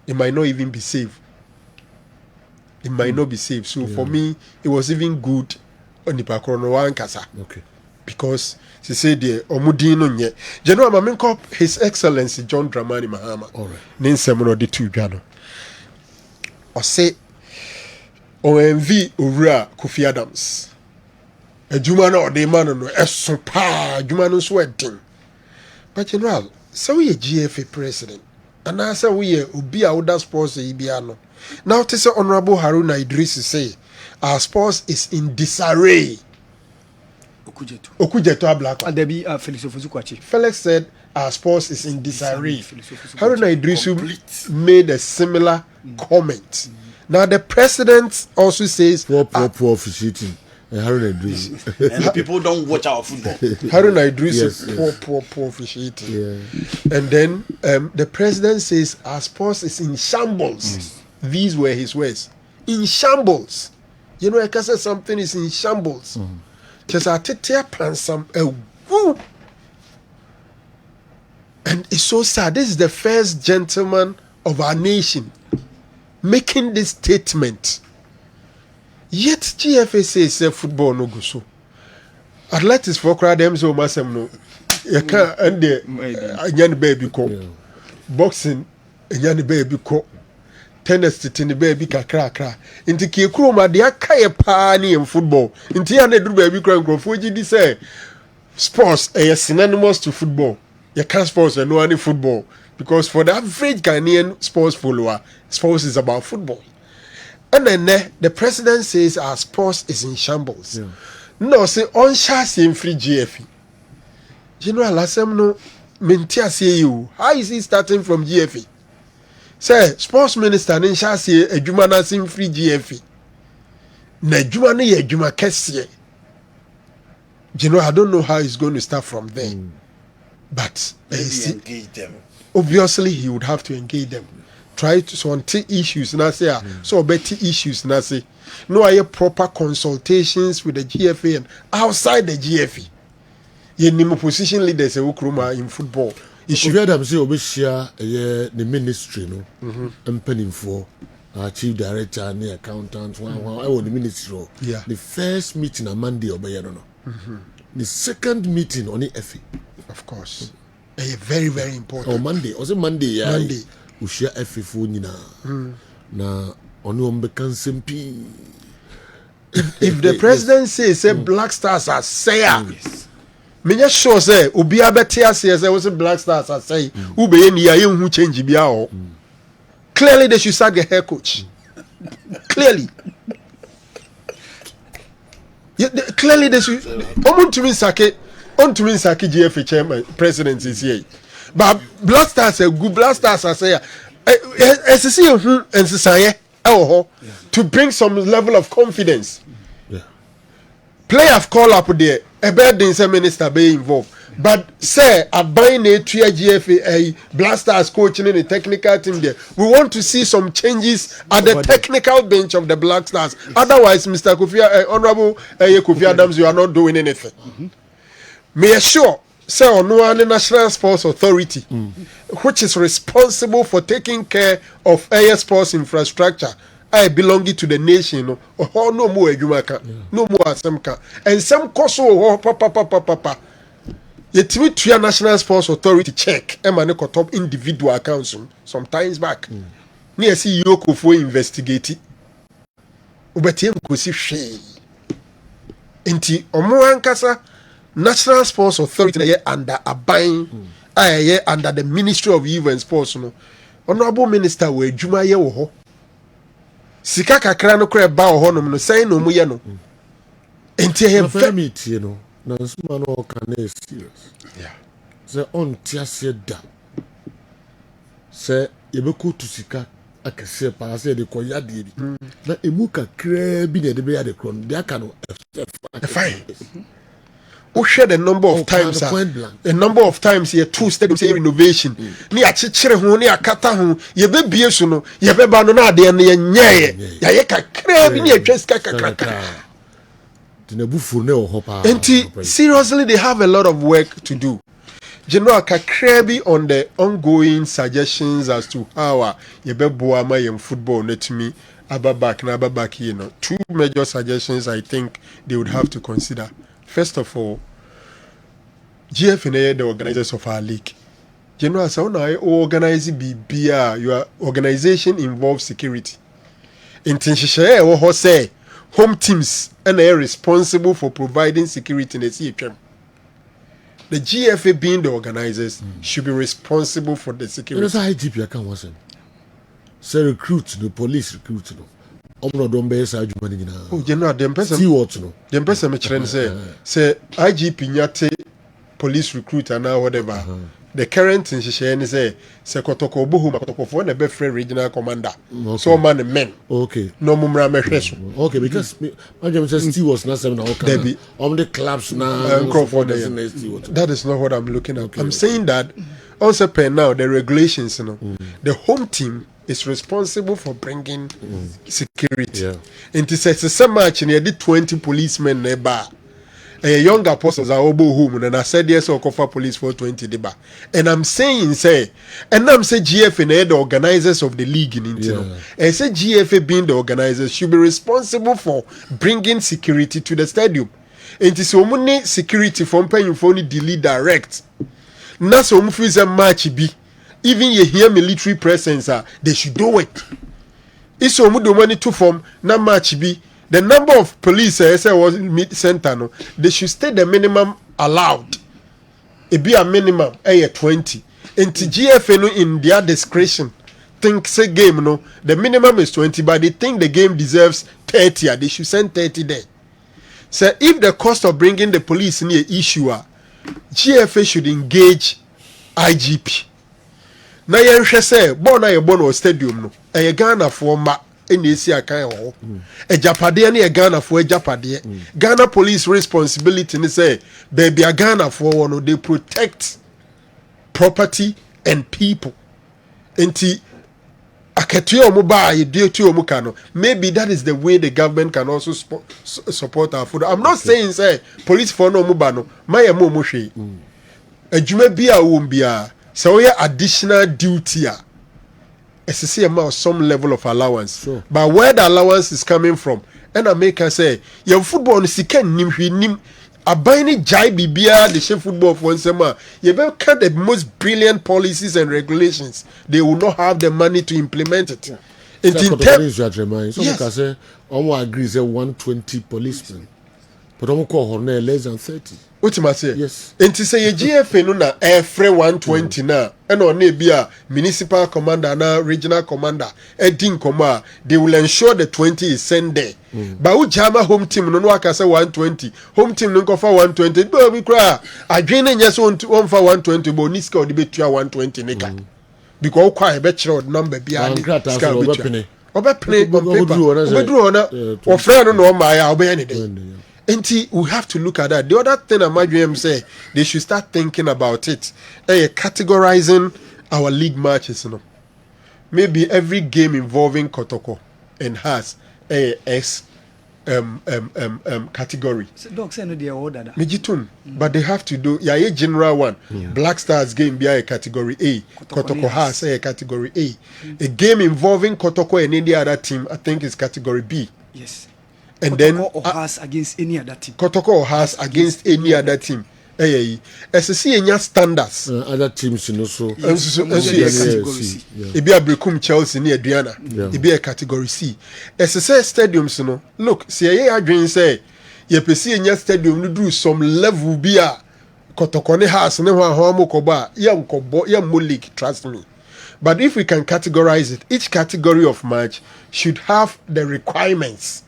It might not even be safe. It might not be safe. So for me it was even good on the pakro one kasa. Okay. Because she said the omudino nye general mamenko his excellency John Dramani Mahama all right ninsem no de tu dwa no o say OMV owura Kofi Adams adwuma na ode man no eso pa adwuma no so edin but general so we GFA president and I say we obi a woda sports e bia no now to say honorable Haruna Idris say our sports is in disarray. Okujeto Ablako. Debi Felix Ofuzukwachi. Felix said our sports is in disarray. Haruna Idrisu made a similar comment. Now the president also says poor officiating. Haruna Idrisu. And people don't watch our football. Haruna Idrisu poor officiating. Yeah. And then the president says our sports is in shambles. These were his words. In shambles. You know, I can say something is in shambles. Just a tear plan some and it's so sad. This is the first gentleman of our nation making this statement. Yet GFA says football no go so. Athletics for crowd them so masem no. You can't and the baby ko. Boxing and baby ko. Tennis to the baby kakra inti ki kroma de akaye pa ni in football inti ya na duru baby kran fuji di say sports synonymous to football you can't sports and no any football because for the average Ghanaian sports follower, sports is about football. And then the president says our sports is in shambles. No, say on chassis in free GFA. General Assem no mentia say you. How is he starting from GFA? Say sports minister in chassis a jumana in free GFA. Na juma ne ye juma kesiye. I don't know how he's going to start from there. But engage them. Obviously he would have to engage them. Try to solve issues na say so better issues na say no are proper consultations with the GFA and outside the GFA. Ye nimo position leaders ukruma in football. Issue Adam say obeshia the ministry no empanimfo chief director and the accountant the ministry. The first meeting on Monday obeyano no. The second meeting on the FA. Of course. Very, very important. On Monday. Was it Monday? Yeah. Monday. We share FA phone na on SMP. If the president says Black Stars are say me just sure say obi abetia say was Black Stars are say who be any who change bia. Clearly they should sack the head coach. Clearly. Clearly they should on to win Saki GFA chairman president is here. But Black Stars are good. Black Stars are say to bring some level of confidence. Players call up there. A bad minister be involved. But say a buying a GFA Black Stars coaching in the technical team there. We want to see some changes at the technical bench of the Black Stars. Otherwise, Mr. Kofi, Honorable Kofi Adams, you are not doing anything. May assure say on one National Sports Authority, which is responsible for taking care of air sports infrastructure. I belonging to the nation. Oh, no more Ejumaka, no more Asemka, and some koso papa. Yet we to National Sports Authority check Emaneko top individual accounts some times back. Near see Yoko for investigate. Ubetiem kusi she. Inti Omoankasa National Sports Authority under a buying under the Ministry of Youth and Sports. No, Honorable Minister we Juma ye wo. Sika kakra no kra ba ho no say no mu ye no. Enti he permit you know. Na nsuma no can serious. Yeah. Say on tiase da. Say yebeko to sika akese pa say de koya de bi. Na emu kakra bi na de be ya de kron. De aka no fine. We share the number of times the number of times here two stadiums say renovation ni achechire ho ni akata ho ye be bie so no ye be ba no na de ne ye nyeye ya ye kakra bi ni atwa sika kakra. Seriously, they have a lot of work to do. General Kakrebi on the ongoing suggestions as to how Yebeboama in football net me Ababak, you know. Two major suggestions I think they would have to consider. First of all, GFA, the organizers of our league. General Sauna organize BBR, your organization involves security. Intention or say home teams and they are responsible for providing security in the CHM. The GFA being the organizers should be responsible for the security. That's how IGP can was say recruit the police recruit no. Omno don be say adwuma ni na. Oh general dem person. See what no. Dem person me chere say IGP nyate police recruit and whatever. The current in Shisha say Kotoko Buhu Makotoko na be friend regional commander. So man men. Okay. No mumra mehweso. Okay, because my Jam says Steve was not seven okay. The clubs now. That is not what I'm looking at. Okay. I'm saying that also per now the regulations, you know, the home team is responsible for bringing security. Yeah. And it says some match and you did 20 policemen nearby. Young apostles are obo home and I said yes or cover police for 20 deba. And I'm saying GFA the organizers of the league in Intino. And say GFA being the organizers should be responsible for bringing security to the stadium. And it's only security from paying for only delete direct. That's so much a match be. Even you hear military presence they should do it. It's so much money to form na match be. The number of police was center no, they should stay the minimum allowed. It be a minimum 20. Into GFA no in their discretion think say game no the minimum is 20 but they think the game deserves 30 they should send 30 there. So if the cost of bringing the police in the issue GFA should engage IGP. Na yenhwe say ball na ye no stadium no e Ghana for ma esi akan ho ejapade na ye Ghana for ejapade Ghana police responsibility ni say baby Ghana for no they protect property and people enti aketu omo ba ye detu omo ka no maybe that is the way the government can also support our food. I'm not saying say police for no omo ba no maye mo hwe adwuma bia wo bia so we additional duty a amount some level of allowance sure. But where the allowance is coming from and I make her say your football is nim abani jai bibia the shame football for sema you better cut the most brilliant policies and regulations they will not have the money to implement it. So yes. Can say almost agree say 120 policemen but almost call her less than 30. What you say? Yes. And to say GFA no na every 120 na and on be a municipal commander na regional commander edin comma they will ensure the 20 is sent there. But who jama home team no waka say 120 home team no go for 120 but we cry adwene nya so on for 120 but niska o de betua 120 nika because kwa e be kire number bia ni ska betua obepene obedru ona o friend no ma ya obey ni dey. And we have to look at that. The other thing I'm say they should start thinking about it. Categorizing our league matches. You know? Maybe every game involving Kotoko and has a S category. So dogs say no they order that. Mejitun, but they have to do a general one. Black Stars game be a category A. Kotoko has a category A. A game involving Kotoko and any other team, I think is category B. Yes. And Kotoko then or has against any other team. Kotoko or has against any other team. SSC enya standards. Other teams you know so. It be a Brekum Chelsea near Adriana. It be a category C. SSC stadiums you know. Look, see Adrian say ye pesi enya stadium no do some level be a Kotoko ne has ne ho mo koba ya nkobo ya mo league, trust me. But if we can categorize it, each category of match should have the requirements.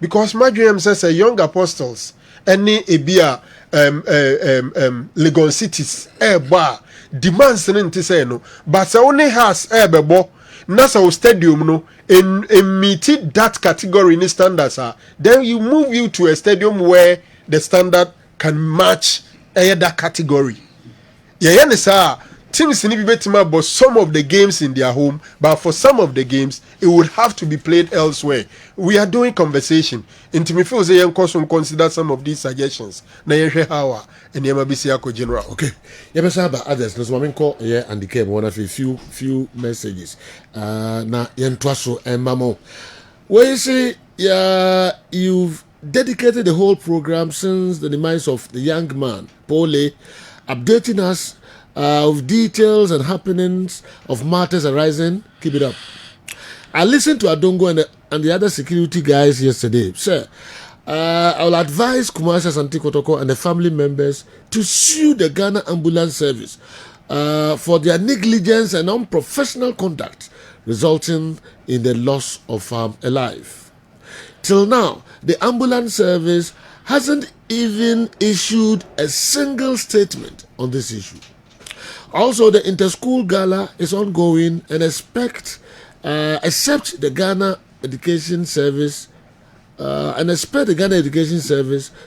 Because my dream says young apostles any ebia Legon cities bar demands nti say no but only has bebo nasa stadium no in meet that category in standards then you move you to a stadium where the standard can match that category. Yeah, sir. Teams in Ibibetima, but some of the games in their home, but for some of the games, it would have to be played elsewhere. We are doing conversation. In Timifil Zayan Kosum consider some of these suggestions. Na Yeshe Hawa and Yamabisiako General. Okay. Yabasaba others, no Swaminko, yeah, and the one of a few messages. Na Yentwaso and Mamo. Where you say, yeah, you've dedicated the whole program since the demise of the young man, Pooley, updating us of details and happenings of matters arising. Keep it up. I listened to Adongo and the other security guys yesterday. Sir, I will advise Kumasi Asante Kotoko and the family members to sue the Ghana Ambulance Service for their negligence and unprofessional conduct resulting in the loss of a life. Till now, the ambulance service hasn't even issued a single statement on this issue. Also, the inter-school gala is ongoing and except the Ghana Education Service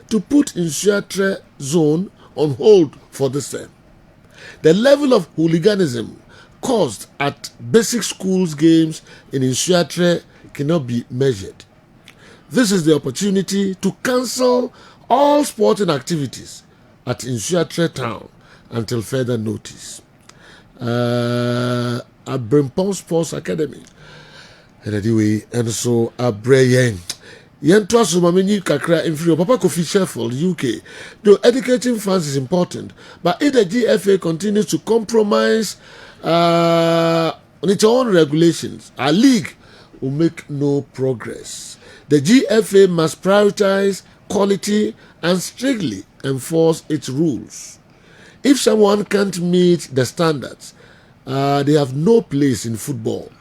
to put Insuatre zone on hold for this term. The level of hooliganism caused at basic schools games in Insuatre cannot be measured. This is the opportunity to cancel all sporting activities at Insuatre town until further notice. At Brimpon Sports Academy. And anyway, and so Abrayeng. Yentwa Sumamini Kakra inferior Papa Kofi Sheffield, UK. Though educating fans is important, but if the GFA continues to compromise on its own regulations, our league will make no progress. The GFA must prioritize quality and strictly enforce its rules. If someone can't meet the standards, they have no place in football.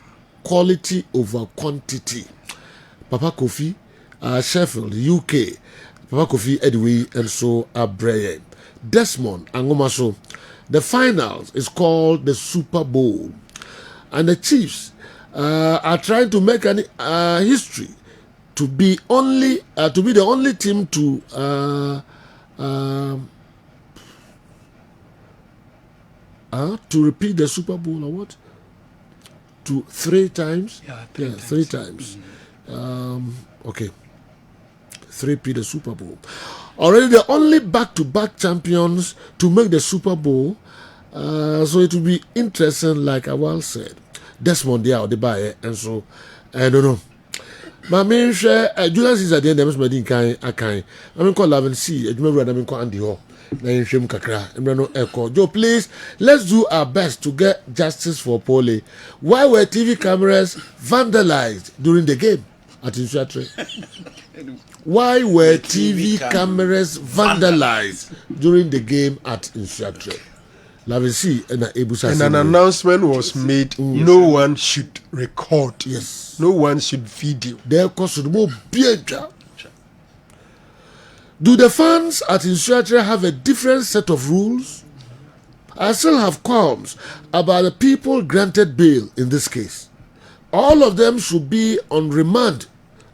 Quality over quantity. Papa Kofi, Sheffield, UK. Papa Kofi Edwin and so Abreye. Desmond Angomaso. The finals is called the Super Bowl. And the Chiefs are trying to make an history to be the only team to repeat the Super Bowl or what? To 3 times? Yeah, 3 times. Okay. 3-peat the Super Bowl. Already the only back-to-back champions to make the Super Bowl. So it will be interesting, like Awal said. Desmond there, the buyer, and so I don't know. But I mean, Julius is at the end of the day. I mean, call Lavin C. I remember I call Andy Ho. Joe, please, let's do our best to get justice for Pooley. Why were TV cameras vandalized during the game at Insuatre? Why were TV cameras vandalized during the game at Insuatre? And an announcement was made. No one should record. Yes. No one should video. Do the fans at Insuatre have a different set of rules? I still have qualms about the people granted bail in this case. All of them should be on remand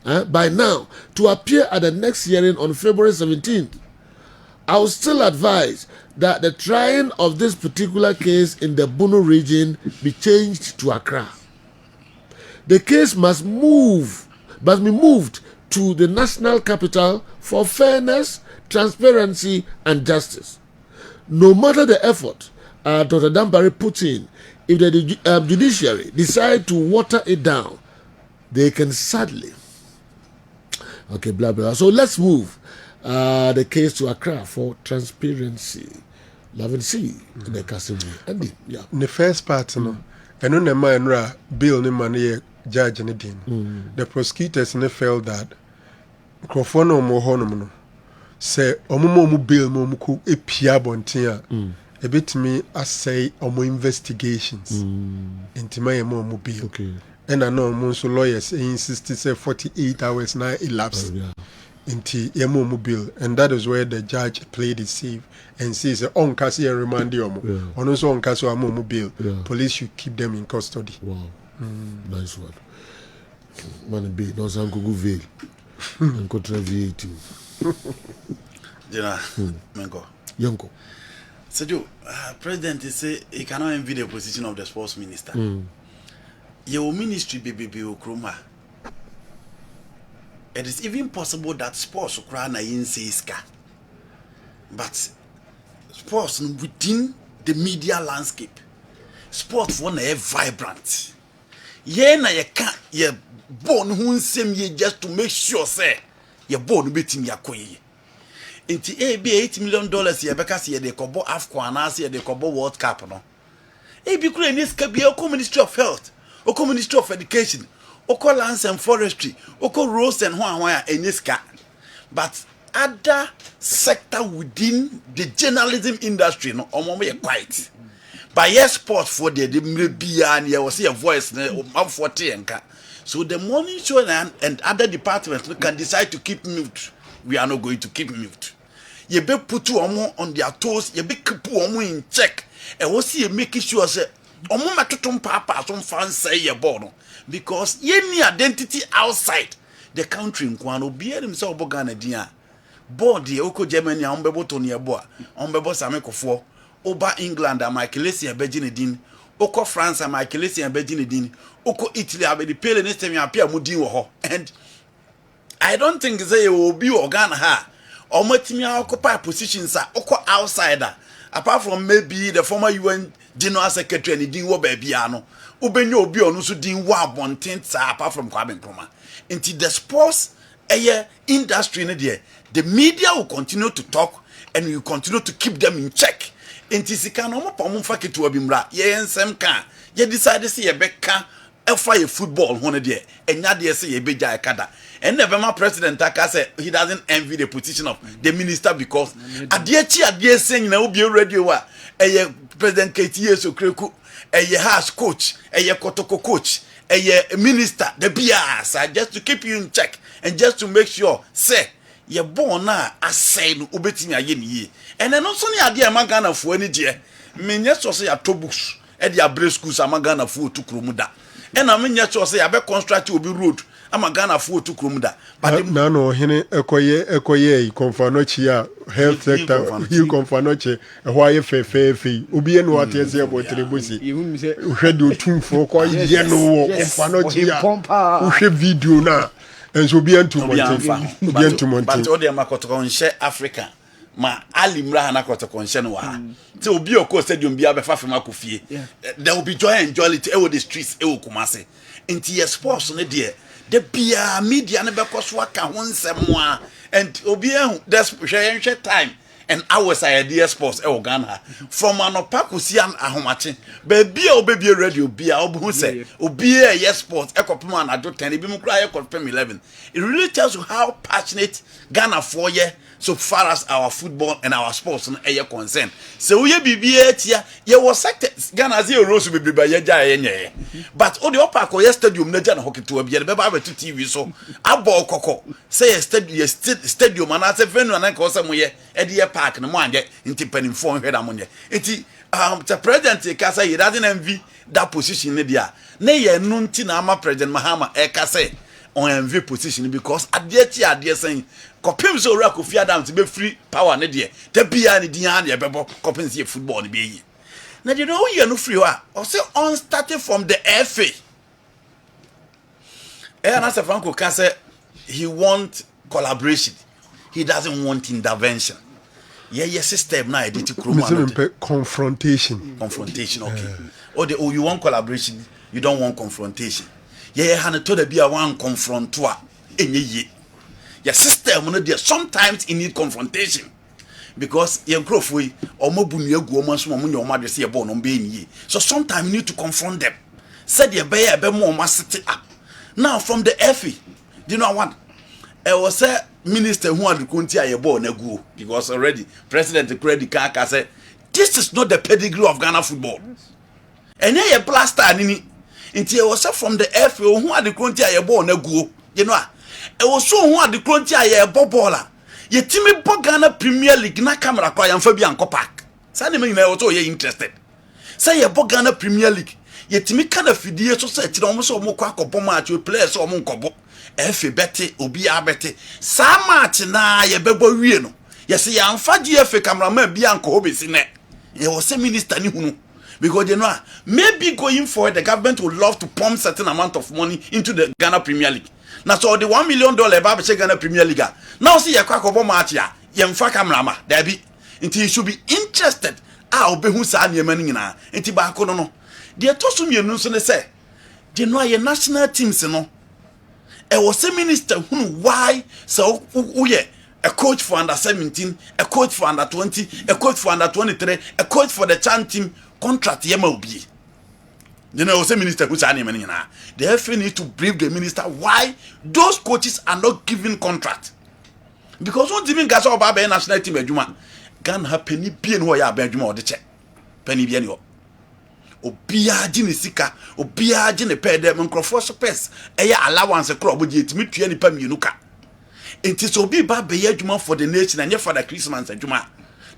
by now to appear at the next hearing on February 17th. I will still advise that the trying of this particular case in the Bono region be changed to Accra. The case must be moved to the national capital for fairness, transparency, and justice. No matter the effort Dr. Dampare puts in, if the judiciary decide to water it down, they can sadly. Okay, blah, blah. So let's move the case to Accra for transparency. Lavin C. In the Kessben. Andy, yeah. The first part, no, and on the man, Bill, no man, judge anything. The prosecutors felt that Crofono Mohonomo say, Omo Bill Momuku, a Pia Bontia, a bit me, I say, Omo investigations into my Momo Okay. And I know most lawyers insisted say 48 hours now elapsed. Into Yemo bill, and that is where the judge played it safe and says on Cassie and remand you on also on Cassie bill. Police should keep them in custody. Wow. Nice one. Man be no san go veil. And contra VAT. Jena Mengo. Yonko. Sejo, President say he cannot envy the position of the sports minister. Your ministry baby Okroma. It is even possible that sports will na iska. But sports within the media landscape, sports want to vibrant. Ye na ye can ye born who same ye just to make sure say ye born betim ya koyi. Inti $8 million ye because ye de kobo AFCON and ye de kobo World Cup no. Be kure ni ska be o Ministry of Health, o Ministry of Education. Oko lands and forestry, oko roads and eniska. But other sector within the journalism industry, no, omo quiet. But yes, sport for the maybe and you will see a voice for enka. So the morning show and other departments can decide to keep mute. We are not going to keep mute. You be put omo on their toes, you be keep omo in check. And we see making sure say omo matutum papa some fans say your bono. Because any identity outside the country nkwano be himself bogana dia board ye oko Germany ombebo Tony Eboa ombebo Samekofo oba England Michaelesi Abedinedin oko France Michaelesi Abedinedin oko Italy abedi pele next time apia mudin wo ho. And I don't think say you will be organ ha omatimi occupy positions are oko outsider apart from maybe the former UN General Secretary and din wo ba bia no ubenyo obi onu so din wa abonten apart from Kwame Nkrumah. Into the sports industry the media will continue to talk and you continue to keep them in check. Into sikano mo pom fa ketu abimra ye ensem kan ye decide say ye beka fire football one day and ya dey say ye beja ekada and never my president aka say he doesn't envy the position of the minister because adie saying na obi radio wa president KTA so kreku house coach kotoko coach minister the bias just to keep you in check and just to make sure say ye born na asay no obetimi aye niye and then also ni ade amagana fo ani je menye so say atobooks e dia break schools amagana fo to kromuda and menye so say abe construct obi road amagana fo to kromuda but na no hene ekoye konfanochi a health sector he konfanochi ehwa ye fefe obi enu ate se abotrebosi uhwe de otumfo ko ye no wo konfanochi a uhwe video na enso bi entumontin but all the makoto nche Africa ma alimra na koto nche no wa te obi okọ stadium bi abefa fema kofie there will be joy and jollity e wo the streets e wo Kumasi nti ye sports ne de the bia media ne bekoso aka ho nsem a and obi ehu that's hwe time and hours idea sports e wo Ghana from anopa kosi ahomache ba bia obebi radio bia obu say obi yes sports e kopema na do 10 bi mu kra e kopema 11 it really tells you how passionate Ghana for ye so far as our football and our sports no are concerned. So we bibia tia ye was sector Ghana ze rose be ba ye ja ye nye but o de opa ko ye stadium na ja na hockey to bia be ba to TV so abo kokko say ye stadium and as venue na ko say mo ye e de park no mo anje nti panimfo hwe da mo nye enti the president ka say he doesn't envy that position ne dia na ye no nti na ama president Mahama e ka say on envy position because adie saying kopim so ra Kofi Adam to be free power ne de da bia ne dia na bebo kopim see football ne be yi na de no you no free wa or say on starting from the FA na say Franco can say he want collaboration, he doesn't want intervention. Yeah system na edit kroma confrontation okay or you want collaboration, you don't want confrontation. Yeah han to da bia wan confront to a enye ye your system no there sometimes you need confrontation because your growth we omobunu egu omanso mo nya omade se ye ball no be ni so sometimes you need to confront them said ye be mo masete up now from the FA do you know what was a minister who had konti aye ball na gu because already president credit can say this is not the pedigree of Ghana football and ye blaster ni nti was from the FA who had konti aye ball na gu you know e was so who had the kronti aye bobola ye timi bo Ghana Premier League na camera kwa yamfa bi anko park say na me na was so ye interested say ye bo Ghana Premier League ye timi kana fidie so say tire omo so omo kwa akobọ match we players omo nkobo FA bete obi abete sa match na ye bebo wie no ye say yamfa GFA cameraman bi anko obesi ne ye was a minister ni hunu because you know maybe going forward the government would love to pump certain amount of money into the Ghana Premier League. Now so the $1 million ba be Ghana Premier League. Now see yakwa ko match ya yemfa camera there be until you should be interested obehu sa niam ni nyina enti ba ko no de to so mienu so ne say de no aye national teams no e was a minister hunu why so uye a coach for under 17, a coach for under 20, a coach for under 23, a coach for the Chan team contract yema obi. You know, say minister who's animating now. The FA need to brief the minister why those coaches are not given contract. Because one team gas about the national team ejuma can have penny bien who ya benjuma or the check. Penny bien yo. Obia jini sika, obia jini pay them microphone space. Eya allowance a crop with me to any pam yunuka. It is obi ba be ejuma for the nation and for the Christmas ejuma.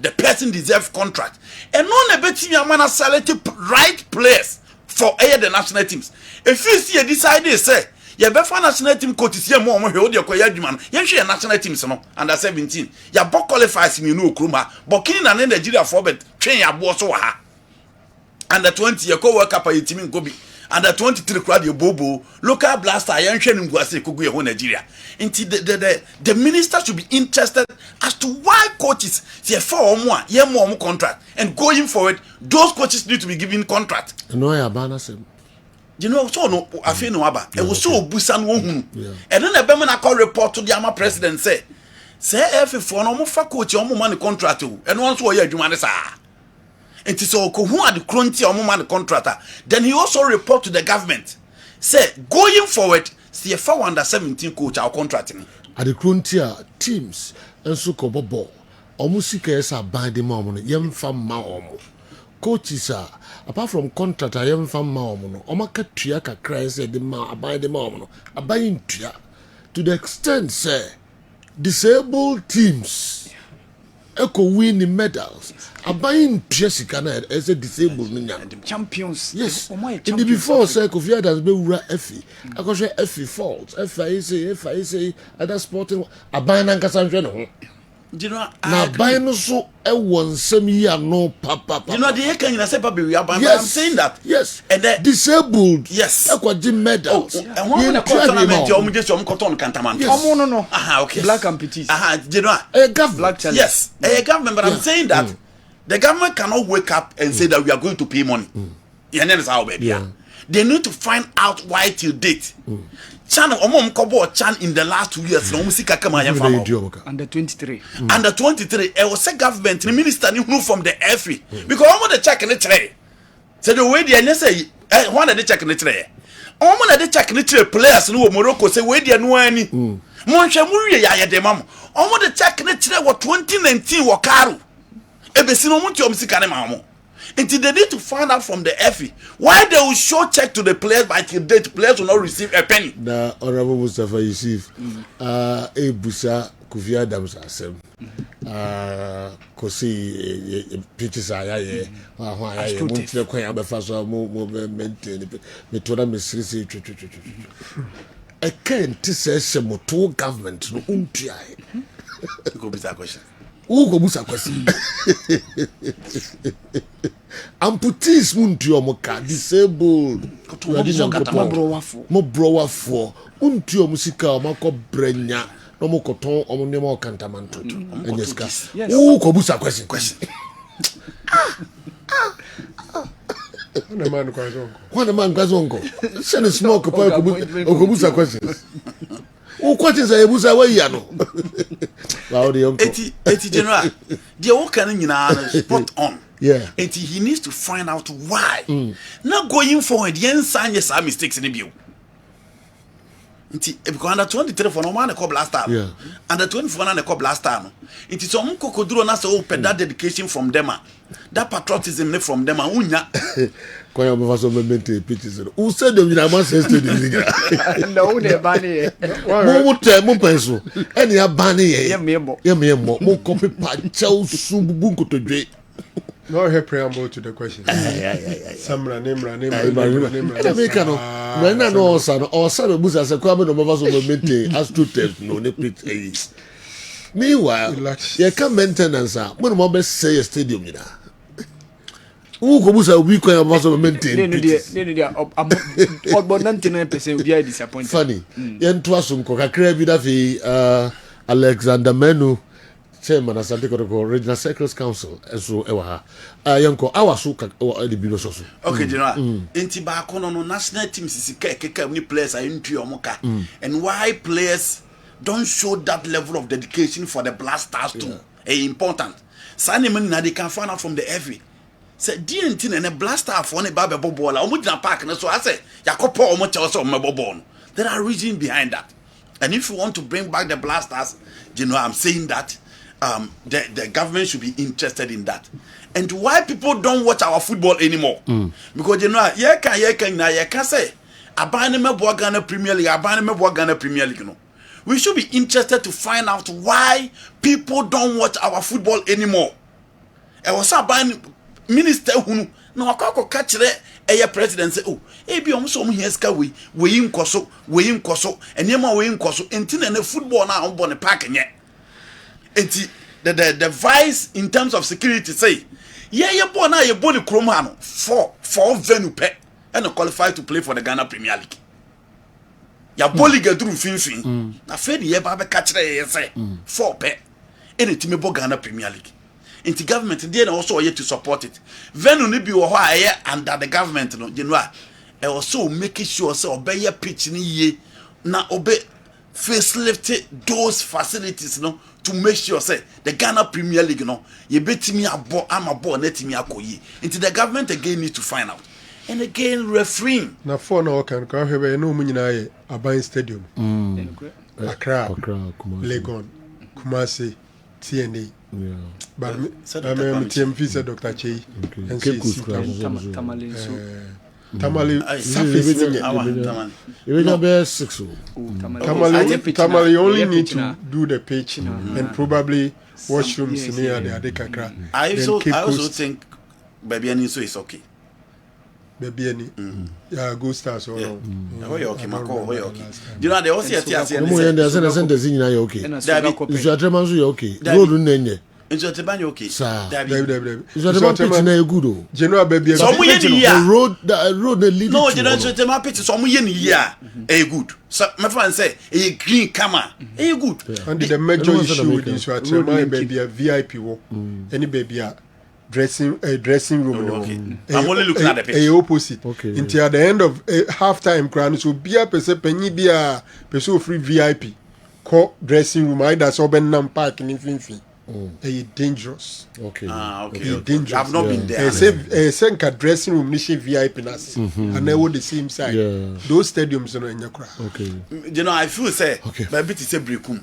The person deserves contract. And non a betting your man select right players for the national teams. If you see a decide say you better national team coach is here more hold your man. You share national teams no under 17. You both qualifies you know Kruma, but King and Nigeria forward train your boss so ha. Under 20 your co-worker up your team go be under 23 crowd your bobo local blaster yan hwe ngwase kogu ye ho Nigeria. Inti the minister should be interested as to why coaches say for omo a ye mo contract and going forward those coaches need to be given contract. No ya bana sem. You know so no afi no aba e wo so obusa no hunu. And then ebe me na call report to the ama president say FA for no mo fa coach omo man contract o. And one so ye adwuma ne sa. And so who are the cronty or man contractor? Then he also report to the government. say going forward see a under 17 coach our contracting at the frontier teams and so kobobo omusika esa ban de ma omo no yemfa ma omo coaches are apart from contract yemfa ma omo no omaka tua kakra say de ma aban de ma omo no aban tua to the extent say disabled teams echo win the medals aban tua sika na as a disabled no champions yes in the before say Kofi Adams be wura efi akoshe efi fault FIC other sporting aban na nkasa nhwe ne ho na buy no so e won some year no papa. You know the can you say papa we are buying. Yes. I'm saying that. Yes. And then disabled. Yes. Ekwaji medals. And one na tournament you just you cotton cantaman. No. Aha, okay. Black and petite. Aha, you know. Black challenge. Yes. A government, but I'm saying that the government cannot wake up and say that we are going to pay money. You know how baby. Yeah. They need to find out why till date. Chan kobo Chan in the last 2 years no musika kama ya fama under 23 under 23 it was a government the minister ni from the FA because omo the check in the tray say the way they say one the check in the tray omo the check in the tray players no Morocco say we dey no ani mo hwe mu wie ya de mam omo the check in the tray wo 2019 wo karo ebesi no mo ti omusika ne mamo. Until they need to find out from the FA why they will show check to the players by till date players will not receive a penny. The Honorable Mustafa Yusuf, Busa Kofi Adams asem, kosi pitches ayaye, ayaye, munti kwa ya befaso mo maintain, me toda me sisi. I can't say se moto government no untiaye. Go be that question. Ugo busa kwesi amputees muntu omoka disabled mo browafo muntu omusika omako brenya no mo koton omne mo kantamanto enyeska ugo busa kwesi One man kwazongo send smoke pa okobusa kwesi ukwati za ebusa wa yano eti general the work can spot on yeah eti he needs to find out why not going forward yen sign yes mistakes in the view eti because under 23 for no man call last time yeah under 24 na call last time eti so mun kokoduro na say open that dedication from them that patriotism from them unya kwa ya mfaso mente pitches who said them in a say stadium no ne bani mo penso eni ya bani ye yemmo mo copy pa chau sububu nkotodwe no here preamble to the question samra nemra Jamaica no na no osa be busa se kwa be no mfaso mente as two times no ne pit meanwhile you can maintenance mo no be say stadium ina uko busa ubi kwa mfaso maintain about 99% we are disappointed funny yentu asumko kakra bi da fi Alexander Menu chairman asante ko regional secretaries council eso ewa ha yanko awaso ka the bureau so okay general enti ba kono no national team sisi keka ni players are into omoka and why players don't show that level of dedication for the Black Stars too important sane man na they can find out from the FA say DNT and a Black Star for ne ba be ball omo gina park na so I say yakopo omo tell so omo ball there are reasons behind that and if you want to bring back the Black Stars you know I'm saying that the government should be interested in that. And why people don't watch our football anymore? Because you know, you can say, Ghana Premier League, Ghana Premier League. No, we should be interested to find out why people don't watch our football anymore. I was a minister who no catch the president say, oh, ebi so here ska we in koso, and yema we in koso, and the football now on the park nye. The vice in terms of security say born now you body chrome for venue pet and qualified to play for the Ghana Premier League. Ya boli get through fin na fed ye ba be catch say 4 pet any team bo Ghana Premier League. Inti government there also yet to support it. Venue ni bi wo ho aye under the government no you know e also making sure say obey pitch ni ye na obey facelift those facilities no to make sure say the Ghana Premier League no ye betimi abo ama ball na timi akoyi. Into the government again need to find out and again refereeing. Na for na kan ka hwebe no mu nyina ye Aban Stadium. Accra, Legon, Kumasi, TNA. Yeah. But I'm TMP said Dr. Chei. And Tamale, Tamale only need to do the pitch and probably washrooms near the Adekakra. I also think Baby Aniso is okay. Baby any, yeah, go stars or okay, you know they also okay. Road Into the banyo okay. General baby. So we road that lead. No, you don't tell my picture. So we good. So my friend say a green camera. Good. And the major issue with this was my baby a VIP walk. Any baby dressing room. Okay. I'm only looking at the picture. Opposite. Okay. Until at the end of halftime crown, so be a person penny be a person free VIP. Call dressing room. I that's open nam park in Finfi. Dangerous. Okay. Dangerous. I've not been there. Senka dressing room nishi VIP nas, and they were the same side. Yeah. Those stadiums are in your crowd. Okay. You know, I feel say, baby, it's a breakum.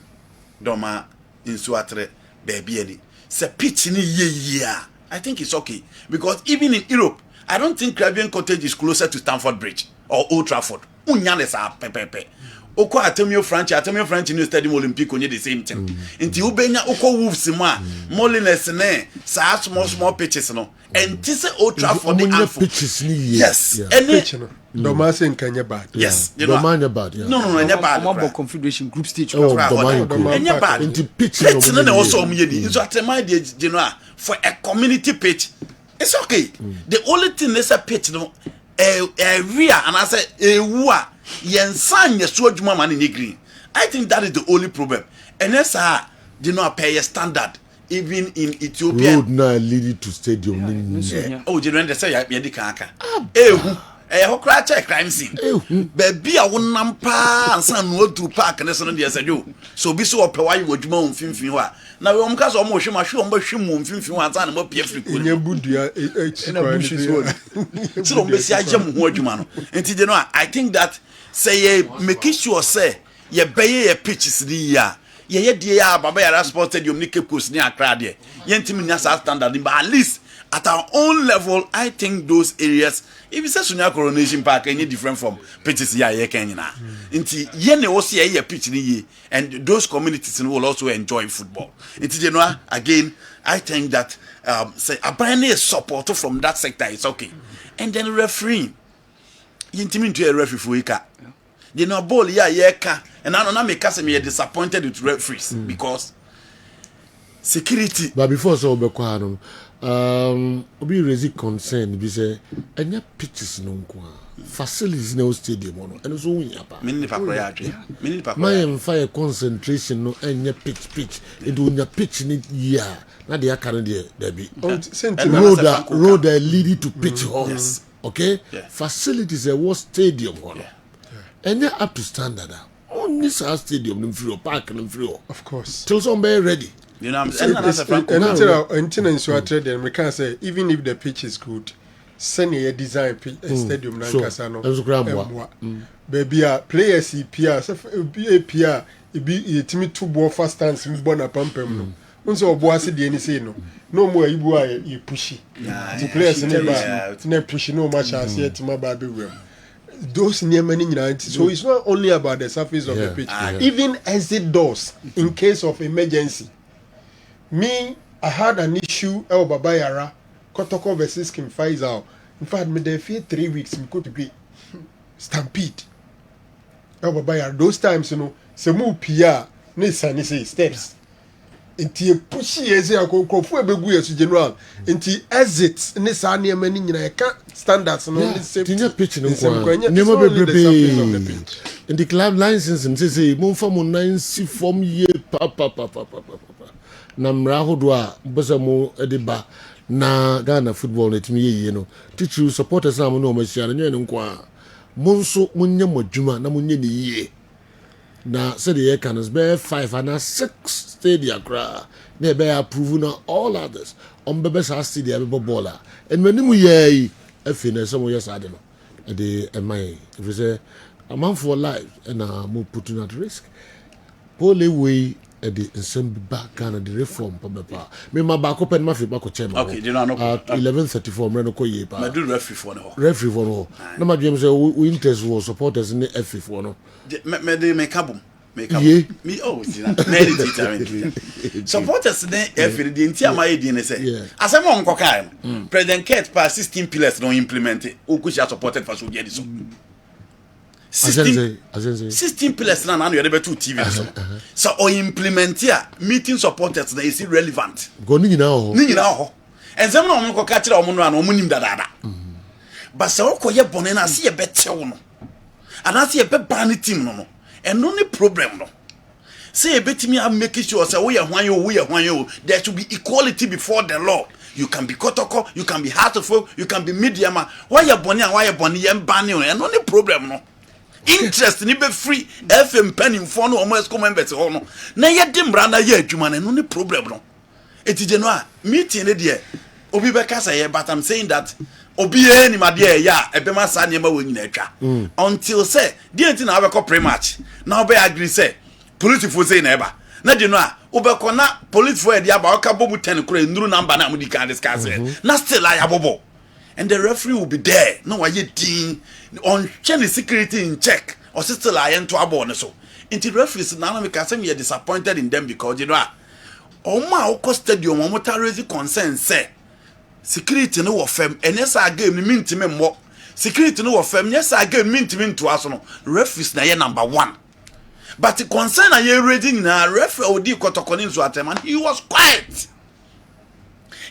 Doma in Suatre, baby, any. Say pitch in a I think it's okay because even in Europe, I don't think Caribbean Cottage is closer to Stamford Bridge or Old Trafford. Unyanes are pepepe. Oko Atemio French in the Stadium Olympic only the same thing. Inti ubenya oko Wolves ma Molines ne sa small pitches no. And this Old Trafford the pitches ni. Yes. And pitch no. Domase in Kenya bad. Yes. Domanya bad. No, enya bad. Mobile Confederation group stage. Enya bad. Inti pitch no also omyeni. So atema de general for a community pitch. It's okay. The only thing is a pitch no area and I say ewa yensan yeso adwuma man in green. I think that is the only problem. And that's pay a standard even in Ethiopia. Road now leading to stadium. Oh, you know say ya di kanka. Ho kra check crime scene. Baby a wonam pa ansan no through park na so no dey say yo. So bi so opewai wodwuma onfimfin ho a. Na we omka so omo hwema hwe omba hwe mu onfimfin ho ansan na mo pie friko. Nya budua na bushes wo. So ombe si agem ho adwuma no. Enti de no I think that say make sure say ye beye ye pitches ni ya. Ye die ya baba ya Sport Stadium ni Cape Coast ni Accra de. Ye ntimi nya sa standard but at least at our own level, I think those areas, if you say Sunya Coronation Park, any different from pitches here, you can Inti yene osi ye pitch ni and those communities will also enjoy football. Inti Genoa again, I think that say a brand new support from that sector is okay. And then referee, intimate to a referee for ika. You know ball ka and I don't make us me disappointed with referees because security. But before so be obi raise concern be say enya pitches no nko facilities no stadium no and so wunya pa mini pa kro ya adwe mini pa my fire concentration no enya pitch e do nya pitch ni ya na de aka no de be road leading to pitch halls. Okay, facilities a war stadium one enya up to standard only sa stadium no free park no free of course till somebody ready. You know, I'm saying we can say even if the pitch is good, send a design stadium Nankasano. Baby, players PR, be Timmy 2 ball fast stands in Bonapampem. Unso bossy the say no more you pushy. The players never pushy no much as yet to my baby room. Those near many United, so it's not only about the surface of the pitch, even exit doors in case of emergency. Me, I had an issue. El Babayara, Kotoko versus Kim Faisal. In fact, me there for 3 weeks. Me could be stampede. El Babayara. Those times, you know, se mu pia ne say steps. Inti pushy eze akoko fu ebegu yesu general. Inti exit ne sa ne mani nyina ka standards no ne safety. Tinya pitch no kwa. Nema bebrebe. In the club license say mo fa mo nan si form ye pa. Na mrahodo a bosa mo ediba na Ghana football na timi ye no teacher supporters na mo no machia na nyen nko a mo nso munye modwuma na munye ne yie na say the canos be 5 and 6 stadia kra na be approve na all others on bebe sa stadia be baller and when mu ye FA na some yes I don't know the my if you say a man for life and mo putting at risk Pooley way the nsem back and the reform papa me ma ba ko pen ma fi ba ko chairman okay you know 11:34 mre no ko ye pa ma do referee for no na ma dwem say we interest was supporters in the FA for no me kabum me oh supporters then FA the entire my dey say asem on ko kai president Kate pa 16 pillars don't implement it o kushi supported for so get so 16 pillars na you able to TV so or implement here meeting supporters na is irrelevant go ni na ho and some no ko ka kira omo no na omo nim dada but so ko ye bone na se ye betew no ana se ye be ban team no and no problem no say ye betimi am make sure say we ye hwan yo there should be equality before the law. You can be kotoko, you can be heartful, you can be medium. Why you bone and why you bone ye ban you and no problem no interest ni be free FM penning for no almost come members ho no na ye dim bra na ye adwuma na no problem no etije no a meeting there obi be kasa ye but I'm saying that obi any ma there ya ebema sa ne ma wonyina atwa until say the thing na we pre-match na obi agree say political say na eba na de no a obekọ na political e dia ba o ka bobu 10 kro nduru number na mudi kan discuss na still I abobo and the referee will be there. No, why you ding on the security in check or still I enter a bonus. So, into referees now we can say we are disappointed in them because you know, my Oko stadium, raising concern say security no of them, and yes, I gave me to me more security no of them. Yes, I gave me to us. No, referees na number one. But the concern I hear reading now, referee Odi Kotokonin so at him, and he was quiet.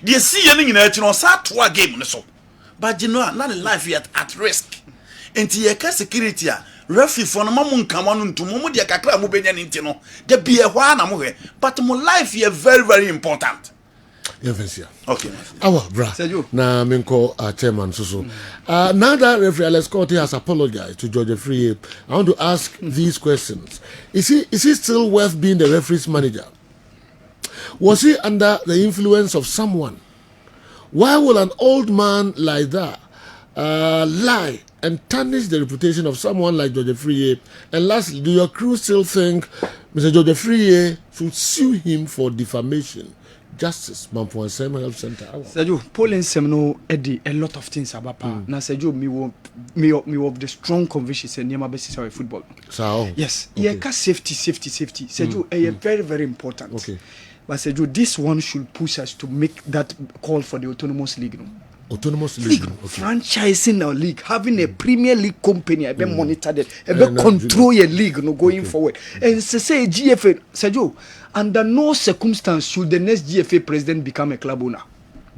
They see anything in it, you know, start to a game so. But you know, not in life yet at risk. Enti ye security a referee for no mamun kamanu ntu mo de kakra mo benya nti no de be e hwa na mo hwe but mo life is very important. Yes, okay. Our bra. Na minko chairman so. Now that referee Alex Cote has apologized to George Free, I want to ask these questions. Is he still worth being the referee's manager? Was he under the influence of someone? Why will an old man like that lie and tarnish the reputation of someone like George Free? And lastly, do your crew still think Mr. George Free should sue him for defamation? Justice, Mampo and Health Center. Sergio, Pooley Semno Eddie a lot of things about Now, Sergio, me of the strong conviction say near my basis of football. So yes, okay. Yeah, safety. Sergio, very important. Okay. But Sergio, this one should push us to make that call for the autonomous league. No? Autonomous league. Okay. Franchising our league, having a Premier League company, I've been monitored, I've been control your league, no going forward. And say GFA, Sergio, under no circumstance should the next GFA president become a club owner.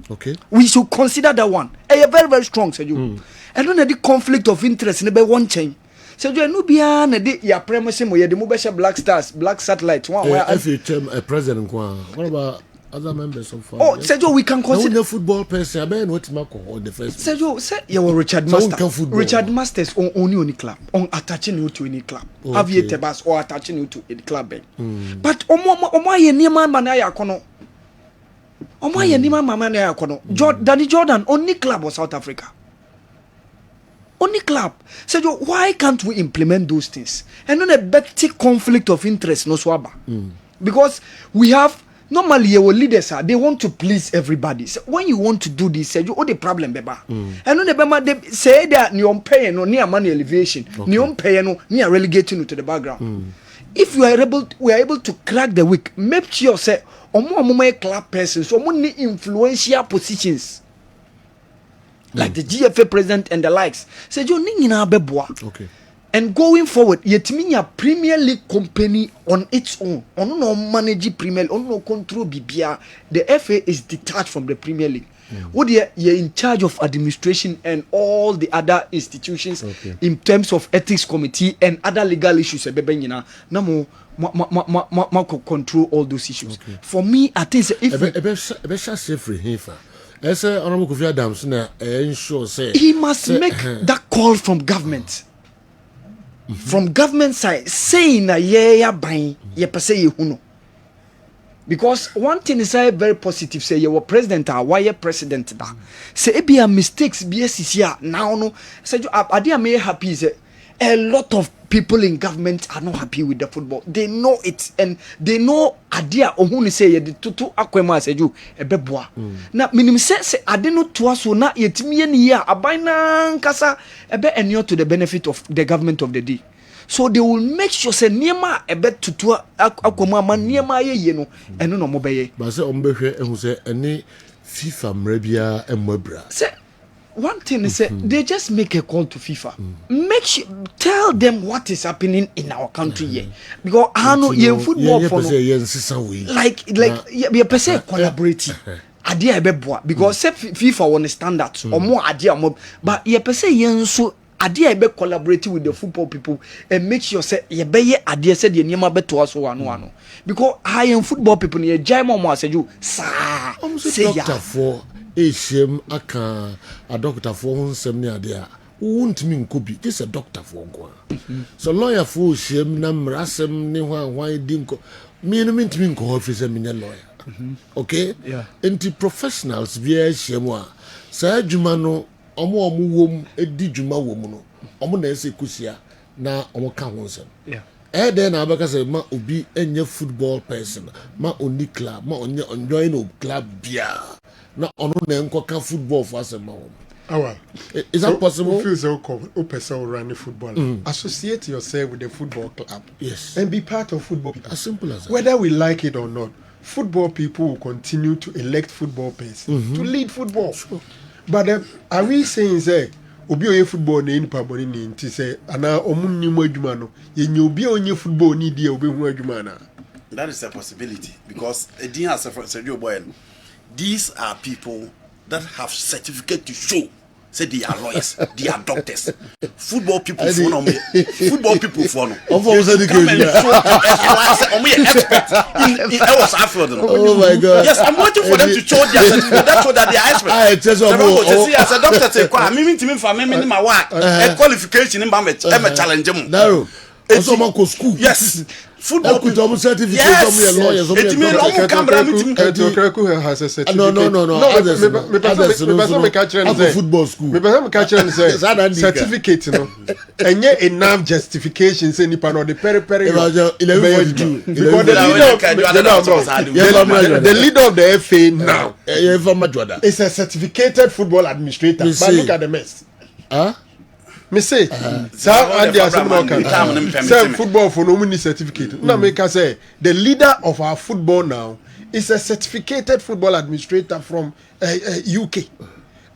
Okay. We should consider that one. Very strong, Sergio. And when the conflict of interest in the one chain. Sergio, no beyond the ya premise mo ye the mobile black stars, black satellite. If president, what about other members of Sergio, we can consider the football person. I mean, what's on the first. Sergio, say you Richard Masters. Richard Masters on only club, on attaching you to any club. Have you Tebas or attaching you to a club? But Oma ye Niman Manaya Kono. Oma ye Niman Manaya Kono. Danny Jordan, only club of South Africa. Only club. Sergio, why can't we implement those things? And then a better conflict of interest, no swaba. Because we have normally our leaders they want to please everybody. So when you want to do this, Sergio, all the problem, beba. And then the bema they say that you pay no near money elevation, you pay no near relegating you to the background. If we are able to crack the week, make sure say more club persons, so many influential positions. Like the GFA president and the likes. Sergio, ningina beboa. Okay. And going forward, yetiminya Premier League company on its own. On no manage Premier, on no control BBA. The FA is detached from the Premier League. What you're in charge of administration and all the other institutions in terms of ethics committee and other legal issues. Namo control all those issues. For me, I think if he must make that call from government. From government side, saying a yeah buying ye per se huno. because one thing is very positive say you were president why you president da say e be a mistakes be here now no say I dey me happy say a lot of people in government are not happy with the football. They know it and they know idea ohun say ye tutu akwema seju ebeboa na minim say ade no to aso na yetimi ye ne ya aban na nkasa ebe enyo to the benefit of the government of the day. So they will make sure say niema ebe tutu akwema ma niema ye no eno no mobeye ba say ombehwe ehu say ene FIFA mrabia emwabra say one thing is they just make a call to FIFA. Make sure, tell them what is happening in our country here. Because I know you football for like you per se collaborating. Idea beboa because FIFA want standards or more idea more, but you per se yen so idea be collaborating with the football people and make sure say you be idea say the nyama beto aso wano because high end football people you jaimo mo aseju sa say ya for Eshem aka a doctor for nsem ne ade a won't mean kobi this a doctor for go so lawyer for shem na mrasem ne hwan dinko me no mean ko office me lawyer okay yeah enti professionals via shem a sa adwuma no omo wom edi dwuma wom no omo na ese kusia na omo ka ho nsem yeah then abaka say ma obi enye football person ma oni club ma onye join no club bia na ono na nkoka football for asema wo is that possible? Feel so o person run the football associate yourself with the football club, yes, and be part of football people. As simple as that. Whether we like it or not, football people will continue to elect football person to lead football. Sure. But are we saying say obi oye football na nipa boni ni nti say ana omun ni mo adwuma no ye nya obi onye football ni dia obi hu adwuma na? That is a possibility because Edin has Sergio Boy. These are people that have certificate to show. Say they are lawyers, they are doctors. Football people for me. Football people for no. Come and show expert in our Afro. Oh my God. Yes, I'm waiting for them to show their certificate. That's so that they are experts. As a doctor say, I mean to me for me my work. A qualification in Bama challenge them. No. Also man go school. Yes. Football could certificate yes. Lawyers. It means all camera meeting. Has a certificate. No. Me football school. Me catch and say certificate no. And yet enough justification say nipa no the peri. Because the leader of the FA now is a certificated football administrator. But look at the mess. Me say, say football for no mini certificate. Now make us say the leader of our football now is a certificated football administrator from UK.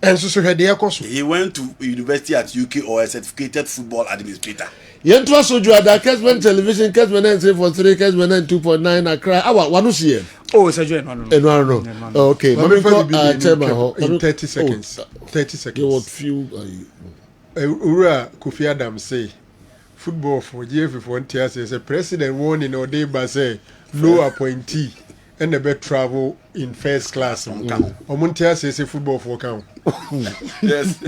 And so he went to university at UK or a certificated football administrator. Yentua soju ada Kessben television Kessben 343 Kessben 2.9 Accra. Wanu see. Oh, Sergio no. Okay. In 30 seconds. 30 seconds. You would feel Ura Kofi Adam say football for GFA for NTS is a president warning or day by say no appointee and the best travel in first class. Omuntia says football for count. Yes.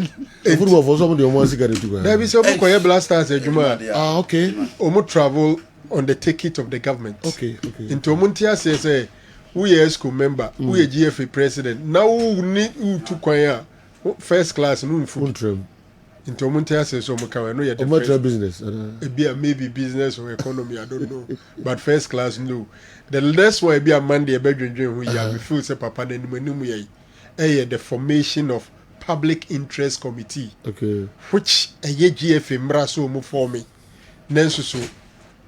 Football for somebody who wants to get it to go. There is some blasters a Juma. Okay. Omu travel on the ticket of the government. Okay. Into Omuntia says we are school member, we are GFA president. Now we need to choir first class no food. Into Omuntia says so no you business. Maybe business or economy, I don't know. But first class no. The last one be a Monday a bedroom who ya feel say papa then the formation of public interest committee. Okay. Which a GFA mraso mu for me. Nenso so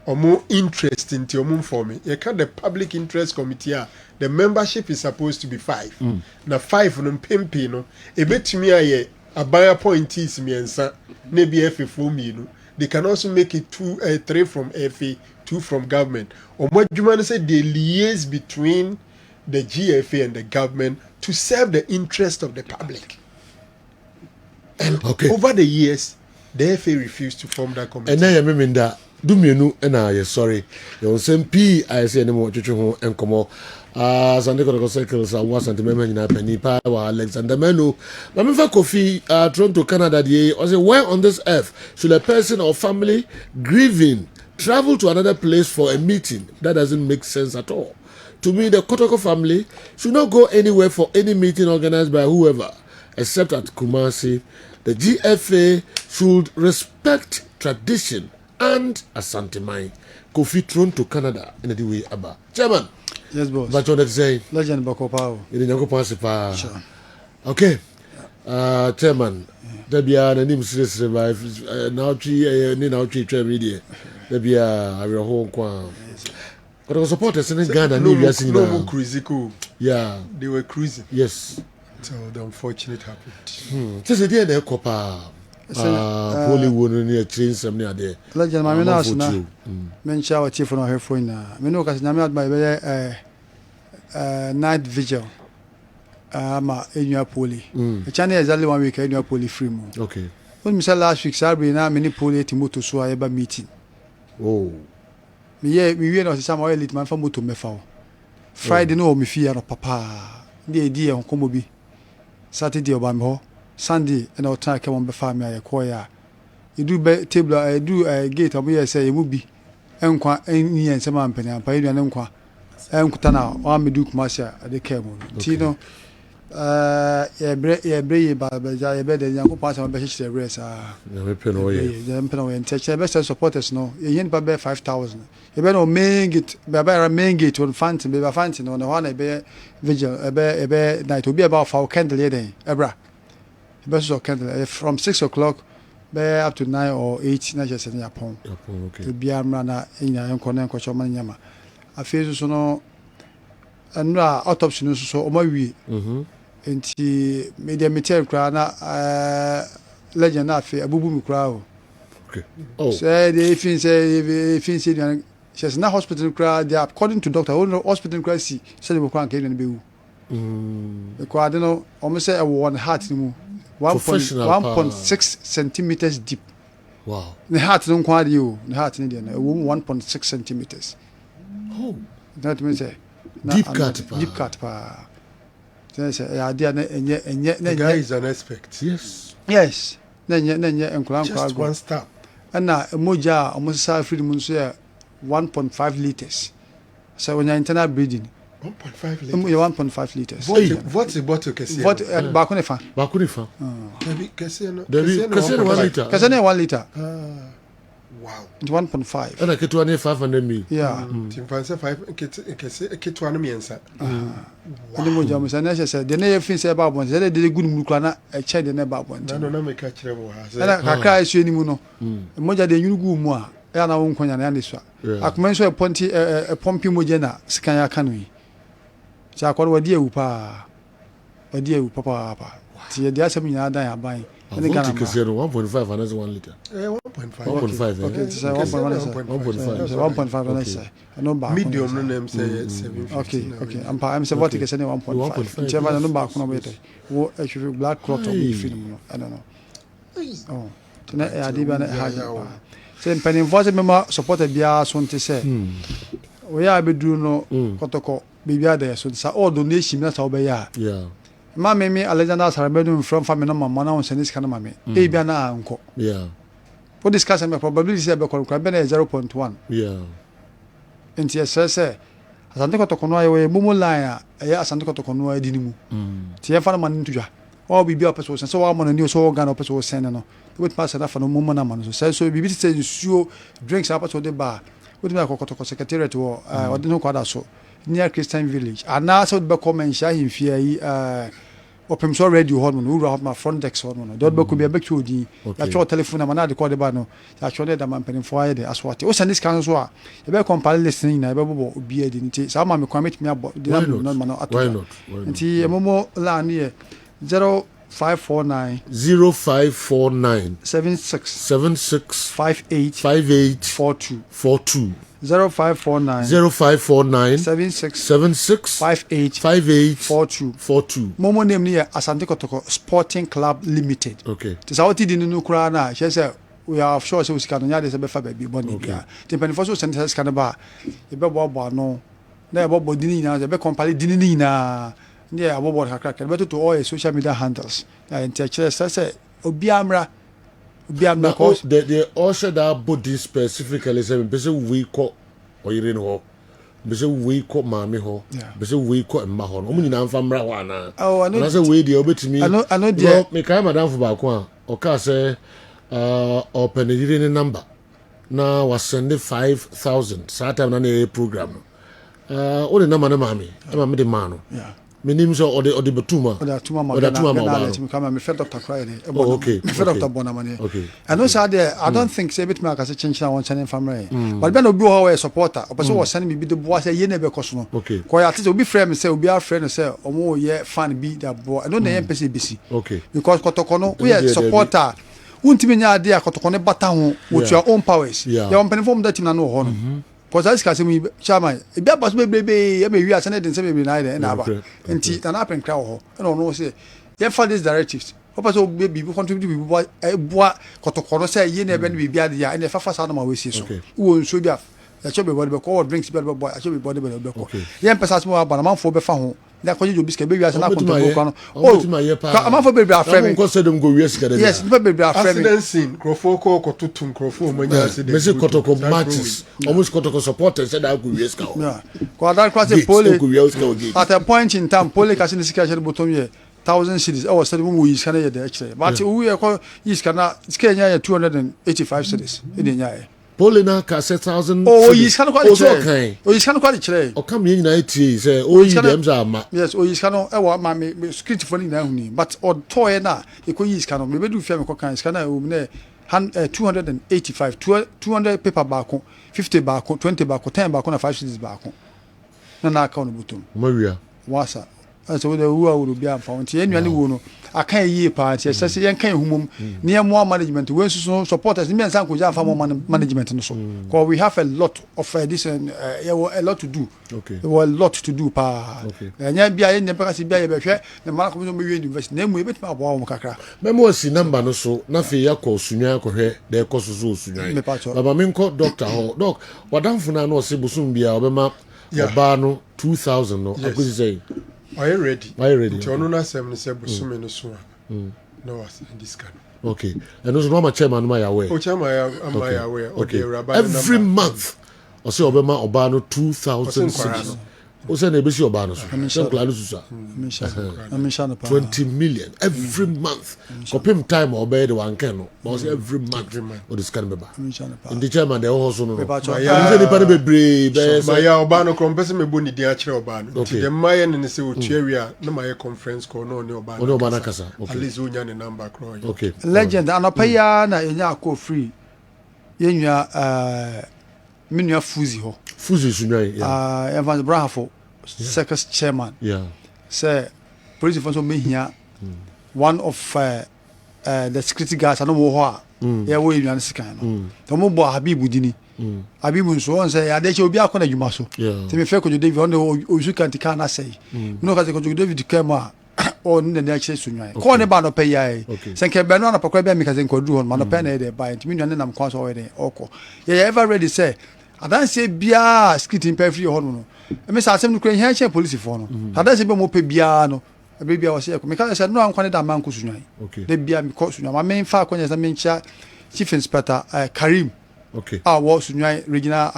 omo interest in omo for me. You can the public interest committee the membership is supposed to be 5. Now 5 no pempe no e betumi aye abaya appointees miensa na be FA for me no. They can also make it 3 from FA, 2 from government. Or what you say they liaise between the GFA and the government to serve the interest of the public. And over the years, the FA refused to form that committee. And then I remember that do me no and I sorry. You same P I say anymore to and come Sunday got circles and was and remember in a penny power Alexander Menu. Mamifa Kofi Toronto, Canada or say where on this earth should a person or family grieving travel to another place for a meeting? That doesn't make sense at all. To me, the Kotoko family should not go anywhere for any meeting organized by whoever, except at Kumasi. The GFA should respect tradition and Asantemai. Kofi thrown to Canada in the way Abba. Chairman. Yes, boss. But what say? Legend Bakopao. Sure. Okay. Chairman. Debia na nim serious revive now tree now tree media. Debia I will home kwa. But the supporters in Ghana no cruising. Yeah. They were cruising. Yes. So the unfortunate happened. Just a day there copa. Pooley wouldn't near train some near there. Legend Mamina na. Mention our chief on her phone na. Me no kasi nyame adma night vigil. Ma Enua Pooley. The channel exactly 1 week Enua Pooley free mo. Okay. When me say last week Saturday na many Pooley timoto so aba meeting. Oh. Me no say my elite man for moto me fa. Friday no me fear no papa. Dey dey on komo bi. Saturday oba me ho. Sunday and our time come on be farm ya koya. You do table do gate obo ye say you bi. Enkwa enyi ensema mpani ampa edua ne nkwa. Enkuta na wa me du Kumasi ade kemo. Ti no ye bre ba ye be de yanko pass am be hire race na me pen o ye intention be supporters no ye yen ba be 5,000 ye be no main gate on fanti be fanti no na one be vigil be night obi about for candle ye den ebra be so candle from 6 o'clock be up to 9 or 8 na just in yapon okay be amra na nya yanko na yanko choma nyama afezu so no anura autopsy no so o ma wi enti media meter kra na legend na afi abubu mi kra o okay oh say they say she's na hospital kra they according to doctor hospital kra see say they kra kan be wu because I don't know almost say one heart ni mu 1.6 centimeters deep. Wow. The heart no kwa di o the heart ni dey na 1.6 centimeters. Oh, that means say deep cut pa. Say ya dia na enye the guy is an expert. Yes na enye enkura just one step and na moja almost say free mun so 1.5 liters. So when you internal breathing 1.5 liters. 1.5 liters. What's the bottle Kessben? What Bakunifa? Kessben 1 liter. Kessben 1 liter. Wow. 1.5. And I get 500 ml. Yeah. Tim fancy 5 Kessben no miensa. Wow. Moja mo say na say the na fin say ba bon say the good mukla na e che the na ba bon. Na make ka kire mo ha. Na kakra esu ni mu no. Moja de nyugu mu a ya na won konya na ya nesu. Akoma so e ponti e pompi moja na sikan ya kanoi. Sa kwaro wadi ewu pa. Wadi ewu papa. Ti dia asem nyina dan aban. Ni Ghana 1.5 and 1 liter. 1.5. 1.5. Okay, so 1.5 and say. No ba. Medium no name say 750. Okay. I'm say what you say 1.5. Cheva no ba ko no bete. Wo actually black clot on the film no. I don't know. Oh. Tena e adi ba na ha. Say penin voice member supported bia so nte say. We ya bedu no kotoko bibia there so sa all donation na sa obeya. Yeah. Ma me Alexander Sarabedum from family no mama na on senis kana ma me. E bia na anko. Yeah. For discuss me probability say be kwa be na 0.1. Yeah. Enti say asante kotoko no aye mumu line a e asante kotoko no adi ni mu. Ti e fa na man ntudwa. O bibia person so wa mo na ni so Ghana person sen no. Wait pass na fa no mumu na man so bibi say nsuo drinks apa so de ba. Wait me kotoko secretariat wo odi no kwada so near Christian Village. And now so be come and share him fear open so radio hall no ura my front desk hall no do be ko be abeki odi ya cho telephone na na de call de ba no ya cho de da man pen for aye de aswate o send this kan so a e be compile listening na e be bobo obi edi nti sa ma me kwamit me abo de no ma no ato nti e momo la ne 0549 76 58 42 0549 76 58 42 Momo name near Asante Kotoko Sporting Club Limited. Okay. Tis out in the Nukrana. She said we are sure so we can yard is a befa baby bonnie. The Penfoso Center Scanaba. The Bobo no. There Bobo Dinina, the Becompali Dinina. Near Bobo Hacker, better to all social media handles. And Teachers, I say, Obiamra. They also that body specifically say person we call or you know be say we ko maame ho be say we ko emma ho no omu nyina mfa mra ho ana I know say we dey obetimi I know there me kai madam for ba ko a o ka say open the number na was send 5,000 saa time na na program o de number na maame e ma me de ma no menim so ode betuma me come me fed Dr. Cry okay me fed Dr. Bonamane okay I know say there I don't think say bit me aka say change na one channel family but be no bi ho we supporter o person was send me bi de boy say ye na be koso no okay ko ya tell obi friend me say obi a friend say omo ye fan bi that boy I know na yen person bisi okay because kotoko no we supporter untimi nya ade akotoko ne bata ho with your own powers you want perform that team na no ho no because as ka say we chairman e bia pass be e me wi asane den say be na ide na aba enti na happen cry ho and no say ye for these directives papa so be bi contribute bi boa kotoko no say ye na be bi ade ya and fafa sa na ma we see so wo nso bia ya chobe body be ko drinks be boy ya chobe body be ko ye pesa so aba na man fo be fa ho na ko jo biska be wi asana control ko no oh man fo be aframe ko say dem go wi asika dey yes be aframe accident scene crofo ko tutum crofo manya accident me say kotoko matches almost kotoko supporters said I go wi asika yeah ko that cross Pooley at a point in time Pooley kasi ni sika share bottom ye 1,000 cities I was telling mu yi kana ye dey actually but we ko yi kana sika nya 285 cities e dey nya Pooley na ka 7,000 oh yi kana kwali chere oh yi kana kwali chere o kam ye nyina etie say o yi dem za ma yes o yi kana e wa ma me script for ni na huni but o toy na e ko yi kana me be do fia me ko kan kana o ne 285 200 paper back 50 back 20 back 10 back na 5 cities back na account bottom mawia wasa so we the who will be am found ye nwane wo no akan yi pa tie say ye kan humum ne mo management we so supporters me nsan ko ja fa mo management no so because we have a lot of this a lot to do okay there were a lot to do pa nya bia ye ne pekasi bia ye behwe ne mara ko no me university na mu e betima abo mo kakra me mo si number no so na fe yakọ sunwa akọhwe de ko so sunwa baba me nko doctor ho doc wadamfo na no se busum bia obema oba no 2,000 no akosi say are you ready? Nti ono na sem ne se bosume no so no was in this kind. Okay. And also my chairman my aware. Oh chairman am I aware. Okay. Every month I say obema oba no 2,000 cities. O say na be see oba no so. Sem klaro susa. 20 million every month. Kopim time oba the one can no. But say every month o this can be ba. In the chairman the also no. Ya say the pan be brave. Ma ya oba no kompese me boni din a kire oba no. The maye ne say o tuawia na maye conference call no ne oba. No oba na kasa. At least o nya ne number call. Okay. Legend anopaya na enya ko free. Yenua minua fuzi ho. Fuzi sunai. Evans Brahafo second chairman. Yeah. Say police for so me here one of the security guards I know ho yeah we yan sikan no to mo bo Habibu dini Habibu so on say ade che obi akona dwuma so te me fe ko David on o su kan tika na say no ka se ko David kema o ne na che sunwan ko ne ba no pe yai se ke be no na pakwa be me ka se ko du hon ma no pe na dey buy ntimi nwane nam kwa so we dey oko yeah ever ready say adan say bia skit in pe free hon no me sa asem no kra hian che police for no adan say be mo pe bia no ebe bia wase ko me ka say no ankwane da man ko sunwan de bia me ko sunwan ma me fa ko nya say me ncha chief inspector Karim was regional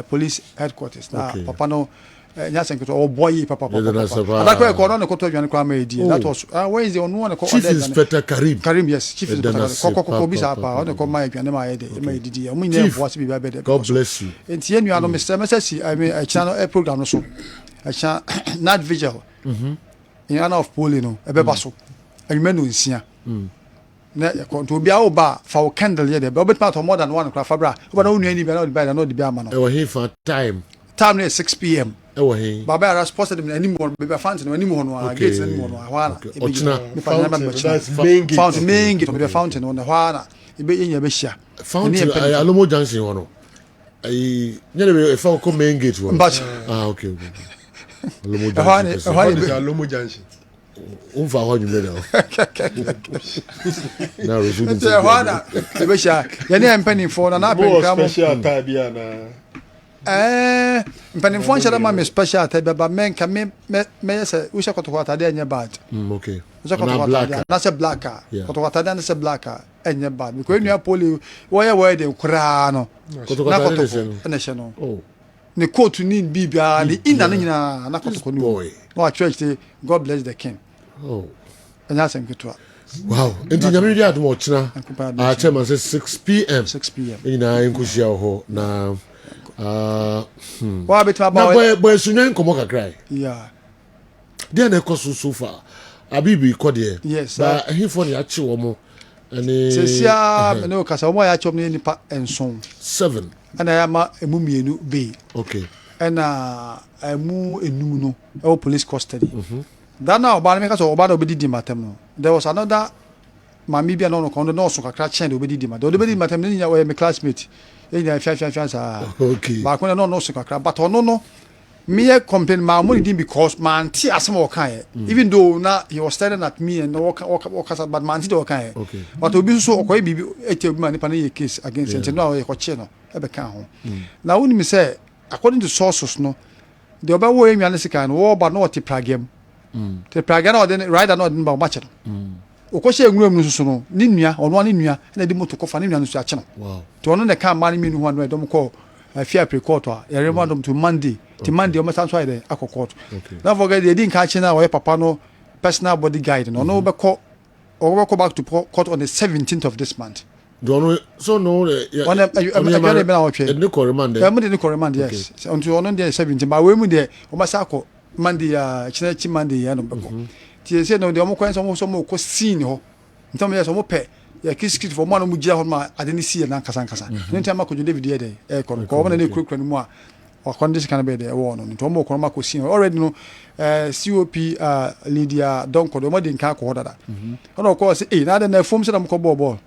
police headquarters na papa no nya senko o boy papa that ko no ko to dwan kwa ma di that was Wednesday on one ko chief inspector Karim yes chief inspector ko bisa pa on ko ma dwan ma di o mu nya voice bi ba be God bless you enti enu ano Mr. Messi a channel a program no so a channel night vigil in honor of Pooley no e be ba so anwumenu nsia na to bia o ba fa o candle ye de be obet more than one craft fabra o na unu ani be na o de na no de bia ma no e wa he for time is 6 p.m. e wa he baba ara supposed them any more be fountain any more no gate any more no hwana fountain main gate be fountain on the hwana e be yen be hia fountain alomo junction ho no ai nyere be fa ko main gate ho okay alomo junction umfa ho nyume na na resume nti hwana e be hia ye ne mpani for na penka mo special time bia na mpani for nshara ma me special time ba men ka me say we shakotoko atade anya bad okay na se black kotoko atade na se black anya bad because enu Pooley wo ye we de kura no kotoko atade na she no ne coat ni bibia ne ina ne nyina na kotokonu no church say God bless the king and that's nketwa wow enti nyame wi adom ochina chairman say 6 p.m. ina enkushia ho na wa betima ba na boy sunyan komo kakrai yeah there na koso so far abibi ko there yes ba hifo ne achi wo mo ani sesia me no kasa mo ya chom ne nipa enson 7 ana ya ma emu mienu be okay ana emu enum no e police custody that now oba me kasa oba na obedidi matem no there was another mami bia no kondo no so kakra chen obedidi matem obedidi matem ne nya we me classmate e nya fian sa okay ba ko no so kakra but ono no me complain ma money din because man ti asem o kan even though na he was staring at me and walk but man ti do kan okay but obi so okoy bibi eche bi man nipa na case against him no e ko che no e be kan ho na woni me say according to sources no the oba wo enwa ne sika no wo ba no ti pragam te pragam na odin rider na odin ba ma che no okoshe enwuram no so no ni nua ono ne nua na di moto kofa ne nua no so a che no wow to ono ne kan ma ne menu ho no e dom ko afia precourt a ya remandom to Monday ti Monday o ma sanso ide akokot na forget the din ka che na we papa no personal body guide no no be ko back to court on the 17th of this month don't so no one I be na o twe no remand e mo de no remand yes until on the 17th but we mu de o ma sa ko Monday chi Monday ya no be ko ti se no de o mo kwan so mo ko scene ho ntam ya so mo pe ya kiskit for man mu gira ho ma ade ni sie na nkasa no ntam ma ko David ye de e ko na ne kura mu a o condition kan be de e wo no ntam mo ko ma ko scene already no COP Lydia Donko do mo de nka ko dada ono ko say na de na form se na mo ko ball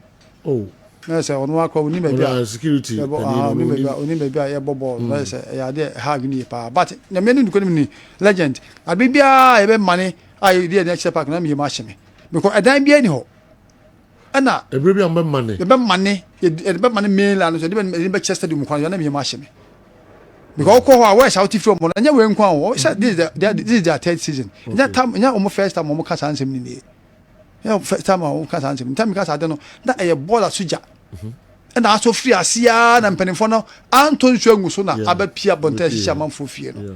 oh na say ono akwa oni me bia security oni me bia ye ball na say ya de hag ni pa but na me ni ko ni legend abibia e be mane ai de na check park na me ma hye because adan bia ni ho ana ebrebi am be mane e be mane mainland so de be Chester di mu kwan na me ma hye because ko ho where shout from na nya we nkwan o this is their third season nya time nya o first time o ka san sem ni ya first time o ka san sem time ka sa de no na e ball asuja na aso free asia na mpanimfo no Anton Swengu so na abapia bonta shisha manfo fie no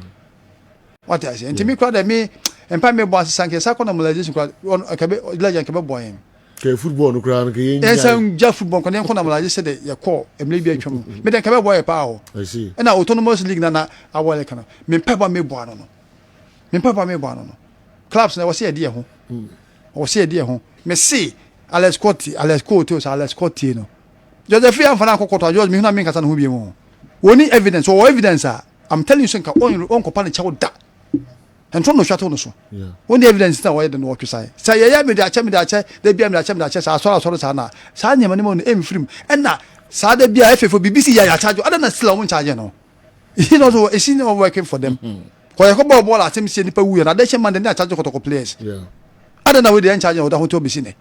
what I say ntimi kwa da me empa me bo asanke sa ko na normalization kwa akabe legend kabe boy ke football no kra nke yen esa ja football ko na normalization de ye ko emle bi atwam me den kabe boy pa o I see na autonomous league na awole kana me mpa ba me bo ano no clubs na wose ade ho wose ade ho me see Alex Cotti no Joseph Amfana akokoto George me huna me nkasa no ho bi mu woni evidence or evidence I'm telling you senka on ko pa ne chawo da entro no hwato no so woni evidence na wo de no twesai say ya me da ache da bia me da ache sa so sa na sa nyema ne mo no emfrim na sa da bia efefo BBC ya charge ada na sila mo charge no you know so is not working for them ko ya ko ball atem sie nipa wu ya na da che man de na charge kotoko players ada na we de charge no da ho to bi sine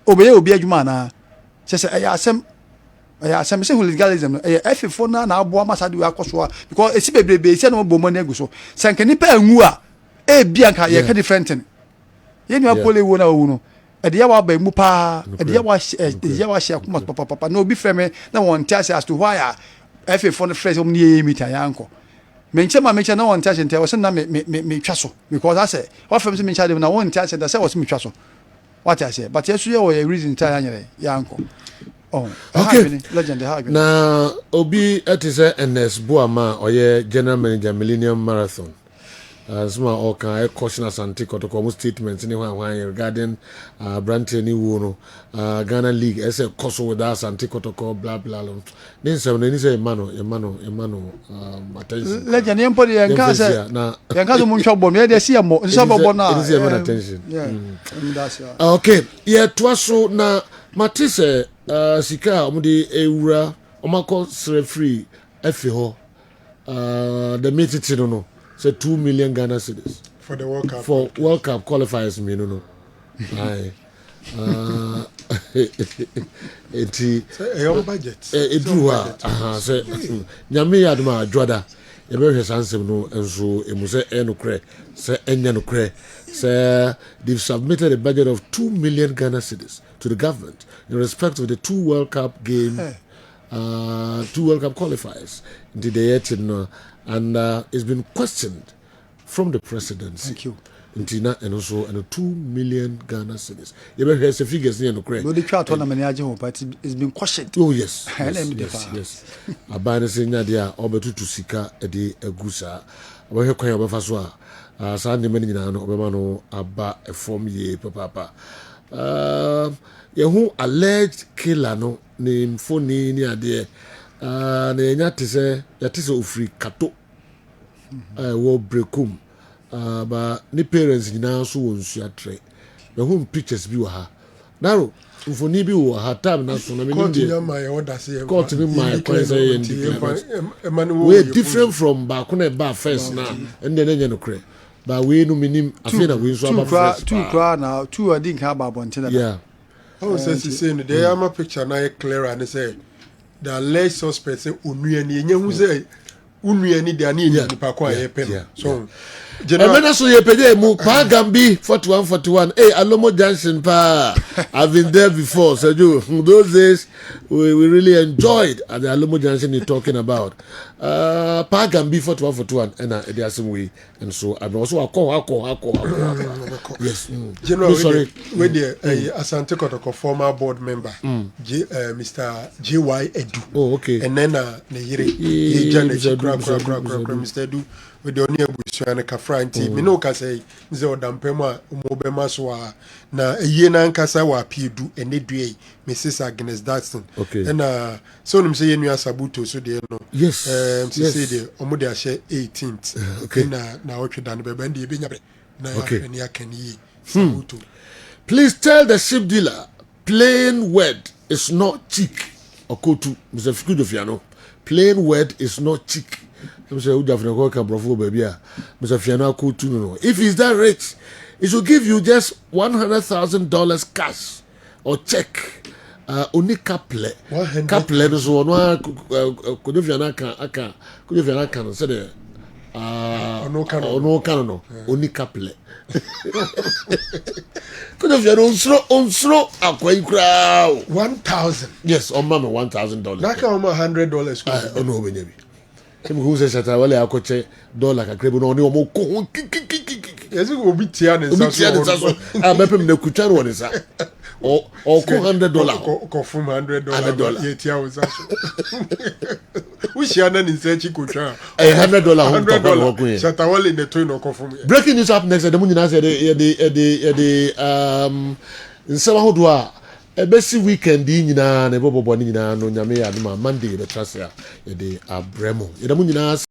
obeye obi adwuma na say asem say hooliganism efefo na abo amasade we akoso because esi bebrebe esi na bo money agu so sanka nipa anwu a bia nka ye ka different thing ye ni apole wo na wo no e de ya wa ba mu pa e de ya wa share kuma papa no obi frame na won tell as to why efefo no fresh omni ye meet ya anko menche na won tell nte wo se na me twa so because I say what frame se menche na won tell say was me twa so what I say but yesu ye wo ye reason tell anyere ya anko oh okay legend na obi etise NS Boama oye general manager Millennium Marathon asma oka caution asante kotoko statement ni hwan regarding brand any wo no Ghana League ese koso with asante kotoko blah blah nin se ni say mano attention legend yempo de yanka say yanka so muncho bom ye de si mo so bom na it is attention that's okay yeah twaso na matise sika omudi ewura omako free efi ho the meeting no say 2 million Ghana cedis for the World Cup for World Cup qualifiers me no aye eti your budget edru say nyame yaduma adwoda ye be hwe sansem no enso emu say enokre say enya nokre say they've submitted a budget of 2 million Ghana cedis to the government in respect of the 2 World Cup game 2 World Cup qualifiers into the yet and it's been questioned from the presidency. Thank you. And also 2 million Ghana cedis. You better have the figures near no credit. No, the crowd tournament, but it's been questioned. Oh yes, yes. Abana senya dia obetu to sika ede agusa. Obehe kwan obefa so a saa ne mani nyina no obema no aba e form ye papa. Yehu alleged killer no ne phone ni ade na nya tese ofri kato wo brekum. But the parents now so on tre. The home pictures be ha. Now, if only be ha time now so na me my order say court in my we different from back on a bar first now and then no cre. But we no minim afina we so about two crowd now two I think have about one. Yeah. Oh says he saying there am a picture now clear and say the alleged suspect say onuani enye hu say unuani de ani nipa kwa ye pen. So General so ye pede mu pa Gambi 4141 Alomo Junction pa I've been there before so those days we really enjoyed at the Alomo Junction you're talking about pa Gambi 4141 and there are some way and so and also I call yes General with the Asante Kotoko former board member Mr. JY Edu okay and then Neyire Janet Mr. Edu with the only busuane kafra nti me no ka say nze odampem a umobema so a na eyi na nkasa wa piedu enedue Mrs. Agnes Datson and so nim say yenu asabuto so de no yes say de omode a share 18th na otweda no beba ndi ebenya na ni akani sabuto. Please tell the ship dealer plain word is not cheek okotu Mr. Fikudo Fiano plain word is not cheek. If he's that rich, he should give you just $100,000 cash or check. Only couple is one. Could you say no canon? Only couple. Could you on slow a quite crowd 1,000? Yes, on mama $1,000. Naka $100. Oh no, baby. Some who says that I will have $1 crib on your more yes, it will be Tian and I'm mapping the Kuchan one is that or $100 from $100 we share in search Kucha $100 Shatawal in the twin or confirm. Breaking news up next at the moon said in Samahodua. A best weekend in na Bobo Bonina no Yame Monday the Trassia, the Abremo.